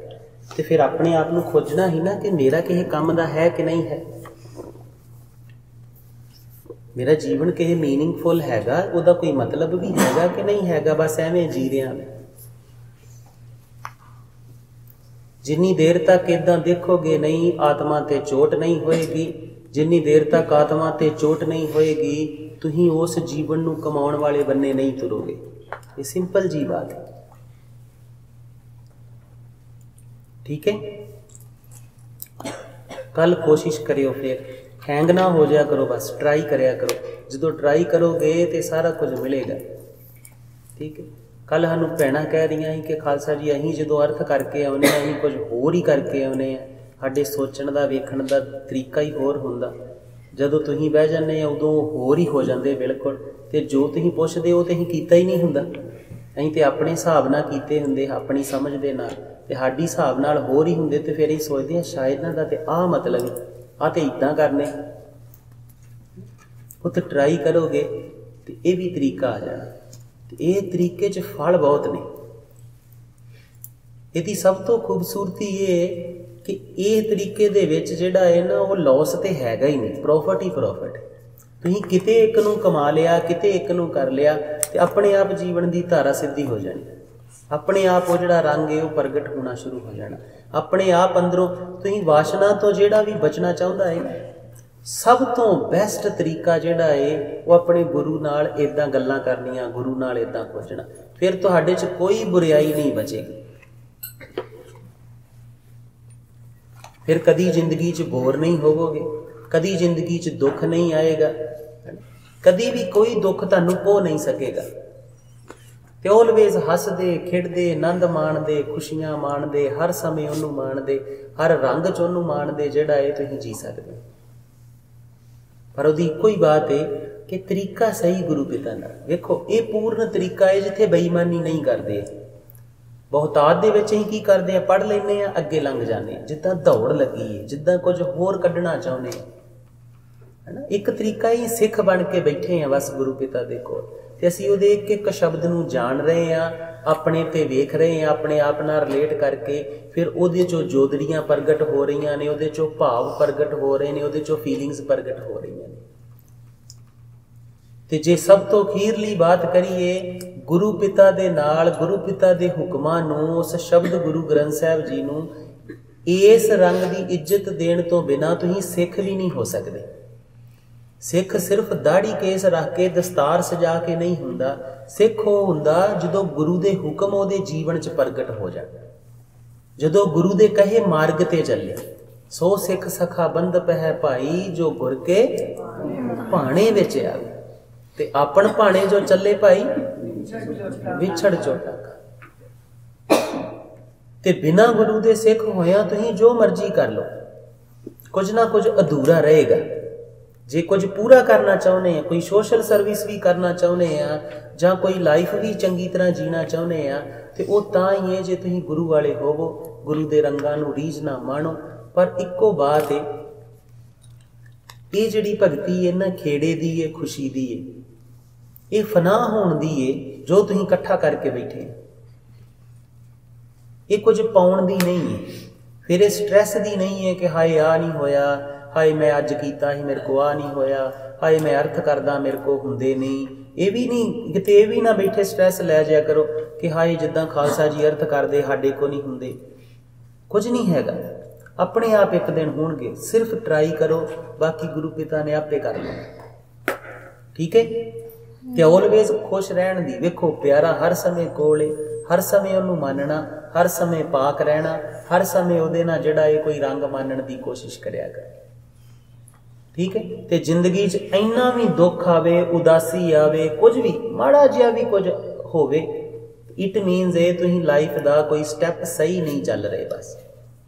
ਤੇ ਫਿਰ ਆਪਣੇ ਆਪ ਨੂੰ ਖੋਜਣਾ ਹੀ ਨਾ ਕਿ ਮੇਰਾ ਕਿਸੇ ਕੰਮ ਦਾ ਹੈ ਕਿ ਨਹੀਂ ਹੈ। ਮੇਰਾ ਜੀਵਨ ਕਿਸੇ ਮੀਨਿੰਗਫੁਲ ਹੈਗਾ, ਉਹਦਾ ਕੋਈ ਮਤਲਬ ਵੀ ਹੈਗਾ ਕਿ ਨਹੀਂ ਹੈਗਾ। ਬਸ ਐਵੇਂ ਜੀ ਰਿਹਾ ਮੈਂ। ਜਿੰਨੀ ਦੇਰ ਤੱਕ ਇੱਦਾਂ ਦੇਖੋਗੇ ਨਹੀਂ, ਆਤਮਾ ਤੇ ਚੋਟ ਨਹੀਂ ਹੋਏਗੀ। ਜਿੰਨੀ ਦੇਰ ਤੱਕ ਆਤਮਾ ਤੇ ਚੋਟ ਨਹੀਂ ਹੋਏਗੀ, ਤੁਸੀਂ ਉਸ ਜੀਵਨ ਨੂੰ ਕਮਾਉਣ ਵਾਲੇ ਬੰਨੇ ਨਹੀਂ ਤੁਰੋਗੇ। ਇਹ ਸਿੰਪਲ ਜੀ ਬਾਤ ਹੈ, ਠੀਕ ਹੈ। ਕੱਲ ਕੋਸ਼ਿਸ਼ ਕਰਿਓ, ਫਿਰ ਹੈਂਗ ਨਾ ਹੋ ਜਾਇਆ ਕਰੋ, ਬਸ ਟਰਾਈ ਕਰਿਆ ਕਰੋ। ਜਦੋਂ ਟਰਾਈ ਕਰੋਗੇ ਤੇ ਸਾਰਾ ਕੁਝ ਮਿਲੇਗਾ, ਠੀਕ ਹੈ। ਕੱਲ ਸਾਨੂੰ ਭੈਣਾਂ ਕਹਿ ਰਹੀਆਂ ਸੀ ਕਿ ਖਾਲਸਾ ਜੀ ਅਸੀਂ ਜਦੋਂ ਅਰਥ ਕਰਕੇ ਆਉਂਦੇ ਹਾਂ, ਅਸੀਂ ਕੁਝ ਹੋਰ ਹੀ ਕਰਕੇ ਆਉਂਦੇ ਹਾਂ। ਸਾਡੇ ਸੋਚਣ ਦਾ, ਵੇਖਣ ਦਾ ਤਰੀਕਾ ਹੀ ਹੋਰ ਹੁੰਦਾ। ਜਦੋਂ ਤੁਸੀਂ ਬਹਿ ਜਾਂਦੇ ਆ ਉਦੋਂ ਹੋਰ ਹੀ ਹੋ ਜਾਂਦੇ ਬਿਲਕੁਲ। ਤੇ ਜੋ ਤੁਸੀਂ ਪੁੱਛਦੇ ਹੋ ਤੇ ਅਸੀਂ ਕੀਤਾ ਹੀ ਨਹੀਂ ਹੁੰਦਾ। ਅਸੀਂ ਤੇ ਆਪਣੇ ਹਿਸਾਬ ਨਾਲ ਕੀਤੇ ਹੁੰਦੇ, ਆਪਣੀ ਸਮਝ ਦੇ ਨਾਲ, ਤੇ ਸਾਡੀ ਹਿਸਾਬ ਨਾਲ ਹੋਰ ਹੀ ਹੁੰਦੇ। ਤੇ ਫਿਰ ਅਸੀਂ ਸੋਚਦੇ ਹਾਂ ਸ਼ਾਇਦ ਇਹਨਾਂ ਦਾ ਤੇ ਆਹ ਮਤਲਬ, ਆਹ ਤੇ ਇੱਦਾਂ ਕਰਨੇ। ਉਹ ਤੇ ਟਰਾਈ ਕਰੋਗੇ ਤੇ ਇਹ ਵੀ ਤਰੀਕਾ ਆ ਜਾਣਾ। ਤੇ ਇਹ ਤਰੀਕੇ 'ਚ ਫਲ ਬਹੁਤ ਨੇ। ਇਹਦੀ ਸਭ ਤੋਂ ਖੂਬਸੂਰਤੀ ਇਹ ਕਿ ਇਹ ਤਰੀਕੇ ਦੇ ਵਿੱਚ ਜਿਹੜਾ ਹੈ ਨਾ, ਉਹ ਲੋਸ ਤੇ ਹੈਗਾ ਹੀ ਨਹੀਂ, ਪ੍ਰੋਫਿਟ ਹੀ ਪ੍ਰੋਫਿਟ। ਤੁਸੀਂ ਕਿਤੇ ਇੱਕ ਨੂੰ ਕਮਾ ਲਿਆ, ਕਿਤੇ ਇੱਕ ਨੂੰ ਕਰ ਲਿਆ, ਤੇ ਆਪਣੇ ਆਪ ਜੀਵਨ ਦੀ ਧਾਰਾ ਸਿੱਧੀ ਹੋ ਜਾਣੀ। ਆਪਣੇ ਆਪ ਉਹ ਜਿਹੜਾ ਰੰਗ ਹੈ ਉਹ ਪ੍ਰਗਟ ਹੋਣਾ ਸ਼ੁਰੂ ਹੋ ਜਾਣਾ। ਆਪਣੇ ਆਪ ਅੰਦਰੋਂ ਤੁਸੀਂ ਵਾਸ਼ਨਾ ਤੋਂ ਜਿਹੜਾ ਵੀ ਬਚਣਾ ਚਾਹੁੰਦਾ ਹੈ, ਸਭ ਤੋਂ ਬੈਸਟ ਤਰੀਕਾ ਜਿਹੜਾ ਹੈ ਉਹ ਆਪਣੇ ਗੁਰੂ ਨਾਲ ਇੱਦਾਂ ਗੱਲਾਂ ਕਰਨੀਆਂ, ਗੁਰੂ ਨਾਲ ਇੱਦਾਂ ਖੋਜਣਾ। ਫਿਰ ਤੁਹਾਡੇ 'ਚ ਕੋਈ ਬੁਰਾਈ ਨਹੀਂ ਬਚੇਗੀ। ਫਿਰ ਕਦੀ ਜ਼ਿੰਦਗੀ 'ਚ ਬੋਰ ਨਹੀਂ ਹੋਵੋਗੇ, ਕਦੀ ਜ਼ਿੰਦਗੀ 'ਚ ਦੁੱਖ ਨਹੀਂ ਆਏਗਾ, ਕਦੀ ਵੀ ਕੋਈ ਦੁੱਖ ਤੁਹਾਨੂੰ ਪੋ ਨਹੀਂ ਸਕੇਗਾ। ਤੇ ਆਲਵੇਜ਼ ਹੱਸਦੇ, ਖੇਡਦੇ, ਆਨੰਦ ਮਾਣਦੇ, ਖੁਸ਼ੀਆਂ ਮਾਣਦੇ, ਹਰ ਸਮੇਂ ਉਹਨੂੰ ਮਾਣਦੇ, ਹਰ ਰੰਗ 'ਚ ਉਹਨੂੰ ਮਾਣਦੇ ਜਿਹੜਾ ਇਹ ਤੁਸੀਂ ਜੀ ਸਕਦੇ। ਪਰ ਉਹਦੀ ਇੱਕੋ ਹੀ ਬਾਤ ਹੈ ਕਿ ਤਰੀਕਾ ਸਹੀ ਗੁਰੂ ਪਿਤਾ ਨਾਲ। ਵੇਖੋ, ਇਹ ਪੂਰਨ ਤਰੀਕਾ ਹੈ ਜਿੱਥੇ ਬੇਈਮਾਨੀ ਨਹੀਂ ਕਰਦੇ। ਬਹੁਤਾਤ ਦੇ ਵਿੱਚ ਅਸੀਂ ਕੀ ਕਰਦੇ ਹਾਂ, ਪੜ੍ਹ ਲੈਂਦੇ ਹਾਂ, ਅੱਗੇ ਲੰਘ ਜਾਂਦੇ ਹਾਂ, ਜਿੱਦਾਂ ਦੌੜ ਲੱਗੀ ਹੈ, ਜਿੱਦਾਂ ਕੁਝ ਹੋਰ ਕੱਢਣਾ ਚਾਹੁੰਦੇ ਹਾਂ, ਹੈ ਨਾ। ਇੱਕ ਤਰੀਕਾ ਹੀ ਸਿੱਖ ਬਣ ਕੇ ਬੈਠੇ ਹਾਂ ਬਸ ਗੁਰੂ ਪਿਤਾ ਦੇ ਕੋਲ, ਤੇ ਅਸੀਂ ਉਹਦੇ ਇੱਕ ਇੱਕ ਸ਼ਬਦ ਨੂੰ ਜਾਣ ਰਹੇ ਹਾਂ, ਆਪਣੇ ਤੇ ਵੇਖ ਰਹੇ ਹਾਂ, ਆਪਣੇ ਆਪ ਨਾਲ ਰਿਲੇਟ ਕਰਕੇ। ਫਿਰ ਉਹਦੇ 'ਚੋਂ ਜੋਦੜੀਆਂ ਪ੍ਰਗਟ ਹੋ ਰਹੀਆਂ ਨੇ, ਉਹਦੇ 'ਚੋਂ ਭਾਵ ਪ੍ਰਗਟ ਹੋ ਰਹੇ ਨੇ, ਉਹਦੇ 'ਚੋਂ ਫੀਲਿੰਗਸ ਪ੍ਰਗਟ ਹੋ ਰਹੀਆਂ ਨੇ। ਤੇ ਜੇ ਸਭ ਤੋਂ ਅਖੀਰਲੀ ਬਾਤ ਕਰੀਏ, ਗੁਰੂ ਪਿਤਾ ਦੇ ਨਾਲ, ਗੁਰੂ ਪਿਤਾ ਦੇ ਹੁਕਮਾਂ ਨੂੰ, ਉਸ ਸ਼ਬਦ ਗੁਰੂ ਗ੍ਰੰਥ ਸਾਹਿਬ ਜੀ ਨੂੰ, ਇਸ ਰੰਗ ਦੀ ਇੱਜ਼ਤ ਦੇਣ ਤੋਂ ਬਿਨਾਂ ਤੁਸੀਂ ਸਿੱਖ ਵੀ ਨਹੀਂ ਹੋ ਸਕਦੇ। ਸਿੱਖ ਸਿਰਫ ਦਾੜੀ ਕੇਸ ਰੱਖ ਕੇ, ਦਸਤਾਰ ਸਜਾ ਕੇ ਨਹੀਂ ਹੁੰਦਾ। ਸਿੱਖ ਉਹ ਹੁੰਦਾ ਜਦੋਂ ਗੁਰੂ ਦੇ ਹੁਕਮ ਉਹਦੇ ਜੀਵਨ 'ਚ ਪ੍ਰਗਟ ਹੋ ਜਾਣ, ਜਦੋਂ ਗੁਰੂ ਦੇ ਕਹੇ ਮਾਰਗ ਤੇ ਚੱਲੇ। ਸੋ ਸਿੱਖ ਸਖਾ ਬੰਧਪ ਹੈ ਭਾਈ, ਜੋ ਗੁਰ ਕੇ ਭਾਣੇ ਵਿੱਚ ਆਵੇ। ਤੇ ਆਪਣ ਭਾਣੇ ਜੋ ਚੱਲੇ ਭਾਈ, ਵਿਛੜ ਚੋਟਾ। ਤੇ ਬਿਨਾਂ ਗੁਰੂ ਦੇ ਸਿੱਖ ਹੋਇਆ ਤੁਸੀਂ ਜੋ ਮਰਜ਼ੀ ਕਰ ਲਓ, ਕੁਝ ਨਾ ਕੁਝ ਅਧੂਰਾ ਰਹੇਗਾ। ਜੇ ਕੁਝ ਪੂਰਾ ਕਰਨਾ ਚਾਹੁੰਦੇ ਆ, ਕੋਈ ਸੋਸ਼ਲ ਸਰਵਿਸ ਵੀ ਕਰਨਾ ਚਾਹੁੰਦੇ ਆ, ਜਾਂ ਕੋਈ ਲਾਈਫ ਵੀ ਚੰਗੀ ਤਰ੍ਹਾਂ ਜੀਣਾ ਚਾਹੁੰਦੇ ਆ, ਤੇ ਉਹ ਤਾਂ ਹੀ ਹੈ ਜੇ ਤੁਸੀਂ ਗੁਰੂ ਵਾਲੇ ਹੋਵੋ, ਗੁਰੂ ਦੇ ਰੰਗਾਂ ਨੂੰ ਰੀਝ ਨਾ ਮਾਣੋ। ਪਰ ਇੱਕੋ ਬਾਤ ਹੈ, ਇਹ ਜਿਹੜੀ ਭਗਤੀ ਹੈ ਨਾ, ਖੇੜੇ ਦੀ ਹੈ, ਖੁਸ਼ੀ ਦੀ ਹੈ, ਇਹ ਫਨਾ ਹੋਣ ਦੀ ਹੈ ਜੋ ਤੁਸੀਂ ਇਕੱਠਾ ਕਰਕੇ ਬੈਠੇ। ਇਹ ਕੁਝ ਪਾਉਣ ਦੀ ਨਹੀਂ ਹੈ, ਫਿਰ ਇਹ ਸਟ੍ਰੈਸ ਦੀ ਨਹੀਂ ਹੈ ਕਿ ਹਾਏ ਆ ਨਹੀਂ ਹੋਇਆ, ਹਾਏ ਮੈਂ ਅੱਜ ਕੀਤਾ ਸੀ ਮੇਰੇ ਕੋ ਆ ਨਹੀਂ ਹੋਇਆ, ਹਾਏ ਮੈਂ ਅਰਥ ਕਰਦਾ ਮੇਰੇ ਕੋ ਹੁੰਦੇ ਨਹੀਂ। ਇਹ ਵੀ ਨਹੀਂ, ਕਿਤੇ ਇਹ ਵੀ ਨਾ ਬੈਠੇ ਸਟ੍ਰੈਸ ਲੈ ਜਾਇਆ ਕਰੋ ਕਿ ਹਾਏ ਜਿੱਦਾਂ ਖਾਲਸਾ ਜੀ ਅਰਥ ਕਰਦੇ ਸਾਡੇ ਕੋ ਨਹੀਂ ਹੁੰਦੇ। ਕੁਝ ਨਹੀਂ ਹੈਗਾ, ਆਪਣੇ ਆਪ ਇੱਕ ਦਿਨ ਹੋਣਗੇ। ਸਿਰਫ ਟਰਾਈ ਕਰੋ, ਬਾਕੀ ਗੁਰੂ ਪਿਤਾ ਨੇ ਆਪੇ ਕਰ ਲੈਣਾ। ਠੀਕ ਹੈ? ਤੇ ਆਲਵੇਜ਼ ਖੁਸ਼ ਰਹਿਣ ਦੀ। ਵੇਖੋ ਪਿਆਰਾ ਹਰ ਸਮੇਂ ਕੋਲੇ, ਹਰ ਸਮੇਂ ਉਹਨੂੰ ਮੰਨਣਾ, ਹਰ ਸਮੇਂ ਪਾਕ ਰਹਿਣਾ, ਹਰ ਸਮੇਂ ਉਹਦੇ ਨਾਲ ਜਿਹੜਾ ਇਹ ਕੋਈ ਰੰਗ ਮੰਨਣ ਦੀ ਕੋਸ਼ਿਸ਼ ਕਰਿਆ ਕਰ। ਠੀਕ ਹੈ? ਤੇ ਜ਼ਿੰਦਗੀ 'ਚ ਇੰਨਾ ਵੀ ਦੁੱਖ ਆਵੇ, ਉਦਾਸੀ ਆਵੇ, ਕੁਝ ਵੀ ਮਾੜਾ ਜਿਹਾ ਵੀ ਕੁਝ ਹੋਵੇ, ਇਟ ਮੀਨਸ ਇਹ ਤੁਸੀਂ ਲਾਈਫ ਦਾ ਕੋਈ ਸਟੈਪ ਸਹੀ ਨਹੀਂ ਚੱਲ ਰਹੇ। ਬਸ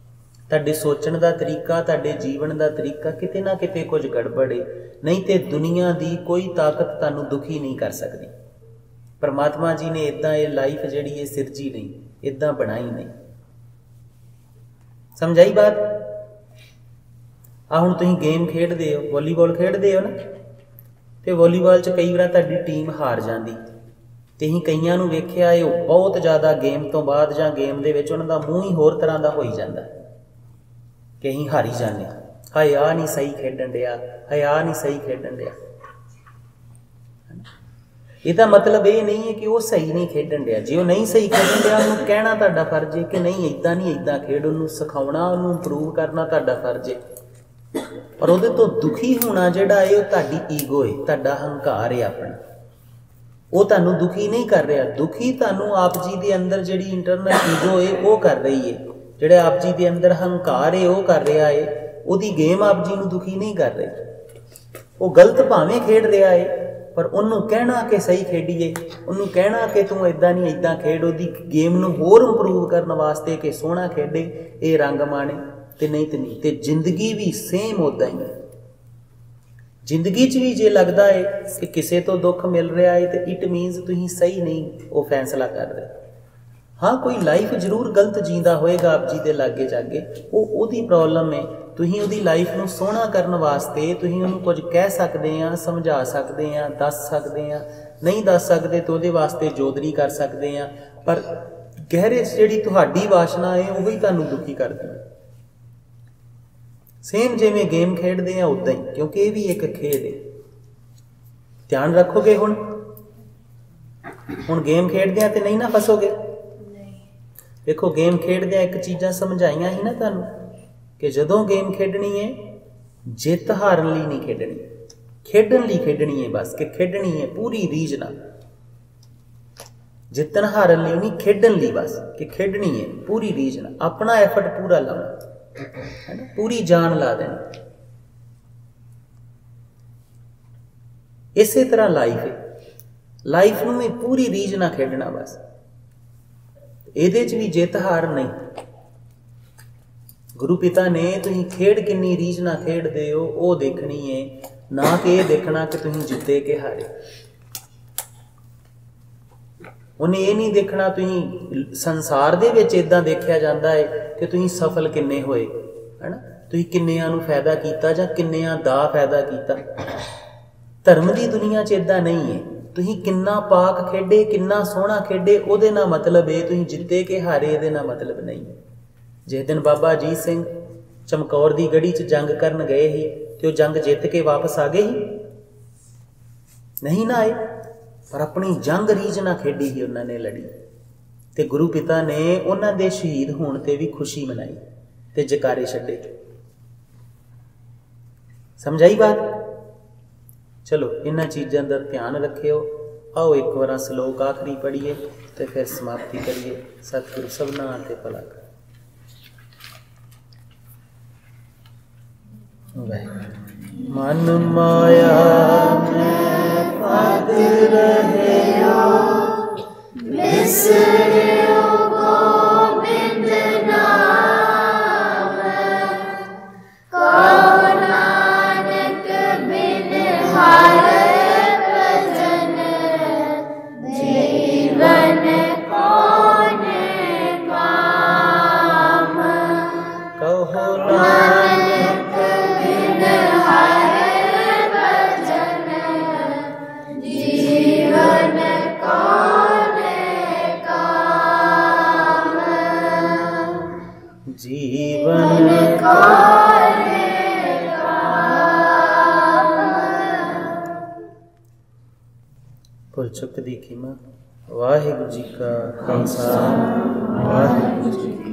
ਤੁਹਾਡੇ ਸੋਚਣ ਦਾ ਤਰੀਕਾ, ਤੁਹਾਡੇ ਜੀਵਨ ਦਾ ਤਰੀਕਾ ਕਿਤੇ ਨਾ ਕਿਤੇ ਕੁਝ ਗੜਬੜ ਹੈ। ਨਹੀਂ ਤੇ ਦੁਨੀਆ ਦੀ ਕੋਈ ਤਾਕਤ ਤੁਹਾਨੂੰ ਦੁਖੀ ਨਹੀਂ ਕਰ ਸਕਦੀ। ਪਰਮਾਤਮਾ ਜੀ ਨੇ ਇੱਦਾਂ ਇਹ ਲਾਈਫ ਜਿਹੜੀ ਇਹ ਸਿਰਜੀ ਨਹੀਂ, ਇੱਦਾਂ ਬਣਾਈ ਨਹੀਂ। ਸਮਝਾਈ ਬਾਤ? ਆ ਹੁਣ ਤੁਸੀਂ ਗੇਮ ਖੇਡਦੇ ਹੋ, ਵਾਲੀਬਾਲ ਖੇਡਦੇ ਹੋ ਨਾ, ਤੇ ਵਾਲੀਬਾਲ 'ਚ ਕਈ ਵਾਰ ਤੁਹਾਡੀ ਟੀਮ ਹਾਰ ਜਾਂਦੀ, ਤੇ ਅਸੀਂ ਕਈਆਂ ਨੂੰ ਵੇਖਿਆ ਇਹ ਬਹੁਤ ਜ਼ਿਆਦਾ ਗੇਮ ਤੋਂ ਬਾਅਦ ਜਾਂ ਗੇਮ ਦੇ ਵਿੱਚ ਉਹਨਾਂ ਦਾ ਮੂੰਹ ਹੀ ਹੋਰ ਤਰ੍ਹਾਂ ਦਾ ਹੋਈ ਜਾਂਦਾ ਕਿ ਅਸੀਂ ਹਾਰੀ ਜਾਂਦੇ, ਹਾਏ ਆ ਨਹੀਂ ਸਹੀ ਖੇਡਣ ਡਿਆ, ਹਾਏ ਆ ਨਹੀਂ ਸਹੀ ਖੇਡਣ ਡਿਆ। ਇਹਦਾ ਮਤਲਬ ਇਹ ਨਹੀਂ ਹੈ ਕਿ ਉਹ ਸਹੀ ਨਹੀਂ ਖੇਡਣ ਡਿਆ। ਜੇ ਉਹ ਨਹੀਂ ਸਹੀ ਖੇਡਣ ਡਿਆ, ਉਹਨੂੰ ਕਹਿਣਾ ਤੁਹਾਡਾ ਫਰਜ਼ ਹੈ ਕਿ ਨਹੀਂ ਇੱਦਾਂ ਨਹੀਂ, ਇੱਦਾਂ ਖੇਡ। ਉਹਨੂੰ ਸਿਖਾਉਣਾ, ਉਹਨੂੰ ਇੰਪਰੂਵ ਕਰਨਾ ਤੁਹਾਡਾ ਫਰਜ਼ ਹੈ। ਪਰ ਉਹਦੇ ਤੋਂ ਦੁਖੀ ਹੋਣਾ ਜਿਹੜਾ ਹੈ ਉਹ ਤੁਹਾਡੀ ਈਗੋ ਹੈ, ਤੁਹਾਡਾ ਹੰਕਾਰ ਹੈ ਆਪਣਾ। ਉਹ ਤੁਹਾਨੂੰ ਦੁਖੀ ਨਹੀਂ ਕਰ ਰਿਹਾ, ਦੁਖੀ ਤੁਹਾਨੂੰ ਆਪ ਜੀ ਦੇ ਅੰਦਰ ਜਿਹੜੀ ਇੰਟਰਨਲ ਈਗੋ ਹੈ ਉਹ ਕਰ ਰਹੀ ਹੈ। ਜਿਹੜਾ ਆਪ ਜੀ ਦੇ ਅੰਦਰ ਹੰਕਾਰ ਹੈ ਉਹ ਕਰ ਰਿਹਾ ਹੈ। ਉਹਦੀ ਗੇਮ ਆਪ ਜੀ ਨੂੰ ਦੁਖੀ ਨਹੀਂ ਕਰ ਰਹੀ। ਉਹ ਗਲਤ ਭਾਵੇਂ ਖੇਡ ਰਿਹਾ ਹੈ, ਪਰ ਉਹਨੂੰ ਕਹਿਣਾ ਕਿ ਸਹੀ ਖੇਡੀਏ, ਉਹਨੂੰ ਕਹਿਣਾ ਕਿ ਤੂੰ ਇੱਦਾਂ ਨਹੀਂ ਇੱਦਾਂ ਖੇਡ, ਉਹਦੀ ਗੇਮ ਨੂੰ ਹੋਰ ਇੰਪਰੂਵ ਕਰਨ ਵਾਸਤੇ ਕਿ ਸੋਹਣਾ ਖੇਡੇ, ਇਹ ਰੰਗ ਮਾਣੇ, ਤੇ ਨਹੀਂ ਤੇ ਨਹੀਂ। ਤੇ ਜ਼ਿੰਦਗੀ ਵੀ ਸੇਮ ਉੱਦਾਂ ਹੀ ਹੈ। ਜ਼ਿੰਦਗੀ 'ਚ ਵੀ ਜੇ ਲੱਗਦਾ ਹੈ ਕਿ ਕਿਸੇ ਤੋਂ ਦੁੱਖ ਮਿਲ ਰਿਹਾ ਹੈ, ਤੇ ਇਟ ਮੀਨਸ ਤੁਸੀਂ ਸਹੀ ਨਹੀਂ ਉਹ ਫੈਸਲਾ ਕਰ ਰਹੇ। ਹਾਂ, ਕੋਈ ਲਾਈਫ ਜ਼ਰੂਰ ਗਲਤ ਜੀਂਦਾ ਹੋਏਗਾ ਆਪ ਜੀ ਦੇ ਲਾਗੇ ਜਾਗੇ, ਉਹ ਉਹਦੀ ਪ੍ਰੋਬਲਮ ਹੈ। ਤੁਸੀਂ ਉਹਦੀ ਲਾਈਫ ਨੂੰ ਸੋਹਣਾ ਕਰਨ ਵਾਸਤੇ ਤੁਸੀਂ ਉਹਨੂੰ ਕੁਝ ਕਹਿ ਸਕਦੇ ਆ, ਸਮਝਾ ਸਕਦੇ ਆ, ਦੱਸ ਸਕਦੇ ਆ। ਨਹੀਂ ਦੱਸ ਸਕਦੇ ਤਾਂ ਉਹਦੇ ਵਾਸਤੇ ਜੋਦਰੀ ਕਰ ਸਕਦੇ ਆ, ਪਰ ਗਹਿਰੇ ਜਿਹੜੀ ਤੁਹਾਡੀ ਵਾਸ਼ਨਾ ਹੈ ਉਹ ਹੀ ਤੁਹਾਨੂੰ ਦੁਖੀ ਕਰਦੀ ਹੈ। ਸੇਮ ਜਿਵੇਂ ਗੇਮ ਖੇਡਦੇ ਆ ਉੱਦਾਂ ਹੀ, ਕਿਉਂਕਿ ਇਹ ਵੀ ਇੱਕ ਖੇਡ ਹੈ। ਧਿਆਨ ਰੱਖੋਗੇ। ਹੁਣ ਗੇਮ ਖੇਡਦੇ ਆ ਤੇ ਨਹੀਂ ਨਾ ਫਸੋਗੇ। ਵੇਖੋ ਗੇਮ ਖੇਡਦੇ ਆ ਇੱਕ ਚੀਜ਼ਾਂ ਸਮਝਾਈਆਂ ਸੀ ਨਾ ਤੁਹਾਨੂੰ, ਕਿ ਜਦੋਂ ਗੇਮ ਖੇਡਣੀ ਹੈ ਜਿੱਤ ਹਾਰਨ ਲਈ ਨਹੀਂ ਖੇਡਣੀ, ਖੇਡਣ ਲਈ ਖੇਡਣੀ ਹੈ। ਬਸ ਕਿ ਖੇਡਣੀ ਹੈ ਪੂਰੀ ਰੀਝ ਨਾਲ, ਜਿੱਤਣ ਹਾਰਨ ਲਈ ਨਹੀਂ, ਖੇਡਣ ਲਈ। ਬਸ ਕਿ ਖੇਡਣੀ ਹੈ ਪੂਰੀ ਰੀਝ ਨਾਲ, ਆਪਣਾ ਐਫਰਟ ਪੂਰਾ ਲਾਉਣਾ ਹੈ ਨਾ, ਪੂਰੀ ਜਾਨ ਲਾ ਦੇਣੀ। ਇਸੇ ਤਰ੍ਹਾਂ ਲਾਈਫ ਹੈ, ਲਾਈਫ ਨੂੰ ਵੀ ਪੂਰੀ ਰੀਝ ਨਾਲ ਖੇਡਣਾ। ਬਸ ਇਹਦੇ 'ਚ ਵੀ ਜਿੱਤ ਹਾਰ ਨਹੀਂ। ਗੁਰੂ ਪਿਤਾ ਨੇ ਤੁਸੀਂ ਖੇਡ ਕਿੰਨੀ ਰੀਝ ਨਾਲ ਖੇਡਦੇ ਹੋ ਉਹ ਦੇਖਣੀ ਹੈ, ਨਾ ਕਿ ਇਹ ਦੇਖਣਾ ਕਿ ਤੁਸੀਂ ਜਿੱਤੇ ਕਿ ਹਾਰੇ। ਉਹਨੇ ਇਹ ਨਹੀਂ ਦੇਖਣਾ। ਤੁਸੀਂ ਸੰਸਾਰ ਦੇ ਵਿੱਚ ਇੱਦਾਂ ਦੇਖਿਆ ਜਾਂਦਾ ਹੈ ਕਿ ਤੁਸੀਂ ਸਫਲ ਕਿੰਨੇ ਹੋਏ, ਹੈ ਨਾ, ਤੁਸੀਂ ਕਿੰਨਿਆਂ ਨੂੰ ਫਾਇਦਾ ਕੀਤਾ ਜਾਂ ਕਿੰਨਿਆਂ ਦਾ ਫਾਇਦਾ ਕੀਤਾ। ਧਰਮ ਦੀ ਦੁਨੀਆ 'ਚ ਇੱਦਾਂ ਨਹੀਂ ਹੈ। ਤੁਸੀਂ ਕਿੰਨਾ ਪਾਕ ਖੇਡੇ, ਕਿੰਨਾ ਸੋਹਣਾ ਖੇਡੇ, ਉਹਦੇ ਨਾਲ ਮਤਲਬ ਇਹ ਤੁਸੀਂ ਜਿੱਤੇ ਕਿ ਹਾਰੇ, ਇਹਦੇ ਨਾਲ ਮਤਲਬ ਨਹੀਂ। ਜਿਸ ਦਿਨ ਬਾਬਾ ਅਜੀਤ ਸਿੰਘ ਚਮਕੌਰ ਦੀ ਗੜੀ 'ਚ ਜੰਗ ਕਰਨ ਗਏ ਸੀ, ਤੇ ਉਹ ਜੰਗ ਜਿੱਤ ਕੇ ਵਾਪਸ ਆ ਗਏ ਸੀ? ਨਹੀਂ ਨਾ ਆਏ, ਪਰ ਆਪਣੀ ਜੰਗ ਰੀਝ ਨਾਲ ਖੇਡੀ ਸੀ ਉਹਨਾਂ ਨੇ, ਲੜੀ। ਤੇ ਗੁਰੂ ਪਿਤਾ ਨੇ ਉਹਨਾਂ ਦੇ ਸ਼ਹੀਦ ਹੋਣ ਤੇ ਵੀ ਖੁਸ਼ੀ ਮਨਾਈ ਤੇ ਜਕਾਰੇ ਛੱਡੇ। ਸਮਝਾਈ ਬਾਤ? ਚਲੋ ਇਹਨਾਂ ਚੀਜ਼ਾਂ ਦਾ ਧਿਆਨ ਰੱਖਿਓ। ਆਓ ਇੱਕ ਵਾਰ ਸ਼ਲੋਕ ਆਖਰੀ ਪੜ੍ਹੀਏ ਤੇ ਫਿਰ ਸਮਾਪਤੀ ਕਰੀਏ। ਸਤਿਗੁਰੂ ਸਭਨਾਂ ਤੇ ਭਲਾ ਕਰੇ। ਮਨ ਮਾਇਆ ਮੈਂ ਪਦ ਰਹਿਓ, ਵਿਸਰਿਓ ਗੋਬਿੰਦ कहो नानक बिन हरि भजन जीवन कौन काम। जीवन कौन काम। ਭੁੱਲ ਚੁੱਕ ਦੀ ਖਿਮਾ। ਵਾਹਿਗੁਰੂ ਜੀ ਕਾ ਖਾਲਸਾ ਵਾਹਿਗੁਰੂ ਜੀ ਕੀ